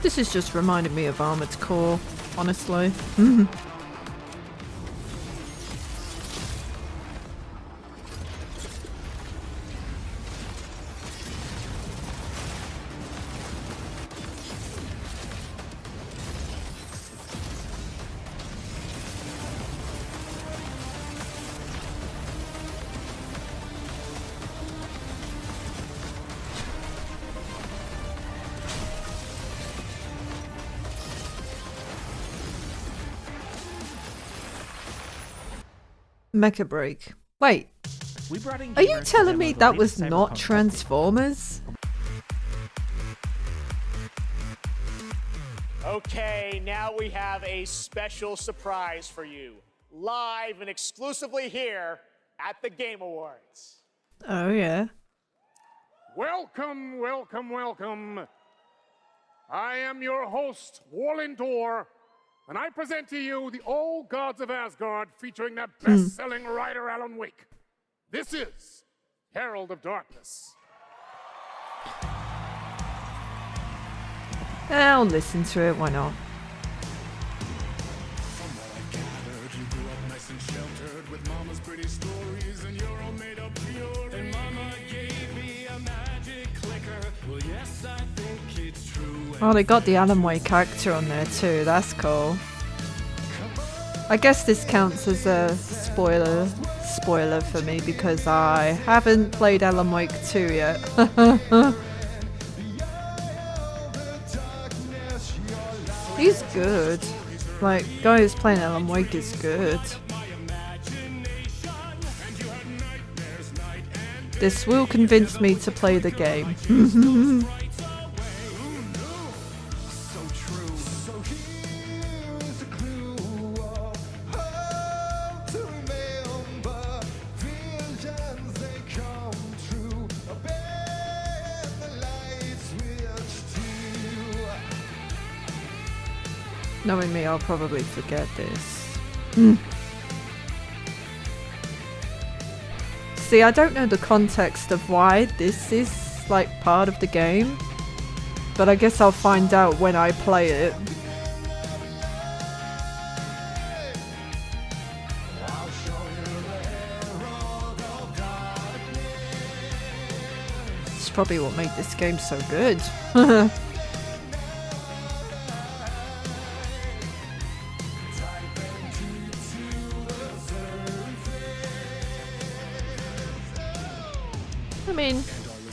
This has just reminded me of Armored Core, honestly. Mecha Break. Wait, are you telling me that was not Transformers? Okay, now we have a special surprise for you. Live and exclusively here at the Game Awards. Oh yeah. Welcome, welcome, welcome. I am your host, Warlindor, and I present to you the Old Gods of Asgard featuring that best-selling writer Alan Wake. This is Herald of Darkness. I'll listen to it, why not? Oh, they got the Alan Wake actor on there too, that's cool. I guess this counts as a spoiler for me because I haven't played Alan Wake 2 yet. He's good. Like, guy who's playing Alan Wake is good. This will convince me to play the game. Knowing me, I'll probably forget this. See, I don't know the context of why this is like part of the game, but I guess I'll find out when I play it. It's probably what made this game so good. I mean,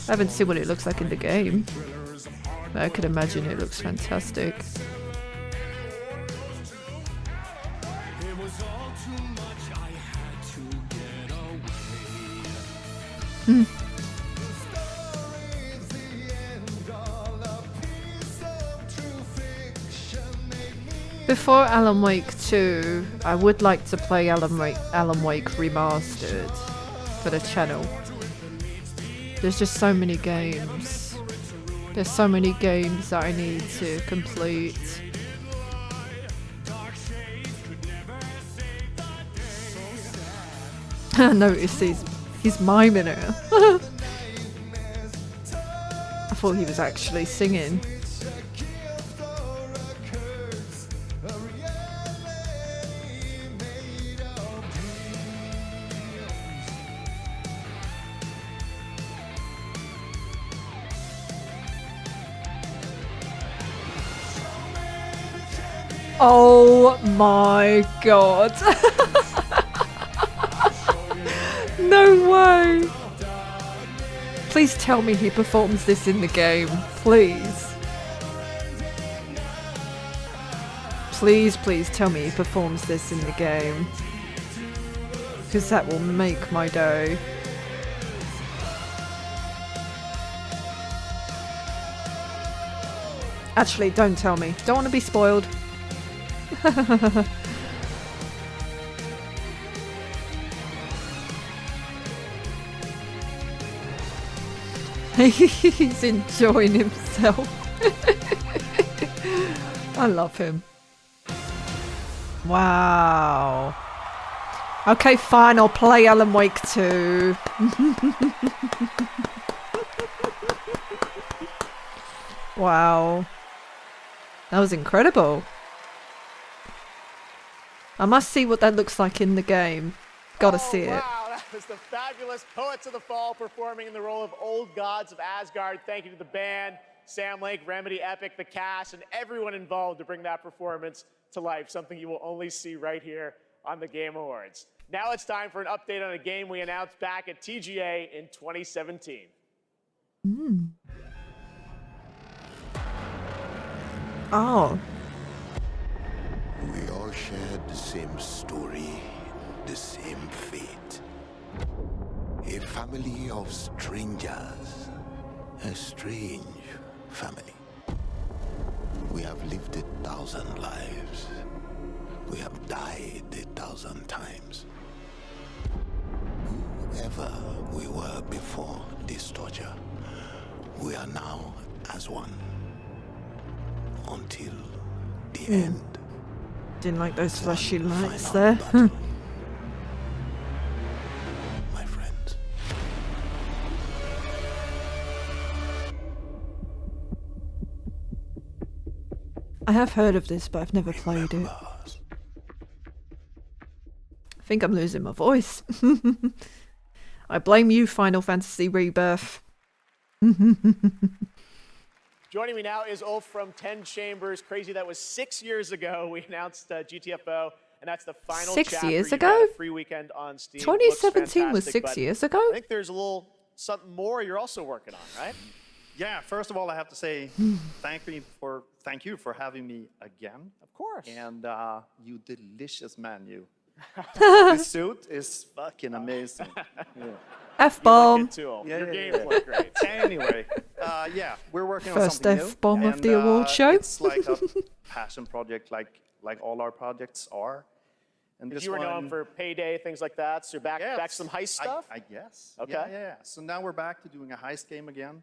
I haven't seen what it looks like in the game, but I could imagine it looks fantastic. Before Alan Wake 2, I would like to play Alan Wake Remastered for the channel. There's just so many games. There's so many games that I need to complete. Notice he's miming it. I thought he was actually singing. Oh my god. No way. Please tell me he performs this in the game. Please. Please, please tell me he performs this in the game. Because that will make my day. Actually, don't tell me. Don't want to be spoiled. He's enjoying himself. I love him. Wow. Okay, fine, I'll play Alan Wake 2. Wow. That was incredible. I must see what that looks like in the game. Gotta see it. Wow, that was the fabulous Poets of the Fall performing in the role of Old Gods of Asgard. Thank you to the band, Sam Lake, Remedy, Epic, the cast, and everyone involved to bring that performance to life, something you will only see right here on the Game Awards. Now it's time for an update on a game we announced back at TGA in 2017. Oh. We all shared the same story, the same fate. A family of strangers, a strange family. We have lived 1,000 lives. We have died 1,000 times. Whoever we were before this torture, we are now as one. Until the end. Didn't like those flashy lights there. My friends. I have heard of this, but I've never played it. I think I'm losing my voice. I blame you, Final Fantasy Rebirth. Joining me now is Ulf from 10 Chambers. Crazy, that was 6 years ago. We announced GTFO, and that's the final 6 chapter. years You ago? got a free weekend on Steam. 2017 was Looks 6 fantastic, years ago? I think there's a little something more you're also working on, right? Yeah, first of all, I have to say thank you for having me again. Of course. And you delicious menu. This suit is fucking amazing. Yeah. F-bomb. Your games look great. Anyway, yeah, we're working on First something new. F-bomb of the award show. It's like a passion project, like all our projects are. And this You were known one- for Payday, things like that. So you're back to some heist stuff? I guess. Okay. Yeah. So now we're back to doing a heist game again.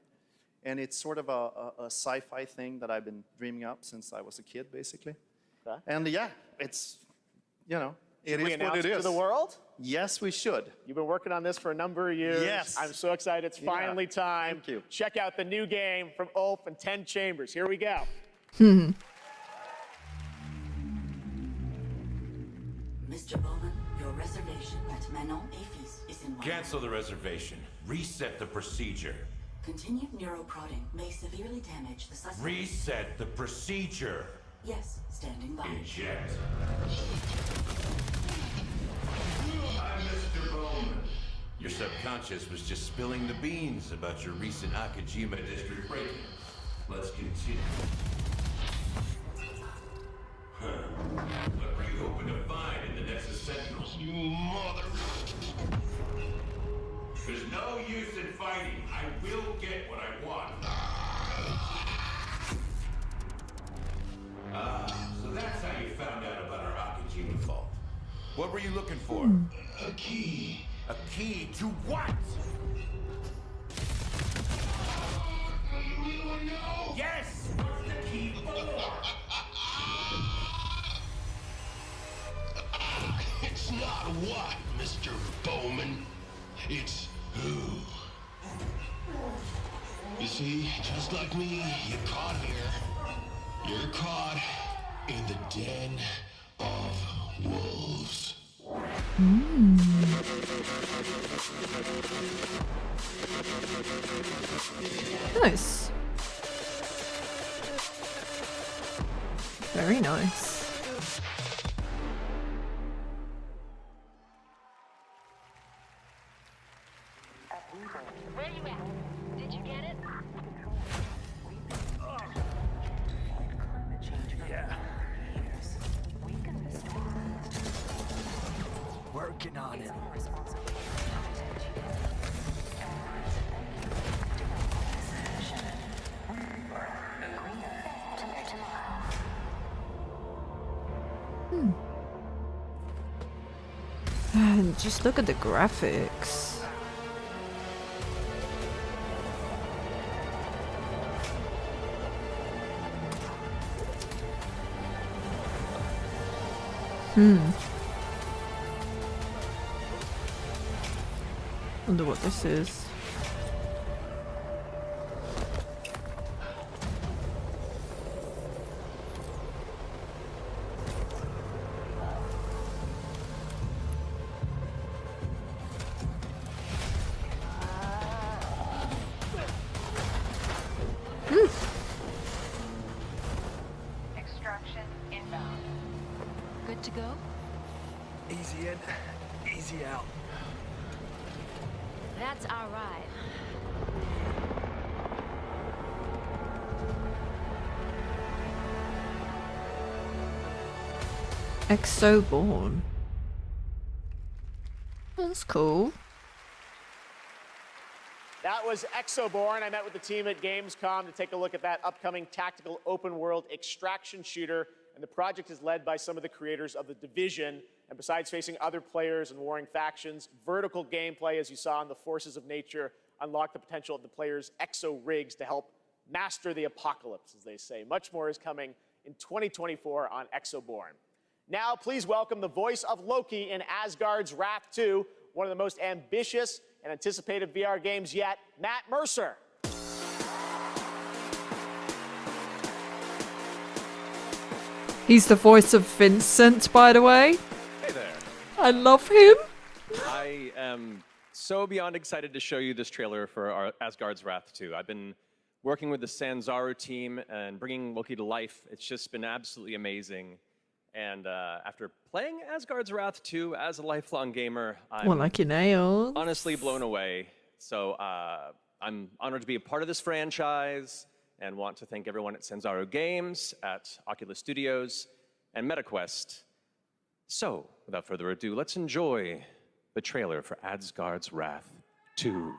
And it's sort of a sci-fi thing that I've been dreaming up since I was a kid, basically. Okay. And yeah, it's, it Should is we what announce it it is. to the world? Yes, we should. You've been working on this for a number of years. Yes. I'm so excited. It's Yeah. finally time. Thank you. Check out the new game from Ulf and 10 Chambers. Here we go. Mr. Bowman, your reservation at Manon Afis is in Cancel the reservation. Reset the procedure. Continued neuroprodding may severely damage the suspect. Reset the procedure. Yes, standing by. Eject. I'm Mr. Bowman. Your subconscious was just spilling the beans about your recent Akajima district break-in. Let's continue. What were you hoping to find in the Nexus Sentinels? You mother... There's no use in fighting. I will get what I want. So that's how you found out about our Akajima vault. What were you looking for? A key. A key to what? You really want to know? Yes! What's the key for? It's not what, Mr. Bowman. It's who. You see, just like me, you're caught here. You're caught in the den of wolves. Nice. Very nice. Where you at? Did you get it? Yeah. working on it. And just look at the graphics. Wonder what this is. Extraction inbound. Good to go? Easy in, easy out. That's our ride. Exoborn. That's cool. That was Exoborn. I met with the team at Gamescom to take a look at that upcoming tactical open-world extraction shooter, and the project is led by some of the creators of The Division. And besides facing other players and warring factions, vertical gameplay, as you saw in the Forces of Nature, unlock the potential of the players' exo rigs to help master the apocalypse, as they say. Much more is coming in 2024 on Exoborn. Now, please welcome the voice of Loki in Asgard's Wrath 2, one of the most ambitious and anticipated VR games yet, Matt Mercer. He's the voice of Vincent, by the way. Hey there. I love him. I am so beyond excited to show you this trailer for our Asgard's Wrath 2. I've been working with the Sanzaru team and bringing Loki to life. It's just been absolutely amazing. And after playing Asgard's Wrath 2 as a lifelong gamer, I'm Well, like your nails. honestly blown away. So I'm honored to be a part of this franchise and want to thank everyone at Sanzaru Games, at Oculus Studios, and MetaQuest. So, without further ado, let's enjoy the trailer for Asgard's Wrath 2.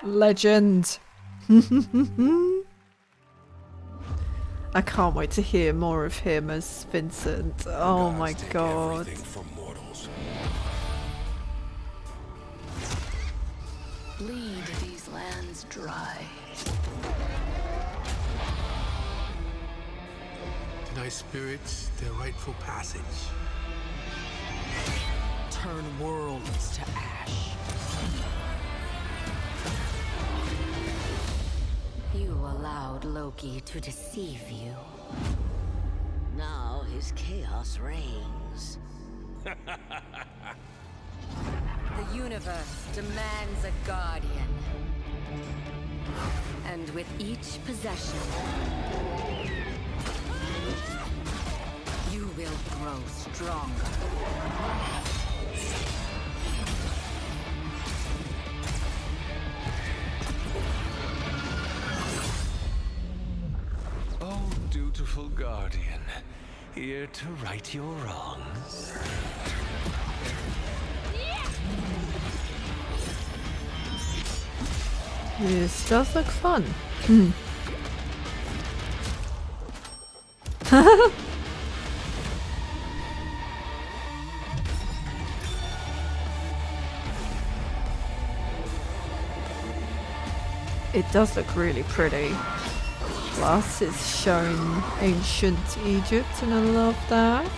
Legend. I can't wait to hear more of him as Vincent. Oh my god. Bleed these lands dry. Deny spirits their rightful passage. Turn worlds to ash. You allowed Loki to deceive you. Now his chaos reigns. The universe demands a guardian. And with each possession, you will grow stronger. Oh, dutiful guardian, here to right your wrongs. This does look fun. It does look really pretty. Plus, it's showing ancient Egypt, and I love that.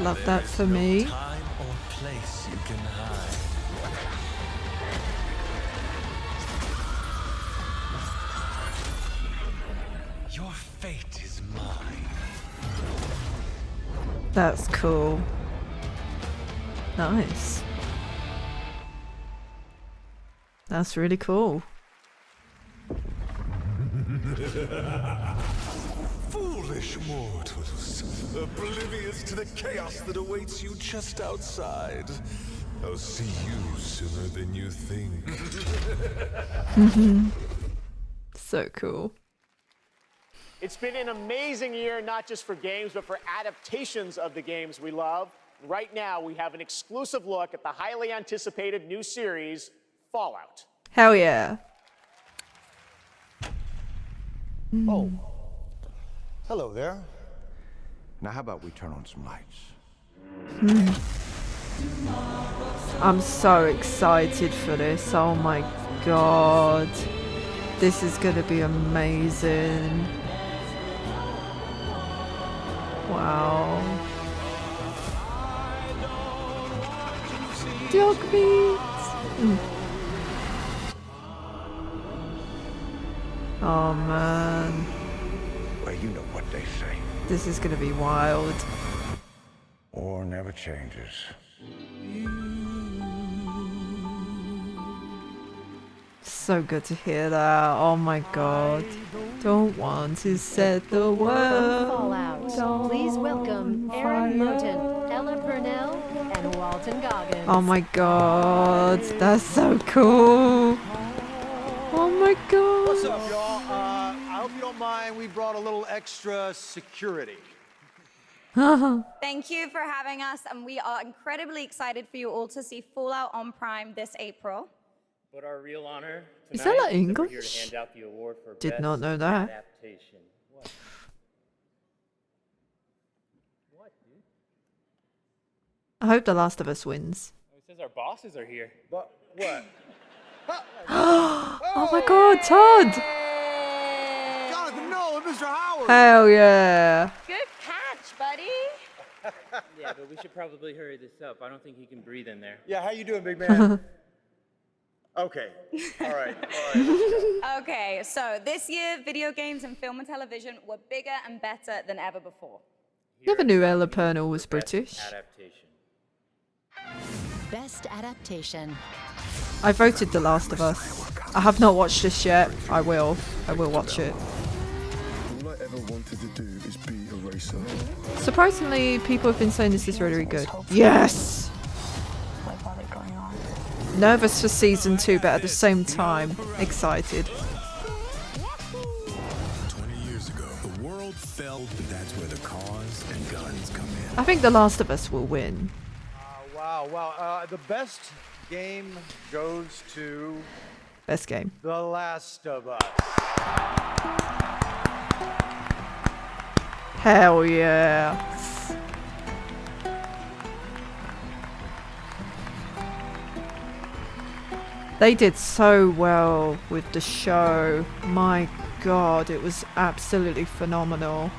Love that for me. Time or place you can hide. Your fate is mine. That's cool. Nice. That's really cool. Foolish mortals, oblivious to the chaos that awaits you just outside. I'll see you sooner than you think. So cool. It's been an amazing year, not just for games, but for adaptations of the games we love. right now we have an exclusive look at the highly anticipated new series, Fallout. Hell yeah. Oh. Hello there. Now how about we turn on some lights? I'm so excited for this. Oh my god. This is gonna be amazing. Wow. Dog meat. Oh man. Well, you know what they say. This is gonna be wild. War never changes. So good to hear that. Oh my god. Don't want to set the world. Fallout. Please welcome Aaron Moten, Ella Purnell, and Walton Goggins. Oh my god. That's so cool. Oh my god. What's up, y'all? I hope you don't mind. We brought a little extra security. Thank you for having us, and we are incredibly excited for you all to see Fallout on Prime this April. But our real honor Is that like tonight is that we're here to English? hand out the award for Did Best not know that. Adaptation. What? What, dude? I hope The Last of Us wins. Oh, it says our bosses are here. But what? Oh my god, Todd! Jonathan Nolan, Mr. Howard! Hell yeah. Good catch, buddy. Yeah, but we should probably hurry this up. I don't think he can breathe in there. Yeah, how you doing, big man? Okay. All right. Okay, so this year, video games and film and television were bigger and better than ever before. Never knew Ella Purnell was British. Adaptation. Best adaptation. I voted The Last of Us. I have not watched this yet. I will. I will watch it. All I ever wanted to do is be a racer. Surprisingly, people have been saying this is really, really good. Yes! Nervous for season 2, but at the same time, excited. 20 years ago, the world fell. That's where the cars and guns come in. I think The Last of Us will win. Wow. The best game goes to Best game. The Last of Us. Hell yeah. They did so well with the show. My god, it was absolutely phenomenal.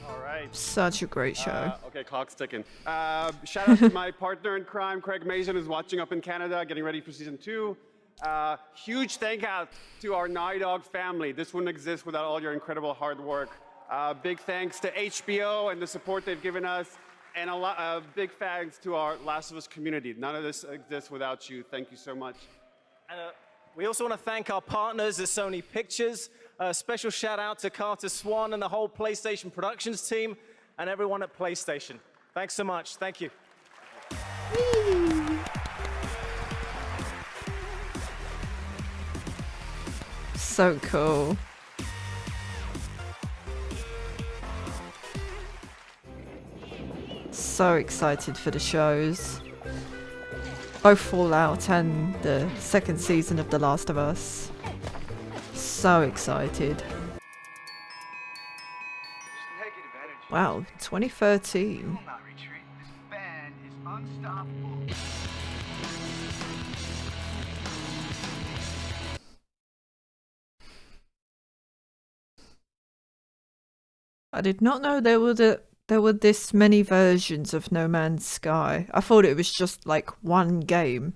All right. Such a great show. Okay, clock's ticking. Shout out to my partner in crime, Craig Mason, who's watching up in Canada, getting ready for season 2. Huge thank out to our Naughty Dog family. This wouldn't exist without all your incredible hard work. Big thanks to HBO and the support they've given us, and big thanks to our Last of Us community. None of this exists without you. Thank you so much. And we also want to thank our partners at Sony Pictures. A special shout out to Carter Swan and the whole PlayStation Productions team and everyone at PlayStation. Thanks so much. Thank you. So cool. So excited for the shows. Both Fallout and the second season of The Last of Us. So excited. Wow, 2013. I did not know there were this many versions of No Man's Sky. I thought it was just like one game.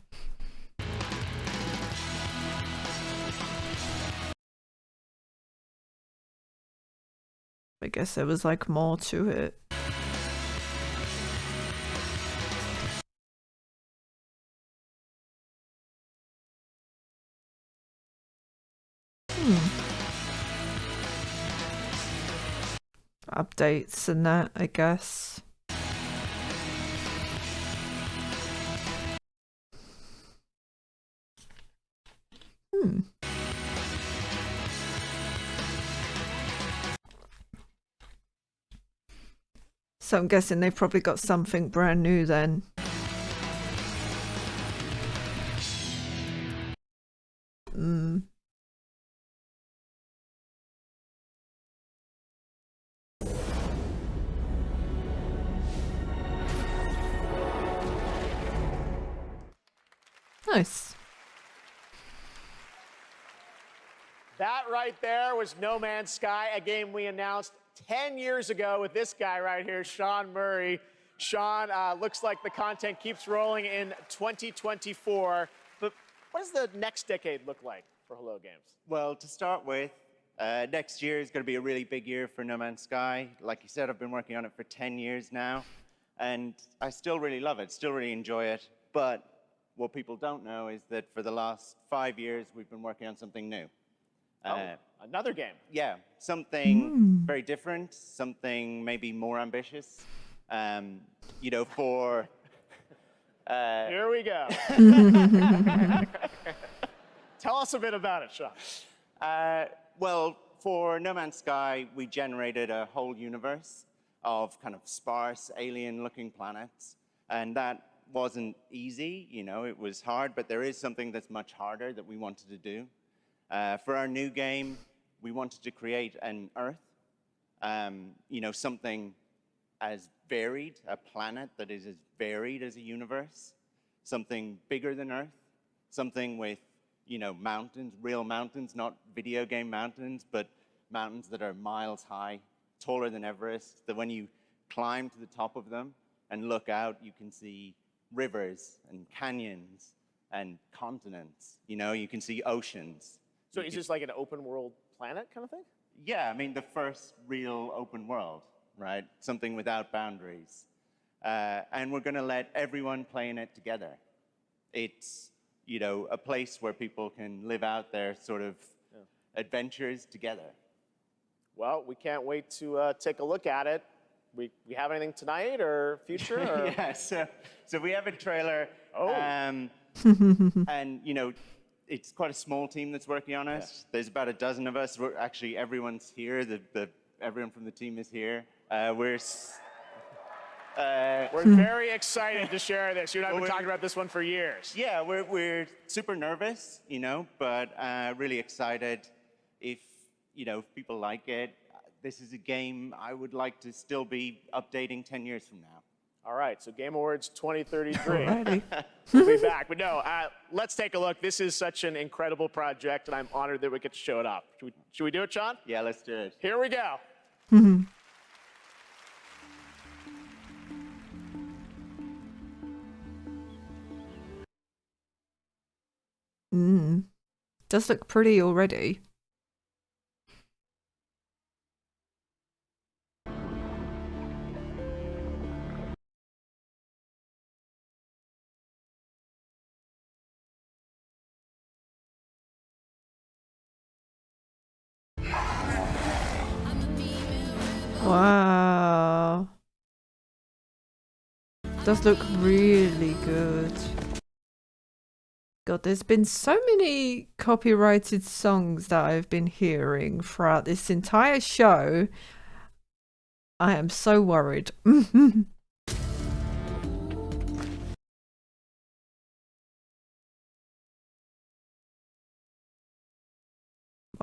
I guess there was like more to it. Updates and that, I guess. So I'm guessing they've probably got something brand new then. Nice. That right there was No Man's Sky, a game we announced 10 years ago with this guy right here, Sean Murray. Sean, looks like the content keeps rolling in 2024. But what does the next decade look like for Hello Games? Well, to start with, next year is going to be a really big year for No Man's Sky. Like you said, I've been working on it for 10 years now, and I still really love it, still really enjoy it. But what people don't know is that for the last 5 years, we've been working on something new. Another game. Yeah, something very different, something maybe more ambitious. You know, for... Here we go. Tell us a bit about it, Sean. Well, for No Man's Sky, we generated a whole universe of kind of sparse, alien-looking planets, and that wasn't easy, you know, it was hard, but there is something that's much harder that we wanted to do. For our new game, we wanted to create an Earth, you know, something as varied, a planet that is as varied as a universe, something bigger than Earth, something with, you know, mountains, real mountains, not video game mountains, but mountains that are miles high, taller than Everest, that when you climb to the top of them and look out, you can see rivers and canyons and continents, you know, you can see oceans. So is this like an open world planet kind of thing? Yeah, I mean, the first real open world, right? Something without boundaries. And we're going to let everyone play in it together. It's, you know, a place where people can live out their sort of adventures together. Well, we can't wait to take a look at it. We have anything tonight or future? Or? Yeah, so we have a trailer. Oh. And, you know, it's quite a small team that's working on it. Yeah. There's about a dozen of us. We're actually, everyone's here. Everyone from the team is here. We're very excited to share this. You and I have been talking about this one for years. Yeah, we're super nervous, you know, but really excited. If, you know, if people like it, this is a game I would like to still be updating 10 years from now. All right, so Game Awards 2033. Alrighty. We'll be back. But no, let's take a look. This is such an incredible project, and I'm honored that we get to show it off. Should we do it, Sean? Yeah, let's do it. Here we go. Does look pretty already. Wow. Does look really good. God, there's been so many copyrighted songs that I've been hearing throughout this entire show. I am so worried.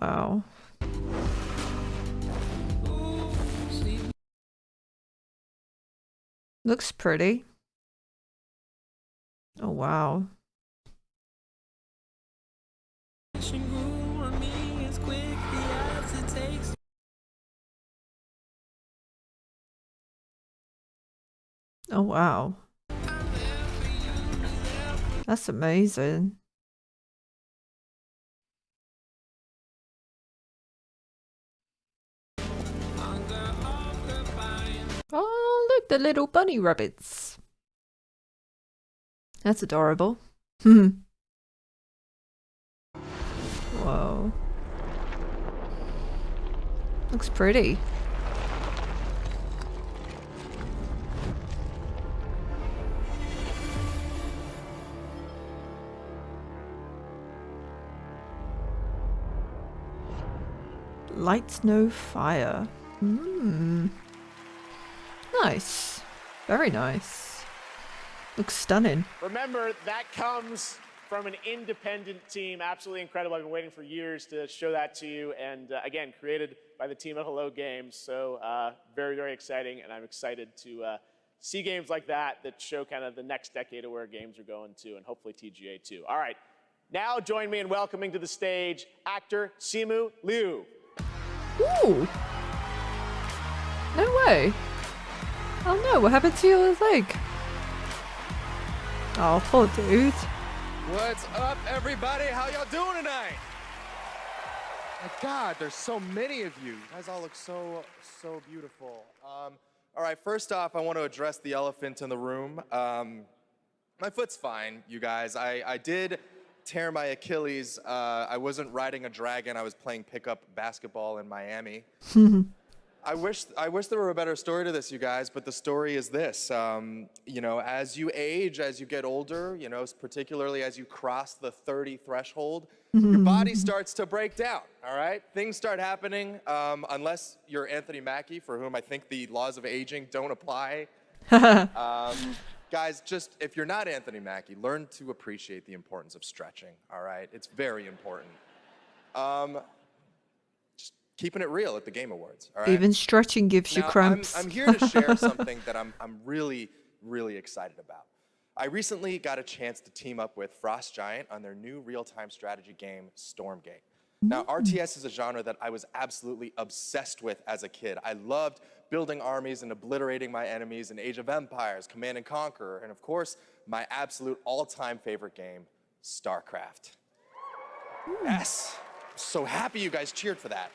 Wow. Looks pretty. Oh, wow. Oh, wow. That's amazing. Oh, look, the little bunny rabbits. That's adorable. Whoa. Looks pretty. Light, no fire. Nice. Very nice. Looks stunning. Remember, that comes from an independent team. Absolutely incredible. I've been waiting for years to show that to you. And again, created by the team at Hello Games. So very, very exciting. And I'm excited to see games like that show kind of the next decade of where games are going to, and hopefully TGA too. All right. Now join me in welcoming to the stage actor Simu Liu. Ooh. No way. Oh no, what happened to your leg? Oh, poor dude. What's up, everybody? How y'all doing tonight? My God, there's so many of you. You guys all look so beautiful. All right, first off, I want to address the elephant in the room. My foot's fine, you guys. I did tear my Achilles. I wasn't riding a dragon. I was playing pickup basketball in Miami. I wish there were a better story to this, you guys, but the story is this. You know, as you age, as you get older, you know, particularly as you cross the 30 threshold, your body starts to break down, all right? Things start happening, unless you're Anthony Mackie, for whom I think the laws of aging don't apply. Guys, just, if you're not Anthony Mackie, learn to appreciate the importance of stretching, all right? It's very important. Just keeping it real at the Game Awards, all right? Even stretching gives you cramps. I'm here to share something that I'm really, really excited about. I recently got a chance to team up with Frost Giant on their new real-time strategy game, Stormgate. Now, RTS is a genre that I was absolutely obsessed with as a kid. I loved building armies and obliterating my enemies in Age of Empires, Command and Conquer, and of course, my absolute all-time favorite game, StarCraft. Yes! So happy you guys cheered for that.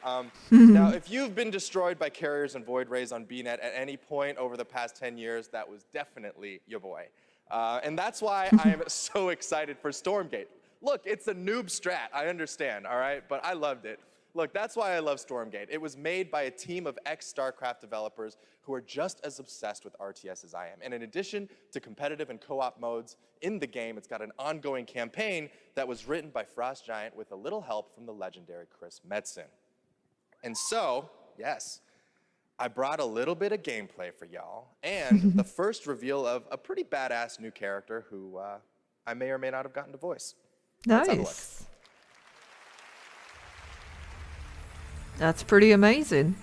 Now, if you've been destroyed by carriers and void rays on BNet at any point over the past 10 years, that was definitely your boy. And that's why I am so excited for Stormgate. Look, it's a noob strat, I understand, all right? But I loved it. Look, that's why I love Stormgate. It was made by a team of ex-StarCraft developers who are just as obsessed with RTS as I am. And in addition to competitive and co-op modes in the game, it's got an ongoing campaign that was written by Frost Giant with a little help from the legendary Chris Metzen. And so, yes, I brought a little bit of gameplay for y'all, and the first reveal of a pretty badass new character who I may or may not have gotten to voice. Let's have a look. Nice. That's pretty amazing.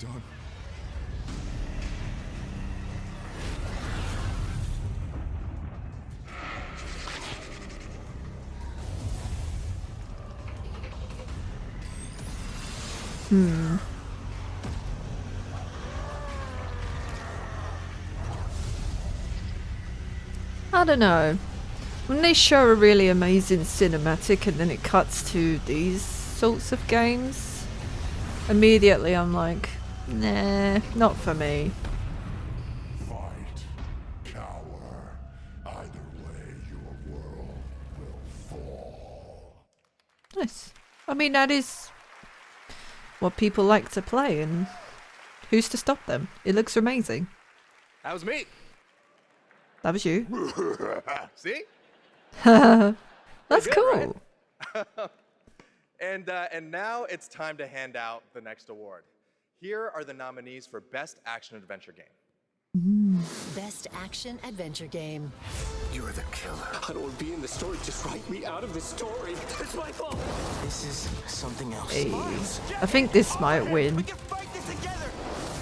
Done. I don't know. When they show a really amazing cinematic and then it cuts to these sorts of games, immediately I'm like, nah, not for me. Fight, cower. Either way, your world will fall. Nice. I mean, that is what people like to play, and who's to stop them? It looks amazing. That was me. That was you. See? That's Good, cool. right? And now it's time to hand out the next award. Here are the nominees for Best Action Adventure Game. Best Action Adventure Game. You're the killer. I don't want to be in the story. Just write me out of the story. It's my fault. This is something else. Hey, I think this might win.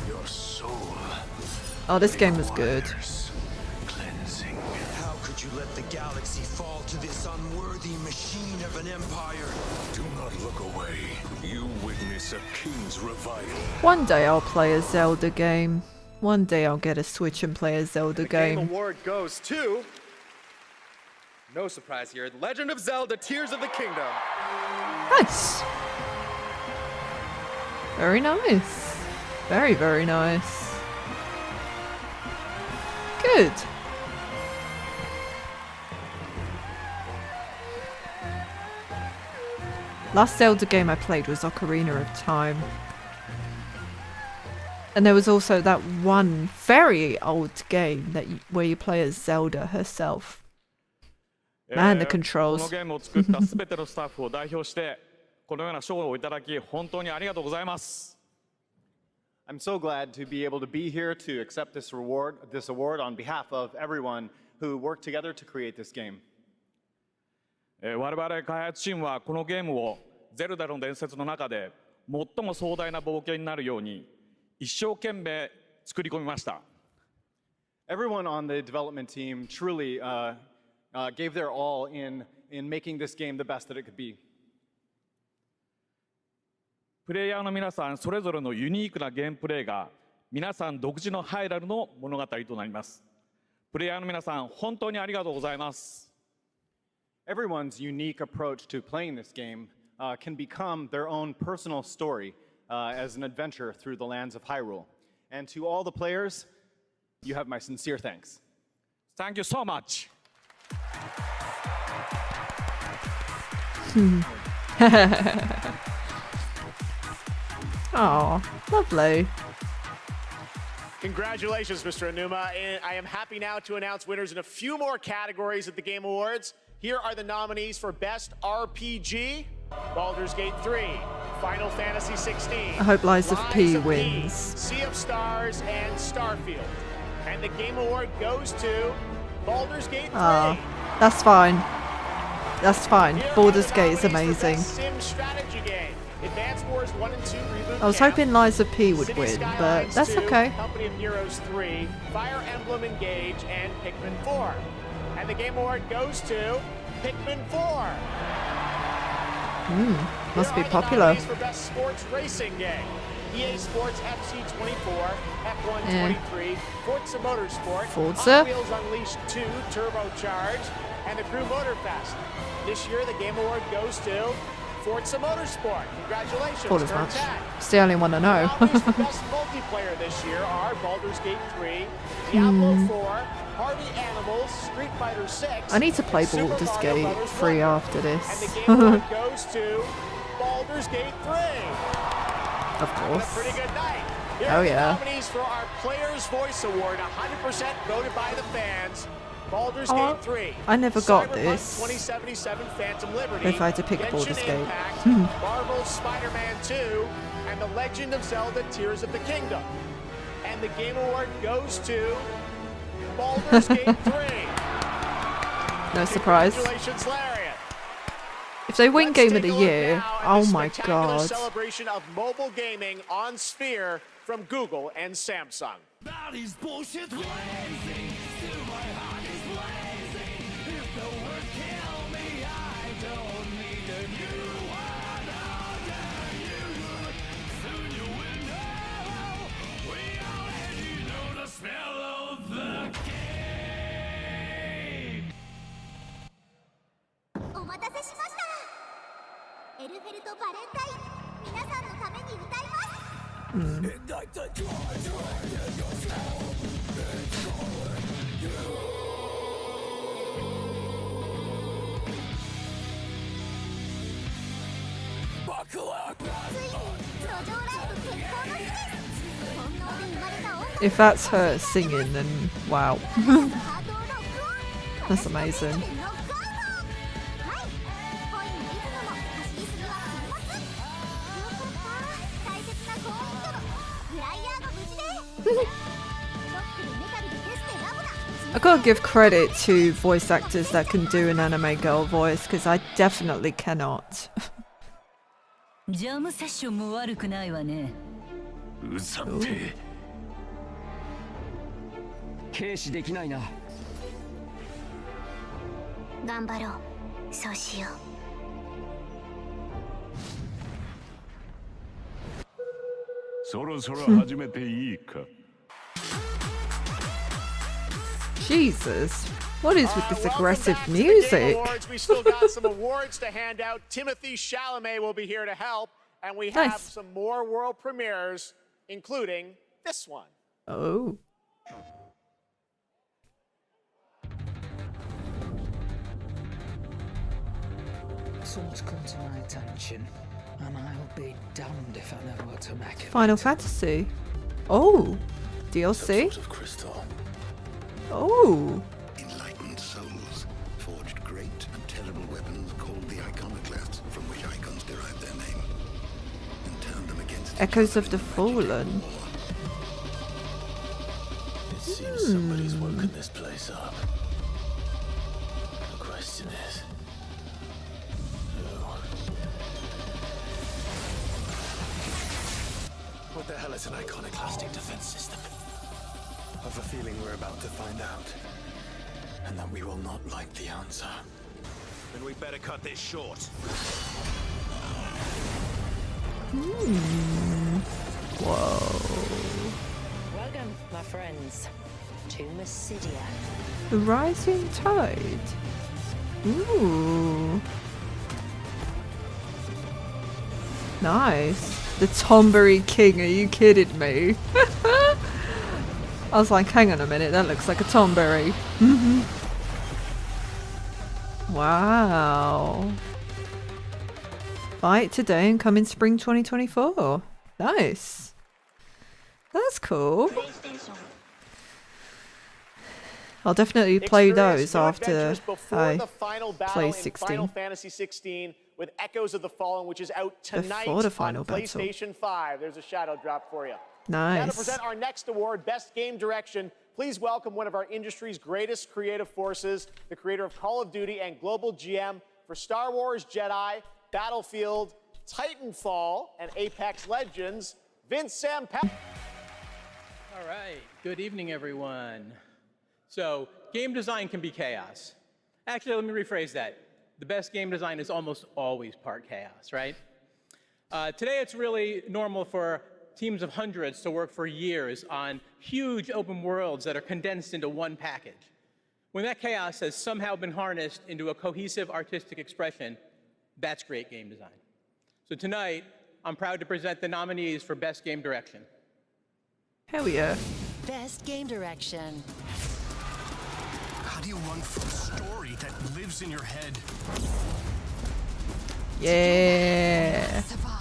Your soul. Oh, this game was good. Cleansing. How could you let the galaxy fall to this unworthy machine of an empire? Do not look away. You witness a king's revival. One day I'll play a Zelda game. One day I'll get a Switch and play a Zelda The game. Game Award goes to, no surprise here, Legend of Zelda Tears of the Kingdom. Nice. Very nice. Very, very nice. Good. Last Zelda game I played was Ocarina of Time. And there was also that one very old game that where you play as Zelda herself. Man, the controls. このゲームを作ったすべてのスタッフを代表してこのような賞をいただき本当にありがとうございます。I'm so glad to be able to be here to accept this award on behalf of everyone who worked together to create this game. 我々開発チームはこのゲームをゼルダの伝説の中で最も壮大な冒険になるように一生懸命作り込みました。Everyone on the development team truly gave their all in making this game the best that it could be. プレイヤーの皆さんそれぞれのユニークなゲームプレイが皆さん独自のハイラルの物語となります。プレイヤーの皆さん本当にありがとうございます。Everyone's unique approach to playing this game can become their own personal story as an adventure through the lands of Hyrule. And to all the players, you have my sincere thanks. Thank you so much. Oh, lovely. Congratulations, Mr. Anuma. And I am happy now to announce winners in a few more categories at the Game Awards. Here are the nominees for Best RPG, Baldur's Gate 3, Final Fantasy 16. I hope Lies of P wins. Sea of Stars, and Starfield. And the Game Award goes to Baldur's Gate 3. Ah, that's fine. That's fine. Baldur's Gate is amazing. Sim strategy game. Advance Wars 1 and 2 reboot. I was hoping Lies of P would win, but that's 2, okay. Company of Heroes 3, Fire Emblem Engage, and Pikmin 4. And the Game Award goes to Pikmin 4. Must be popular. For Best Sports Racing Game. EA Sports FC 24, F1 23, Forza Motorsport, Forza? On Wheels Unleashed 2 Turbocharged, and the Crew Motorfest. This year, the Game Award goes to Forza Motorsport. Congratulations, Thought as Turn much. 10. It's the only one I know. Nominees for Best Multiplayer this year are Baldur's Gate 3, Diablo 4, Harvey Animals, Street Fighter 6. I need to play Super Baldur's Mario Gate Brothers 3 Wonder. after And the this. Game Award goes to Baldur's Gate 3. Of Having a course. pretty good night. Here Oh, are the yeah. nominees for our Player's Voice Award, 100% voted by the fans. Baldur's Oh, Gate 3. I never got Cyberpunk this. 2077 Phantom Liberty. If I had to pick Genshin Baldur's Gate. Impact, Marvel's Spider-Man 2, and The Legend of Zelda Tears of the Kingdom. And the Game Award goes to Baldur's Gate 3. No surprise. Congratulations, Lariat. If they win Let's Game take of the a look Year, now at oh the my spectacular god. celebration of mobile gaming on Sphere from Google and Samsung. If that's her singing, then wow. That's amazing. I gotta give credit to voice actors that can do an anime girl voice, because I definitely cannot. ジャムセッションも悪くないわね。うさって軽視できないな。頑張ろう。そうしよう。そろそろ始めていいか。Jesus, what is with this aggressive Welcome back to the Game music? Awards. We still got some awards to hand out. Timothy Chalamet will be here to help, and we have Nice. some more world premieres, including this one. Oh. Something's come to my attention, and I'll be damned if I know what to make of it. Final Fantasy. Oh, DLC. Of crystal. Oh. Enlightened souls forged great and terrible weapons called the iconoclasts, from which icons derive their name, and turned them against Echoes of the Fallen. It seems somebody's woken this place up. The question is, who? What the hell is an iconoclastic defense system? I have a feeling we're about to find out, and that we will not like the answer. Then we better cut this short. Whoa. Welcome, my friends, to Mysidia. The Rising Tide. Ooh. Nice. The Tombury King, are you kidding me? I was like, hang on a minute, that looks like a Tombury. Wow. Fight today and come in spring 2024. Nice. That's cool. I'll definitely play those after I play 16. Final Fantasy 16 with Echoes of the Fallen, which is out tonight Before the final on battle. PlayStation 5. There's a shadow drop for you. Nice. Now to present our next award, Best Game Direction, please welcome one of our industry's greatest creative forces, the creator of Call of Duty and global GM for Star Wars Jedi, Battlefield, Titanfall, and Apex Legends, Vince Sampel. All right, good evening, everyone. So, game design can be chaos. Actually, let me rephrase that. The best game design is almost always part chaos, right? Today, it's really normal for teams of hundreds to work for years on huge open worlds that are condensed into one package. When that chaos has somehow been harnessed into a cohesive artistic expression, that's great game design. So tonight, I'm proud to present the nominees for Best Game Direction. Hell yeah. Best Game Direction. How do you run from a story that lives in your head? Yeah. Survive.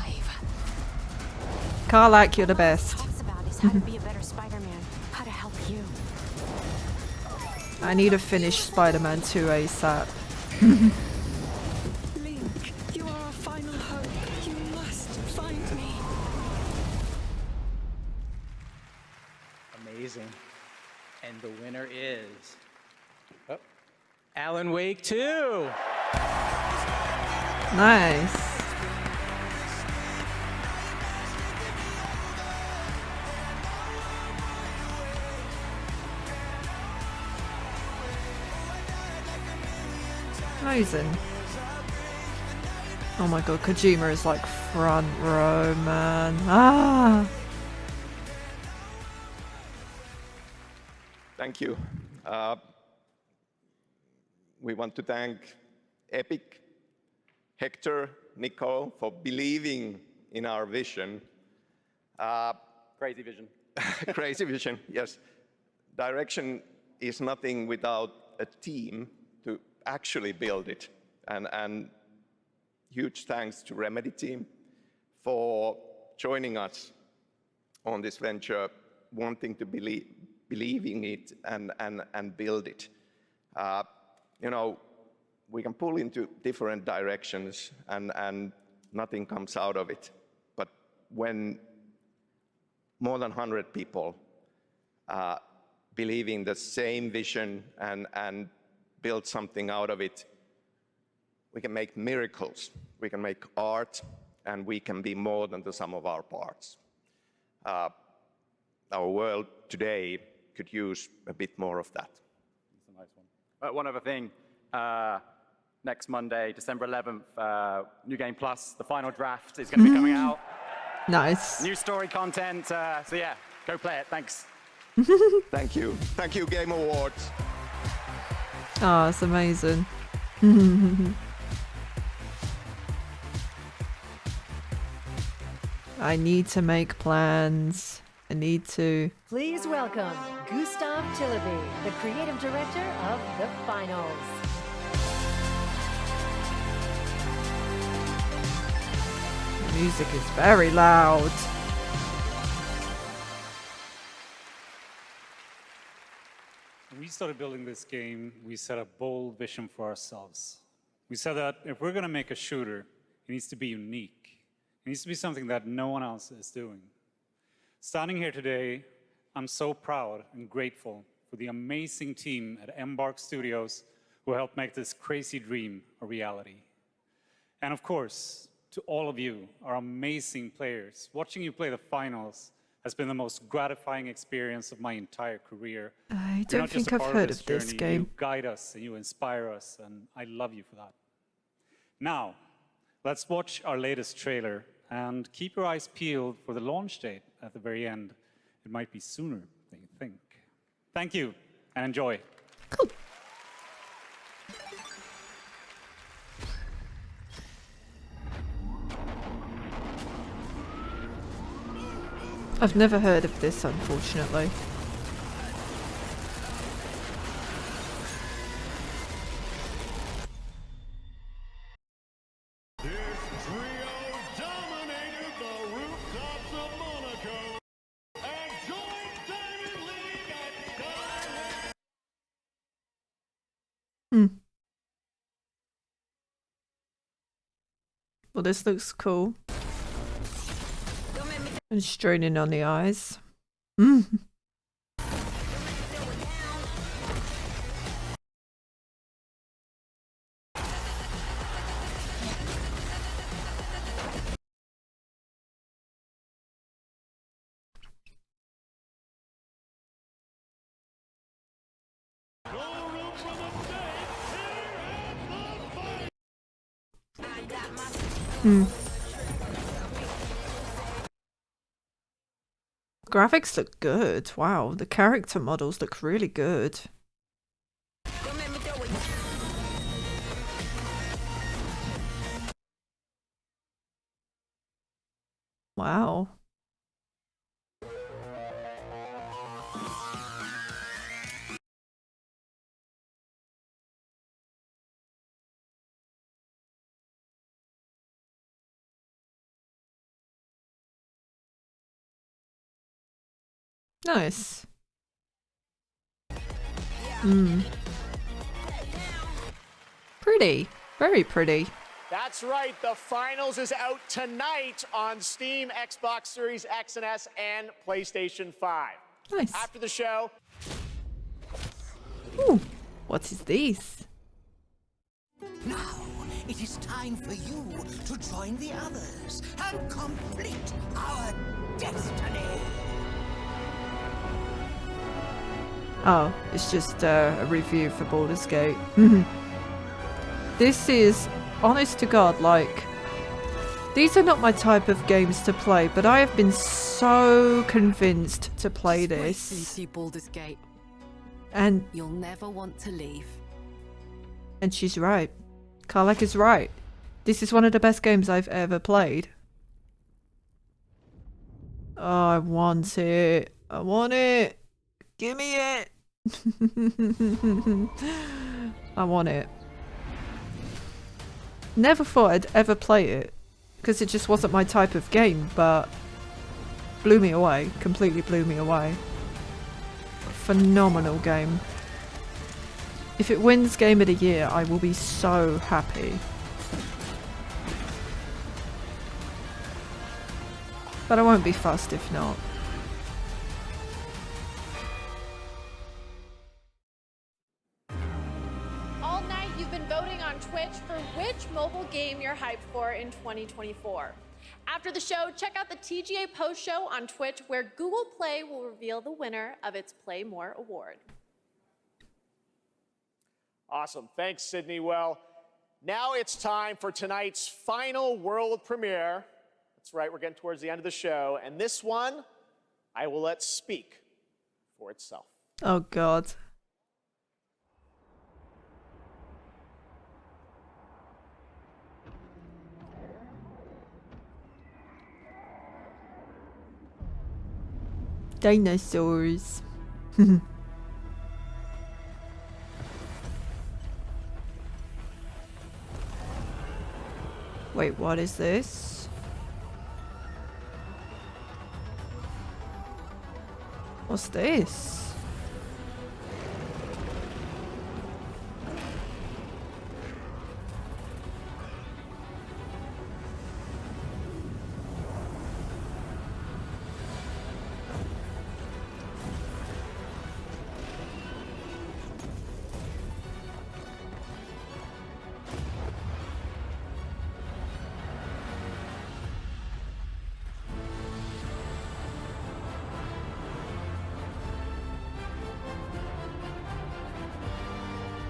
Karlak, you're the best. Talks about is how to be a better Spider-Man, how to help you. I need to finish Spider-Man 2 ASAP. Link, you are our final hope. You must find me. Amazing. And the winner is Alan Wake 2. Nice. Amazing. Oh my god, Kojima is like front row, man. Ah! Thank you. We want to thank Epic, Hector, Nico for believing in our vision. Crazy vision. Crazy vision, yes. Direction is nothing without a team to actually build it. And huge thanks to Remedy team for joining us on this venture, wanting to believe in it and build it. You know, we can pull into different directions and nothing comes out of it. But when more than 100 people believe in the same vision and build something out of it, we can make miracles. We can make art, and we can be more than the sum of our parts. Our world today could use a bit more of that. That's a nice one. One other thing. Next Monday, December 11th, New Game Plus, the final draft is going to be coming out. Nice. New story content. So yeah, go play it. Thanks. Thank you. Thank you, Game Awards. Oh, it's amazing. I need to make plans. I need to. Please welcome Gustav Tilleby, the creative director of The Finals. Music is very loud. When we started building this game, we set a bold vision for ourselves. We said that if we're going to make a shooter, it needs to be unique. It needs to be something that no one else is doing. Standing here today, I'm so proud and grateful for the amazing team at Embark Studios who helped make this crazy dream a reality. And of course, to all of you, our amazing players, watching you play the finals has been the most gratifying experience of my entire career. I You're don't not just think a I've part heard of of this journey, game. You guide us and you inspire us, and I love you for that. Now, let's watch our latest trailer and keep your eyes peeled for the launch date at the very end. It might be sooner than you think. Thank you and enjoy. I've never heard of this, unfortunately. Well, this looks cool. And straining on the eyes. Graphics look good. Wow, the character models look really good. Wow. Nice. Pretty. Very pretty. That's right, the finals is out tonight on Steam, Xbox Series X and S, and PlayStation 5. Nice. After the show. Ooh, what is this? Now, it is time for you to join the others and complete our destiny. Oh, it's just a review for Baldur's Gate. This is, honest to God, like, these are not my type of games to play, but I have been so convinced to play this. See Baldur's Gate. And you'll never want to leave. And she's right. Karlak is right. This is one of the best games I've ever played. Oh, I want it. I want it. Give me it. I want it. Never thought I'd ever play it because it just wasn't my type of game, but blew me away. Completely blew me away. Phenomenal game. If it wins Game of the Year, I will be so happy. But I won't be fussed if not. All night you've been voting on Twitch for which mobile game you're hyped for in 2024. After the show, check out the TGA post show on Twitch where Google Play will reveal the winner of its Play More award. Awesome. Thanks, Sydney. Well, now it's time for tonight's final world premiere. That's right, we're getting towards the end of the show. And this one, I will let speak for itself. Oh, God. Dinosaurs. Wait, what is this? What's this?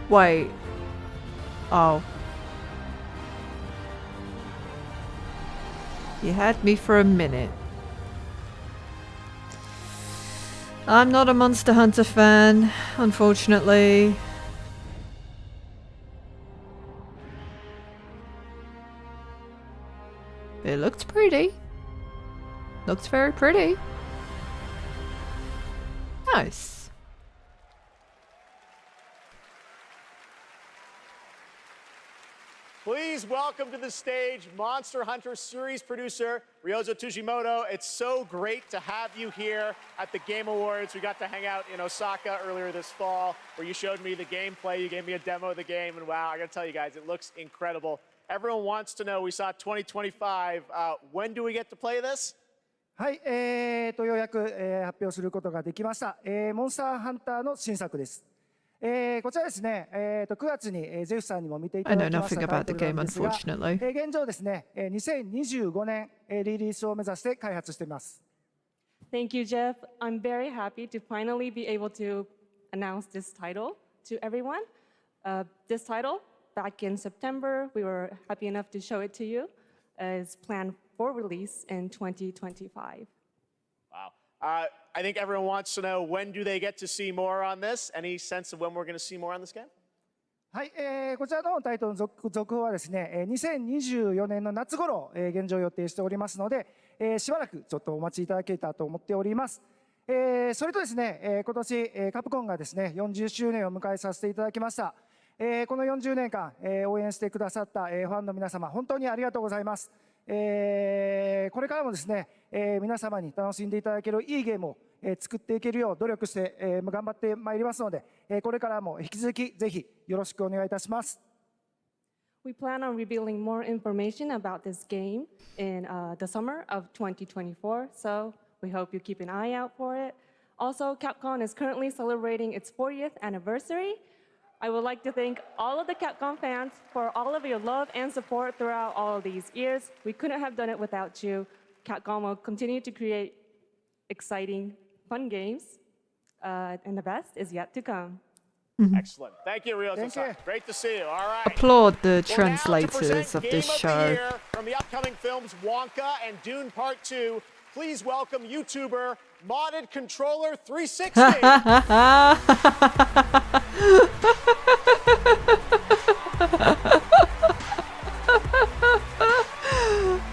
Wait. Oh. You had me for a minute. I'm not a Monster Hunter fan, unfortunately. It looked pretty. Looked very pretty. Nice. Please welcome to the stage Monster Hunter series producer Ryozo Tujimoto. It's so great to have you here at the Game Awards. We got to hang out in Osaka earlier this fall where you showed me the gameplay. You gave me a demo of the game, and wow, I gotta tell you guys, it looks incredible. Everyone wants to know, we saw 2025. When do we get to play this? はい、ようやく、発表することができました。モンスターハンターの新作です。こちらですね、9月にゼウスさんにも見ていただきましたタイトルなんですが、現状ですね、2025年リリースを目指して開発しています。Thank you, Jeff. I'm very happy to finally be able to announce this title to everyone. This title, back in September, we were happy enough to show it to you, is planned for release in 2025. Wow. I think everyone wants to know, when do they get to see more on this? Any sense of when we're going to see more on this game? はい、こちらのタイトルの続報はですね、2024年の夏頃、現状予定しておりますので、しばらくちょっとお待ちいただけたらと思っております。それとですね、今年カプコンがですね、40周年を迎えさせていただきました。この40年間、応援してくださったファンの皆様、本当にありがとうございます。これからもですね、皆様に楽しんでいただけるいいゲームを作っていけるよう努力して頑張ってまいりますので、これからも引き続きぜひよろしくお願いいたします。We plan on revealing more information about this game in the summer of 2024, so we hope you keep an eye out for it. Also, Capcom is currently celebrating its 40th anniversary. I would like to thank all of the Capcom fans for all of your love and support throughout all of these years. We couldn't have done it without you. Capcom will continue to create exciting, fun games, and the best is yet to come. Excellent. Thank you, Ryozo-san. Great to see you. All right. Applaud the Well, now to translators present of this Game show. the Year from the upcoming films Wonka and Dune Part 2, please welcome YouTuber Modded Controller 360.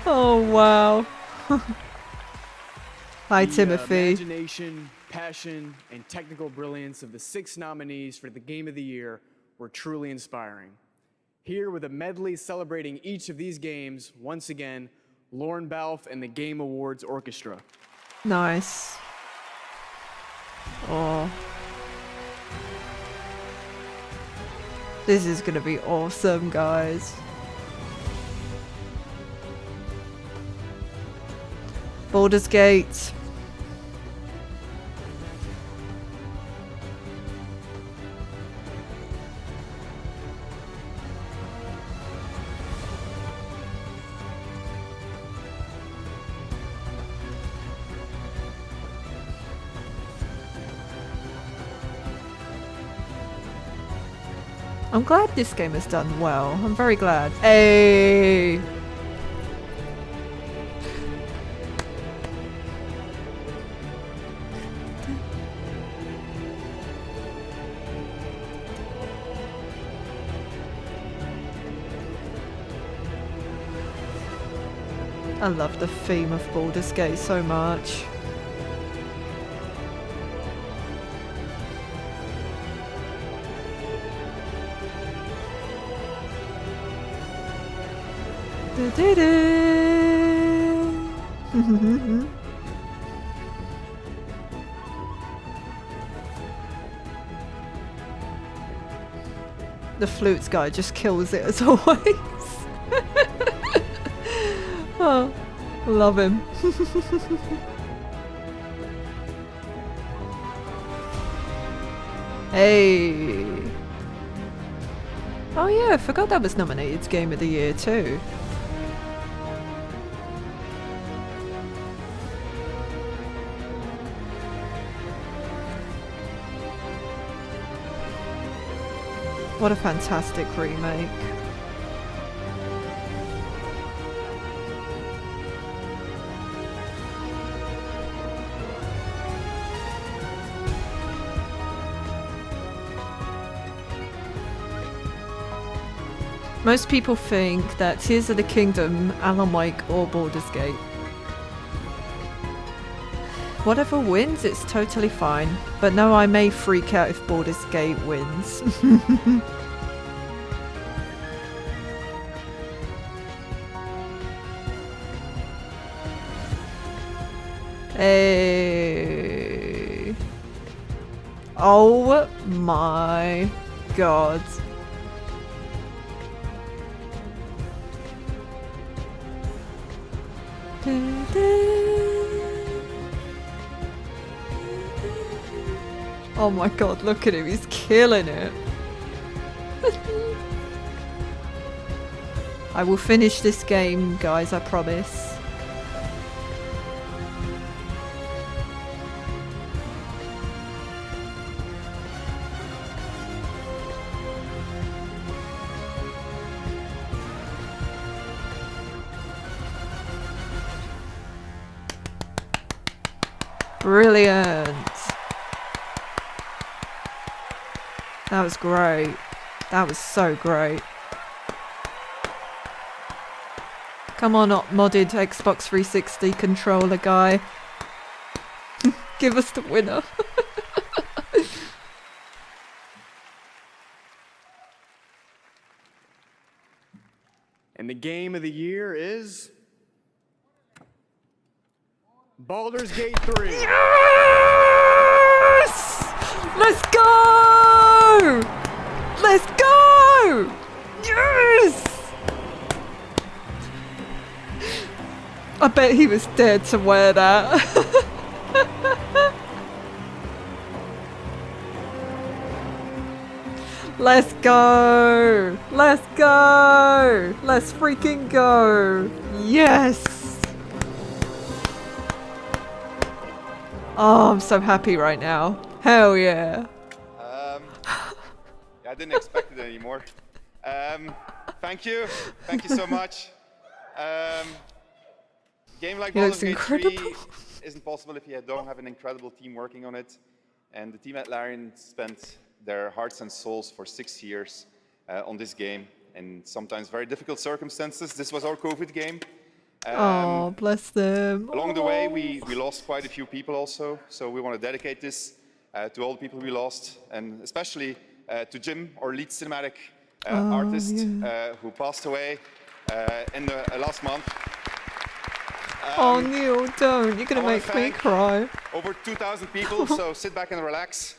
Oh wow. Hi Timothy. Imagination, passion, and technical brilliance of the 6 nominees for the Game of the Year were truly inspiring. Here with a medley celebrating each of these games, once again, Lauren Balfe and the Game Awards Orchestra. Nice. Oh. This is gonna be awesome, guys. Baldur's Gate. I'm glad this game has done well. I'm very glad. Hey! I love the theme of Baldur's Gate so much. The flutes guy just kills it as always. Oh, love him. Hey. Oh yeah, I forgot that was nominated Game of the Year too. What a fantastic remake. Most people think that Tears of the Kingdom, Alan Wake or Baldur's Gate. Whatever wins, it's totally fine. But no, I may freak out if Baldur's Gate wins. Hey. Oh my god. Oh my god, look at him, he's killing it. I will finish this game, guys, I promise. Brilliant. That was great. That was so great. Come on, modded Xbox 360 controller guy. Give us the winner. And the game of the year is Baldur's Gate 3. Yes! Let's go! Let's go! Yes! I bet he was dead to wear that. Let's go! Let's go! Let's freaking go! Yes! Oh, I'm so happy right now. Hell yeah. I didn't expect it anymore. Thank you. Thank you so much. Game like Baldur's Gate 3 isn't possible if you don't have an incredible team working on it. And the team at Larian spent their hearts and souls for 6 years on this game in sometimes very difficult circumstances. This was our COVID game. Oh, bless them. Along the way, we lost quite a few people also. So we want to dedicate this to all the people we lost, and especially to Jim, our lead cinematic artist, who passed away in the last month. Oh, Neil, don't. You're going to make me cry. Over 2,000 people, so sit back and relax.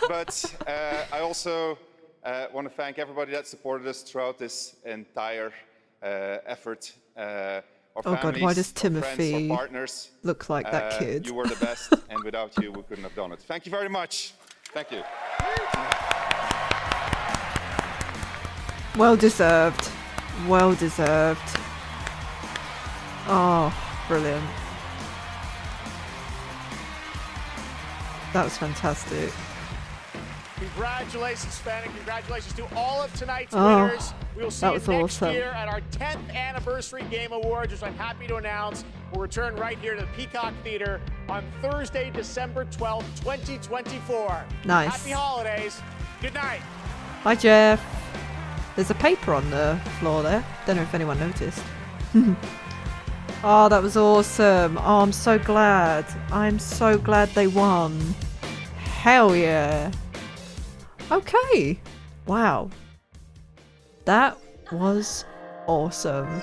But I also want to thank everybody that supported us throughout this entire effort. Our oh families, god, why does our Timothy friends, our partners, look like that kid? You were the best, and without you, we couldn't have done it. Thank you very much. Thank you. Well deserved. Well deserved. Oh, brilliant. That was fantastic. Congratulations, Sven, and congratulations to all of tonight's winners. We will see you next year at our 10th Anniversary Game Awards, which I'm happy to announce will return right here to the Peacock Theater on Thursday, December 12th, 2024. Nice. Happy holidays. Good night. Hi, Jeff. There's a paper on the floor there. Don't know if anyone noticed. Oh, that was awesome. Oh, I'm so glad. I'm so glad they won. Hell yeah. Okay. Wow. That was awesome.